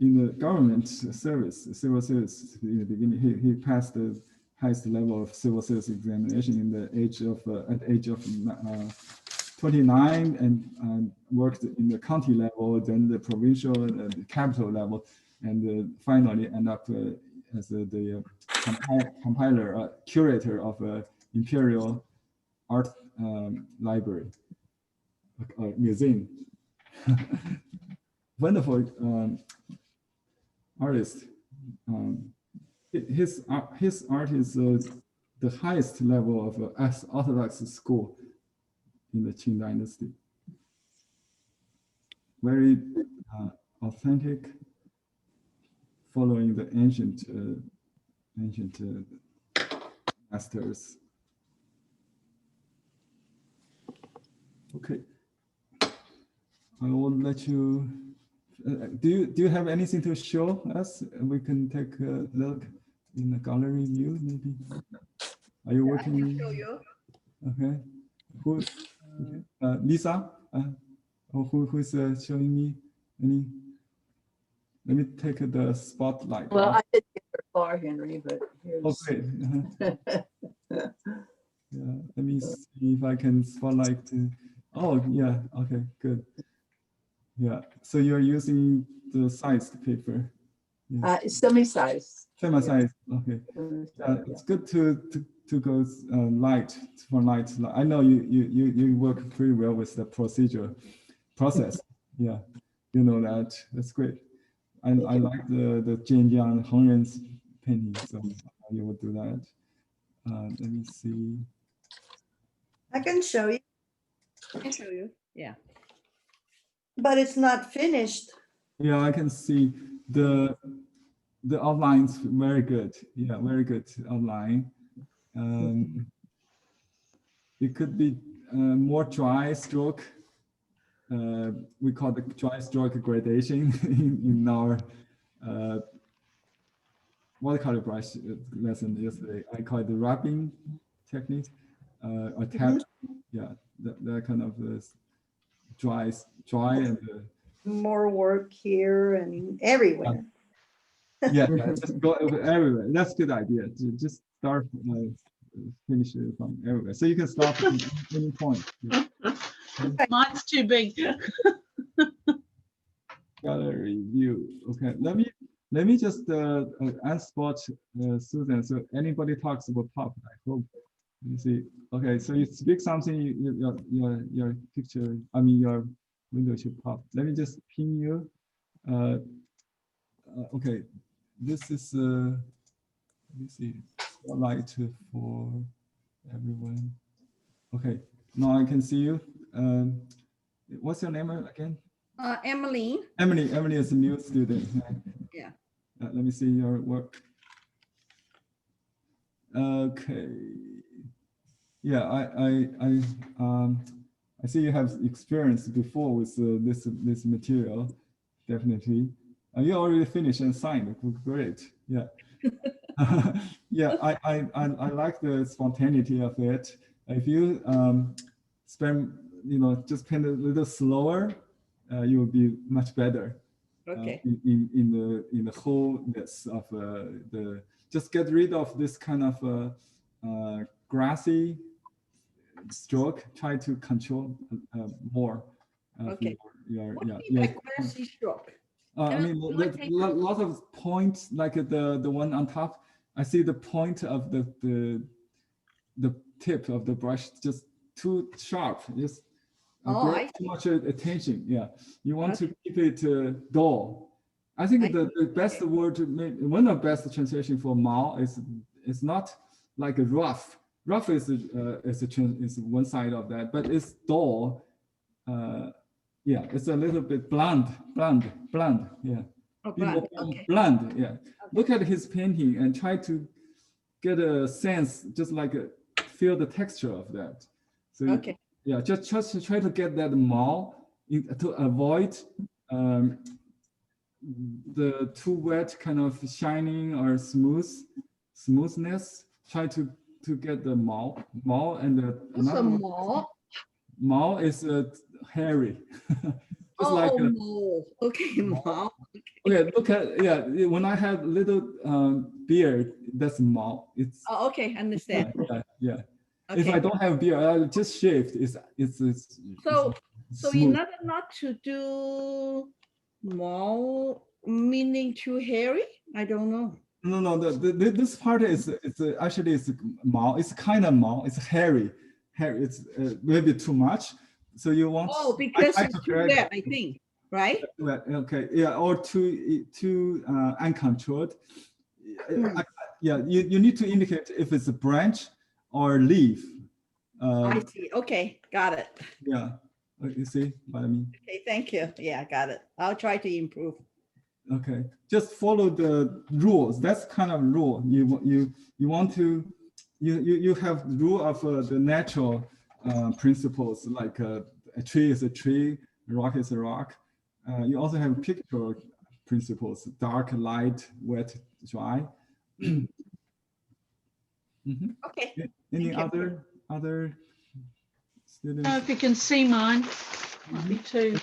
in the government service, civil service. In the beginning, he passed the highest level of civil service examination in the age of at the age of 29, and worked in the county level, then the provincial, the capital level, and finally end up as the compiler, curator of Imperial Art Library, museum. Wonderful artist. His art is the highest level of Orthodox school in the Qing dynasty. Very authentic, following the ancient masters. Okay, I will let you. Do you have anything to show us? We can take a look in the gallery view, maybe. Are you working? I can show you. Okay. Who? Lisa? Who's showing me? Any? Let me take the spotlight. Well, I didn't get her far, Henry, but here's. Okay. Yeah. Let me see if I can spotlight. Oh, yeah. Okay. Good. Yeah, so you're using the sized paper. Yeah. Semi-size. Semi-size. Okay. It's good to go light for light. I know you work pretty well with the process. Yeah, you know that. That's great. I like the Jianjiang Hengren's painting, so you would do that. Let me see. I can show you. I can show you. Yeah. But it's not finished. Yeah, I can see the outlines very good. Yeah, very good outline. It could be more dry stroke. We call the dry stroke gradation in our watercolor brush lesson yesterday. I call it the rubbing technique, or tap. Yeah, that kind of dry and more work here and everywhere. Yeah, just go everywhere. That's a good idea. Just start, finish it from everywhere. So you can start at any point. Yeah. Mine's too big. Gallery view. Okay, let me just unspot Susan. So anybody talks will pop, I hope. You see. Okay, so you speak something, your picture, I mean your window should pop. Let me just pin you. okay, this is let me see, light for everyone. Okay, now I can see you. What's your name again? Emily. Emily is a new student. Yeah. Let me see your work. Okay. Yeah, I see you have experience before with this material, definitely. You already finished and signed. Great. Yeah. Yeah, I like the spontaneity of it. If you spend, just paint a little slower, you will be much better. Okay. In the wholeness of just get rid of this kind of grassy stroke. Try to control more. Okay. Your grassy stroke. I mean, there's a lot of points, like the one on top. I see the point of the tip of the brush just too sharp. Just too much attention. Yeah, you want to keep it dull. I think the best word, one of the best translation for Mao is not like a rough. Rough is one side of that, but it's dull. Yeah, it's a little bit blunt. Yeah, oh, blunt. Okay. Blunt. Yeah. Okay. Look at his painting and try to get a sense, just like feel the texture of that. So okay. Yeah, just try to get that Mao to avoid the too wet kind of shining or smoothness. Try to get the Mao and the Mao is hairy. Just like Mao. Okay, Mao. Okay, look at, yeah, when I have little beard, that's Mao. It's okay, understand. Yeah. Okay. If I don't have beard, I'll just shaved. So in order not to do Mao, meaning too hairy, I don't know. No. This part is actually it's Mao. It's kind of Mao. It's hairy. It's maybe too much. So you want? Oh, because it's too wet, I think, right? Okay, yeah, or too uncontrolled. Yeah, you need to indicate if it's a branch or leaf. I see. Okay, got it. Yeah, you see what I mean? Okay, thank you. Yeah, got it. I'll try to improve. Okay, just follow the rules. That's kind of rule. You want to you have rule of the natural principles, like a tree is a tree, a rock is a rock. You also have pictorial principles: dark, light, wet, dry. Okay. Any other students? If you can see mine, might be too.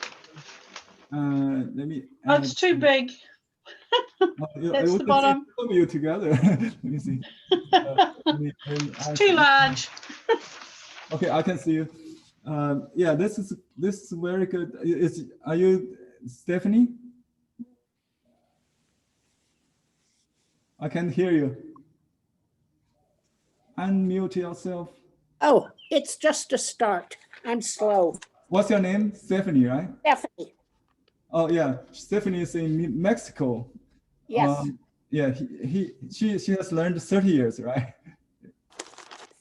Let me. Oh, it's too big. That's the bottom. You together. Let me see. It's too large. Okay, I can see you. Yeah, this is very good. Are you Stephanie? I can't hear you. Unmute yourself. Oh, it's just a start. I'm slow. What's your name? Stephanie, right? Stephanie. Oh yeah, Stephanie is in Mexico. Yes. Yeah, she has learned 30 years, right?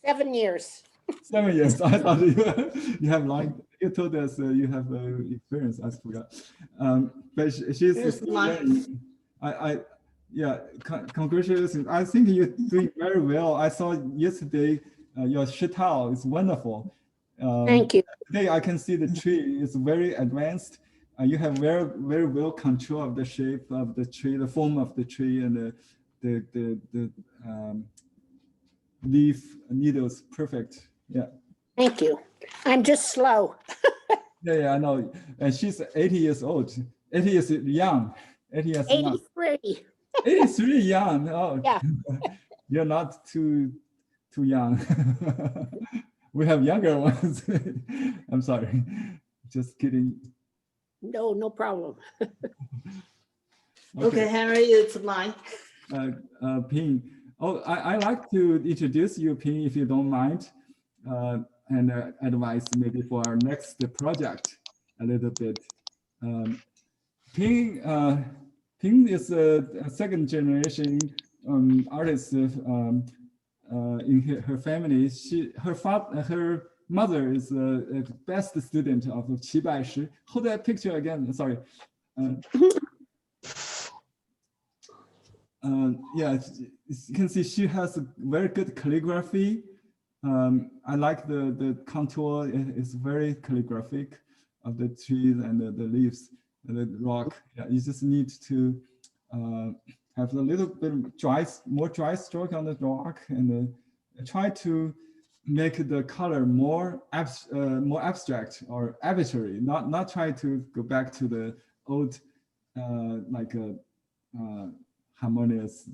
7 years. 7 years. I thought you have long. You told us you have experience. I forgot. But she's learning. Yeah. Congratulations. I think you're doing very well. I saw yesterday your shitao is wonderful. Thank you. Today I can see the tree is very advanced. You have very, very well control of the shape of the tree, the form of the tree, and the leaf needles. Perfect. Yeah. Thank you. I'm just slow. Yeah, I know. And she's 80 years old. 80 years young. 80 years 83. Young. 83 young. Oh, yeah. You're not too young. We have younger ones. I'm sorry. Just kidding. No problem. Okay, Henry, it's mine. Ping. Oh, I like to introduce you, Ping, if you don't mind, and advice maybe for our next project a little bit. Ping Ping is a second generation artist in her family. Her mother is the best student of Qi Bai Shi. Hold that picture again. Sorry. Yeah, you can see she has a very good calligraphy. I like the contour. It's very calligraphic of the trees and the leaves and the rock. Yeah, you just need to have a little bit more dry stroke on the rock and try to make the color more abstract or arbitrary. Not try to go back to the old harmonious.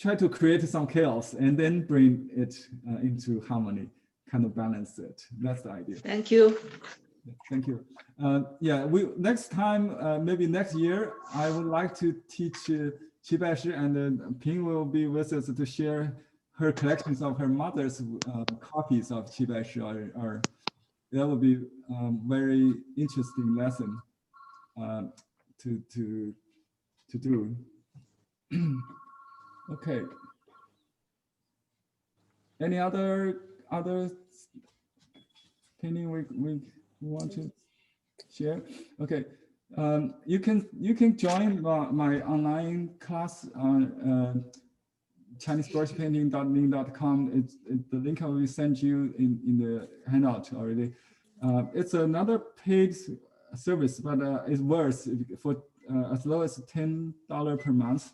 Try to create some chaos and then bring it into harmony, kind of balance it. That's the idea. Thank you. Thank you. Yeah, next time, maybe next year, I would like to teach Qi Bai Shi, and Ping will be with us to share her collections of her mother's copies of Qi Bai Shi. Or that will be a very interesting lesson to do. Okay. Any other painting we want to share? Okay. You can join my online class on ChineseBrushPainting.ning.com. The link I will send you in the handout already. It's another paid service, but it's worth for as low as $10 per month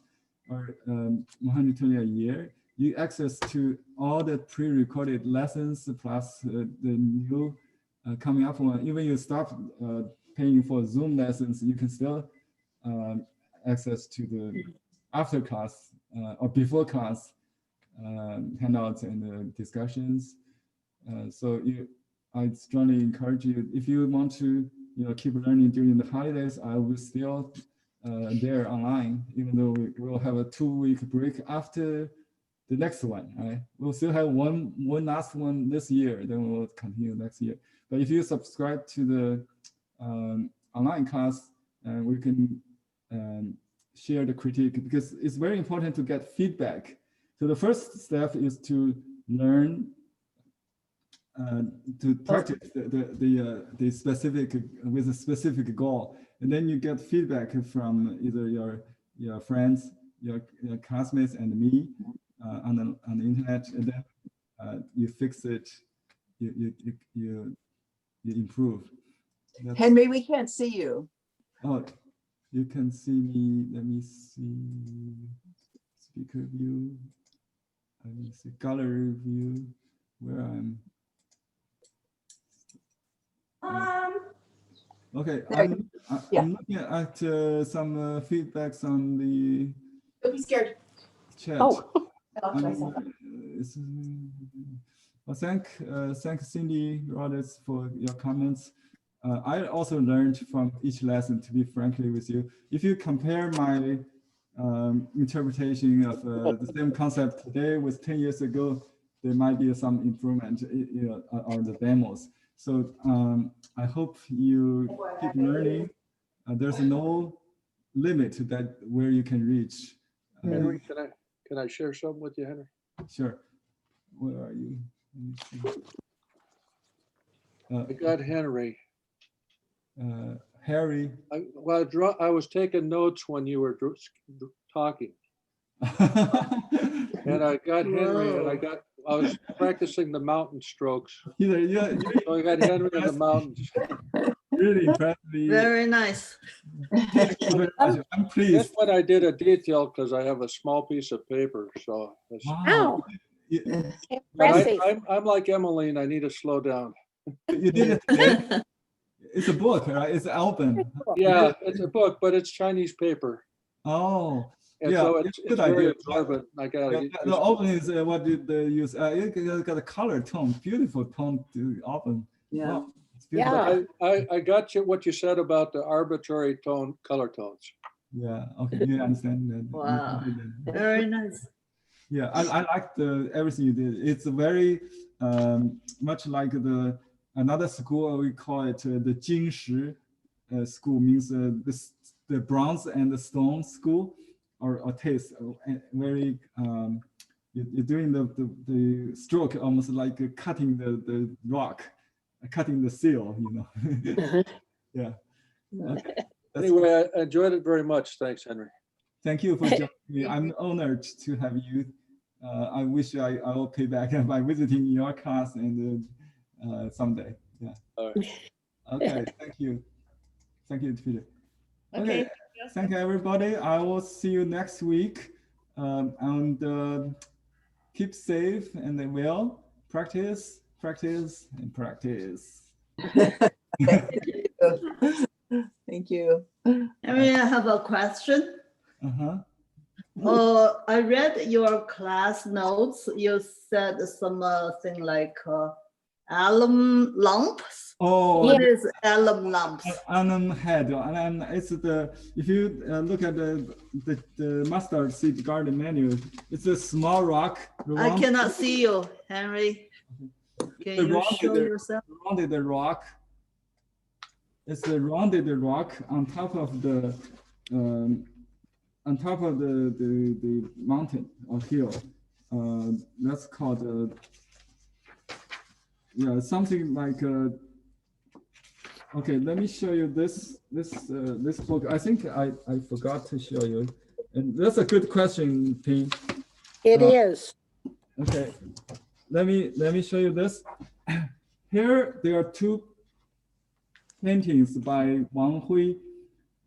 or 120 a year. You access to all the pre-recorded lessons plus the new coming up one. Even you stop paying for Zoom lessons, you can still access to the after class or before class handouts and discussions. So I strongly encourage you, if you want to keep learning during the holidays, I will still there online, even though we will have a 2-week break after the next one. Right? We'll still have one last one this year, then we'll continue next year. But if you subscribe to the online class, we can share the critique, because it's very important to get feedback. So the first step is to learn to practice the specific with a specific goal, and then you get feedback from either your friends, your classmates, and me on the internet, and then you fix it, you improve. Henry, we can't see you. Oh, you can see me. Let me see. Speaker view. Let me see gallery view where I'm. Okay, I'm looking at some feedbacks on the Don't be scared. chat. Oh. Well, thank Cindy Roberts for your comments. I also learned from each lesson, to be frankly with you. If you compare my interpretation of the same concept today with 10 years ago, there might be some improvement on the demos. So I hope you keep learning. There's no limit to that where you can reach. Henry, can I share something with you, Henry? Sure. Where are you? I got Henry. Harry. I was taking notes when you were talking. And I got Henry, and I was practicing the mountain strokes. So I got Henry in the mountains. Really impressed me. Very nice. I'm pleased. That's when I did a detail, because I have a small piece of paper. So Wow. I'm like Emmeline. I need to slow down. You did it today? It's a book, right? It's an album. Yeah, it's a book, but it's Chinese paper. Oh. And yeah, so it's very absorbent. I got it. The album is what did they use? It got a color tone, beautiful tone to the album. Yeah. Wow, Yeah. I got you what you said about the arbitrary color tones. Yeah. Okay. You understand that. Wow. Very nice. Yeah, I like everything you did. It's very much like another school, we call it the Jingshi school means the bronze and the stone school or taste, very you're doing the stroke almost like cutting the rock, cutting the seal, you know. Yeah. Okay. Anyway, I enjoyed it very much. Thanks, Henry. Thank you for joining me. I'm honored to have you. I wish I will pay back by visiting your class and someday. Yeah. All right. Okay. Thank you. Thank you, Peter. Okay. Thank you, everybody. I will see you next week. And keep safe and well. Practice, practice, and practice. Thank you. I mean, I have a question. I read your class notes. You said something like alum lumps. Oh, what is alum lumps? Alum head, and it's if you look at the mustard seed garden menu, it's a small rock. I cannot see you, Henry. Can you show yourself? Rounded rock. It's a rounded rock on top of the mountain or hill. That's called something like okay, let me show you this book. I think I forgot to show you, and that's a good question, Ping. It is. Okay, let me show you this. Here there are two paintings by Wang Hui,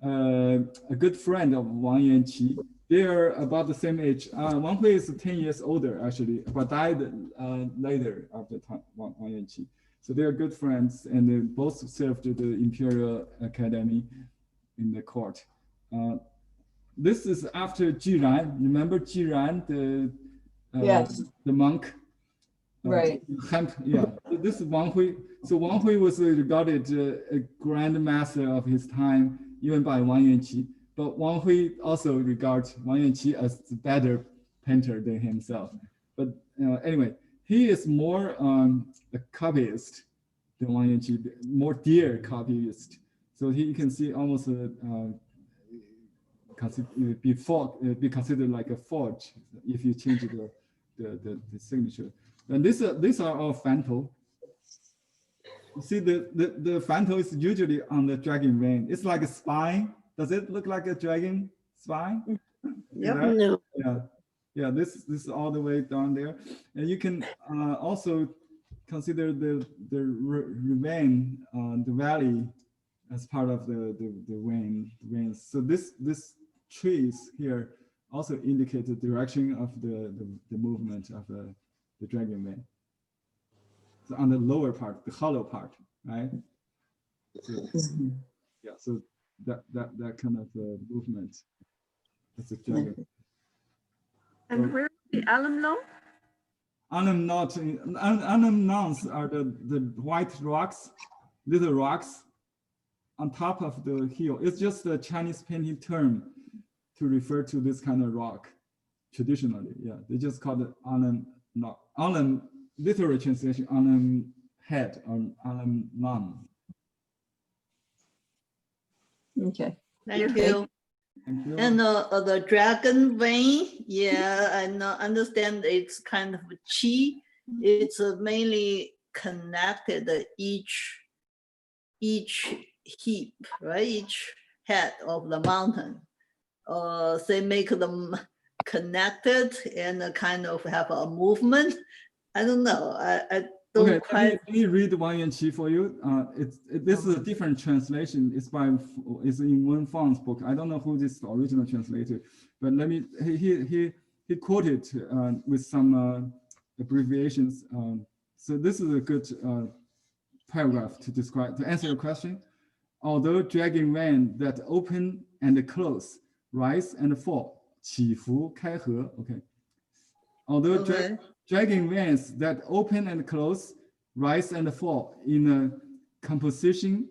a good friend of Wang Yuanqi. They are about the same age. Wang Hui is 10 years older, actually, but died later after Wang Yuanqi. So they are good friends, and they both served the Imperial Academy in the court. This is after Jiran. Remember Jiran, the monk? Right. Yeah, this is Wang Hui. So Wang Hui was regarded a grand master of his time, even by Wang Yuanqi. But Wang Hui also regards Wang Yuanqi as the better painter than himself. But anyway, he is more a copyist than Wang Yuanqi, more dear copyist. So you can see almost be considered like a forge if you change the signature. And these are all fanto. You see the fanto is usually on the dragon vein. It's like a spine. Does it look like a dragon spine? Yep. No. Yeah. This is all the way down there, and you can also consider the vein, the valley, as part of the veins. So this trees here also indicate the direction of the movement of the dragon vein. So on the lower part, the hollow part, right? So, yeah, so that kind of movement. That's a dragon. And where is the alum lump? Alum knots are the white rocks, little rocks on top of the hill. It's just a Chinese painting term to refer to this kind of rock. Traditionally, yeah, they just call it alum knot. Alum, literal translation, alum head or alum lam. Okay. Thank you. Thank you. And the dragon vein, yeah, I understand it's kind of chi. It's mainly connected each heap, right? Each head of the mountain. They make them connected and kind of have a movement. I don't know. I don't quite. Let me read Wang Yuanqi for you. This is a different translation. It's in Wen Fang's book. I don't know who this original translator, but he quoted with some abbreviations. So this is a good paragraph to answer your question. Although dragon vein that open and close, rise and fall, 起伏开合. Okay. Although dragon veins that open and close, rise and fall in a composition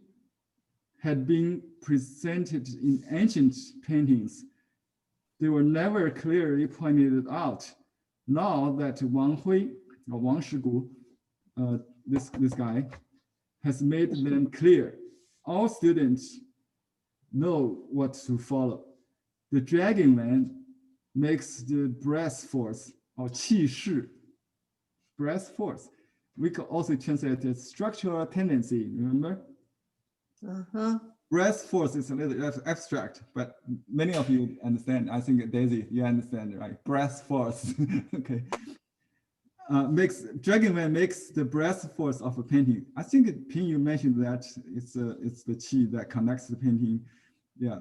had been presented in ancient paintings, they were never clearly pointed out. Now that Wang Hui or Wang Shigu, this guy, has made them clear, all students know what to follow. The dragon man makes the breath force or 气势, breath force. We could also translate it structural tendency, remember? Breath force is a little abstract, but many of you understand. I think Daisy, you understand, right? Breath force, okay. Dragon man makes the breath force of a painting. I think Ping, you mentioned that it's the qi that connects the painting. Yeah,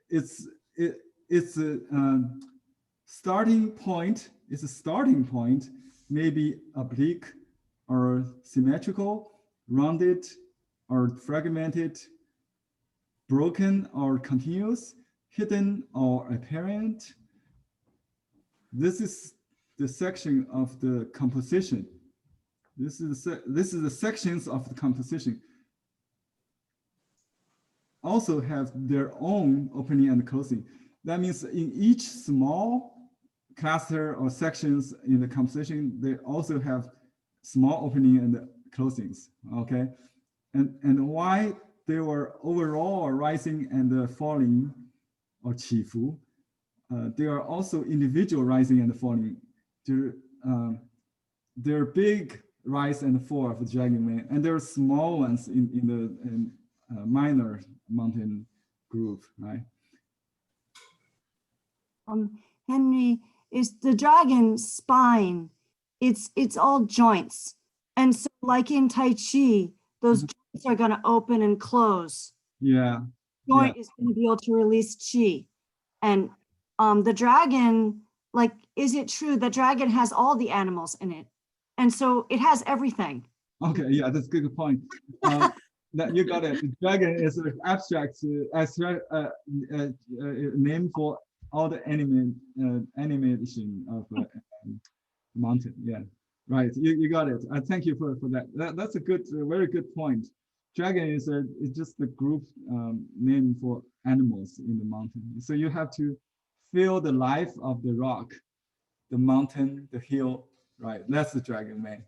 it's a starting point. It's a starting point, maybe oblique or symmetrical, rounded or fragmented, broken or continuous, hidden or apparent. This is the section of the composition. This is the sections of the composition. Also have their own opening and closing. That means in each small cluster or sections in the composition, they also have small opening and closings, okay? And why they were overall rising and falling, or 起伏, they are also individual rising and falling. There are big rise and fall of the dragon man, and there are small ones in the minor mountain group, right? Henry, is the dragon spine? It's all joints, and so like in Tai Chi, those joints are going to open and close. Yeah. Joint is going to be able to release chi, and the dragon, like, is it true the dragon has all the animals in it, and so it has everything? Okay, yeah, that's a good point. That you got it. The dragon is an abstract name for all the animation of mountain. Yeah, right. You got it. Thank you for that. That's a very good point. Dragon is just the group name for animals in the mountain. So you have to feel the life of the rock, the mountain, the hill. Right. That's the dragon man.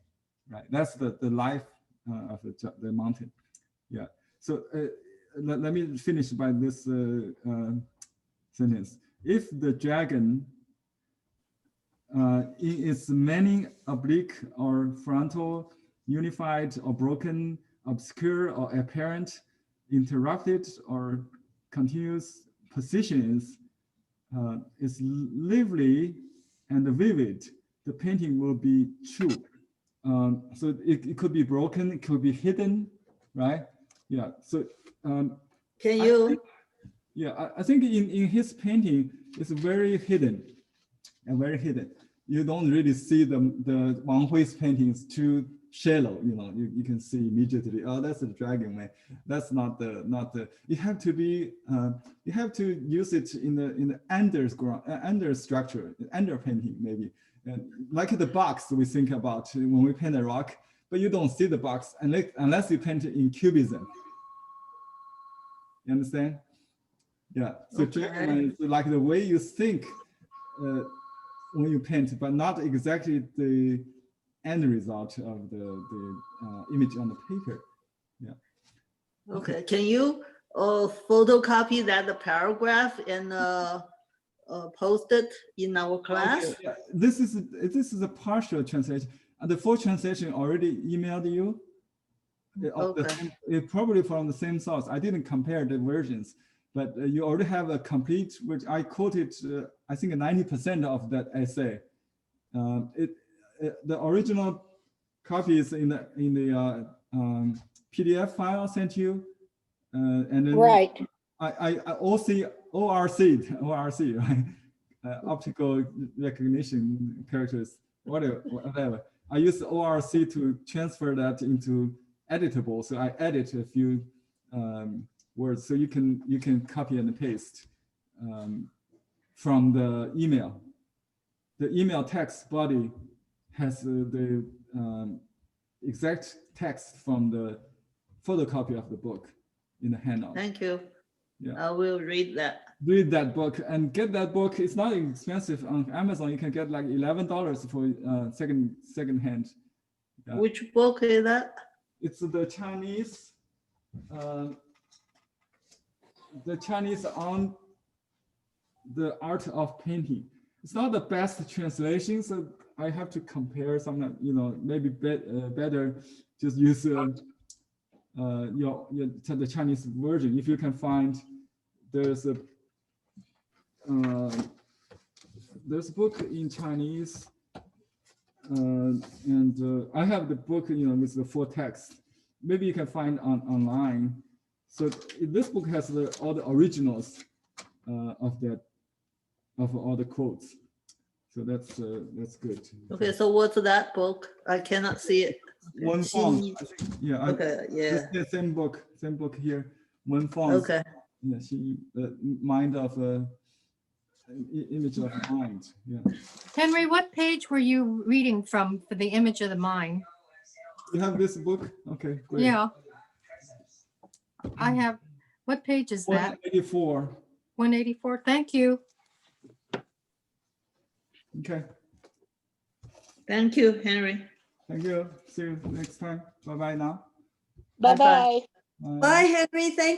Right. That's the life of the mountain. Yeah. So let me finish by this sentence. If the dragon in its many oblique or frontal, unified or broken, obscure or apparent, interrupted or continuous positions is lively and vivid, the painting will be true. So it could be broken, it could be hidden, right? Yeah. So can you? I think in his painting, it's very hidden and very hidden. You don't really see the Wang Hui's paintings too shallow. You know, you can see immediately. Oh, that's the dragon man. That's not the. You have to be. You have to use it in the under structure, under painting maybe. And like the box we think about when we paint a rock, but you don't see the box unless you paint it in cubism. You understand? Yeah. So okay. Dragon is like the way you think when you paint, but not exactly the end result of the image on the paper. Yeah. Okay. Can you photocopy that paragraph and post it in our class? Okay. Yeah. This is a partial translation. The full translation already emailed you. Okay. It probably from the same source. I didn't compare the versions, but you already have a complete, which I quoted, I think 90% of that essay. The original copy is in the PDF file I sent you, and then right. I ORC, right? Optical recognition characters, whatever. I use ORC to transfer that into editable. So I edit a few words, so you can copy and paste from the email. The email text body has the exact text from the photocopy of the book in the handout. Thank you. Yeah. I will read that. Read that book and get that book. It's not expensive on Amazon. You can get like $11 for second hand. Yeah. Which book is that? It's the Chinese the Chinese on the art of painting. It's not the best translation, so I have to compare some, maybe better just use the Chinese version. If you can find, there's a book in Chinese, and I have the book, with the full text. Maybe you can find online. So this book has all the originals of all the quotes. So that's good. Okay, so what's that book? I cannot see it. One font. Yeah. Okay. Yeah. It's the same book here. One font. Okay. Yeah. Mind of image of mind. Yeah. Henry, what page were you reading from for the image of the mind? You have this book? Okay, great. Yeah. I have, what page is that? 184. 184, thank you. Okay. Thank you, Henry. Thank you. See you next time. Bye-bye now. Bye-bye. Bye, Henry. Thank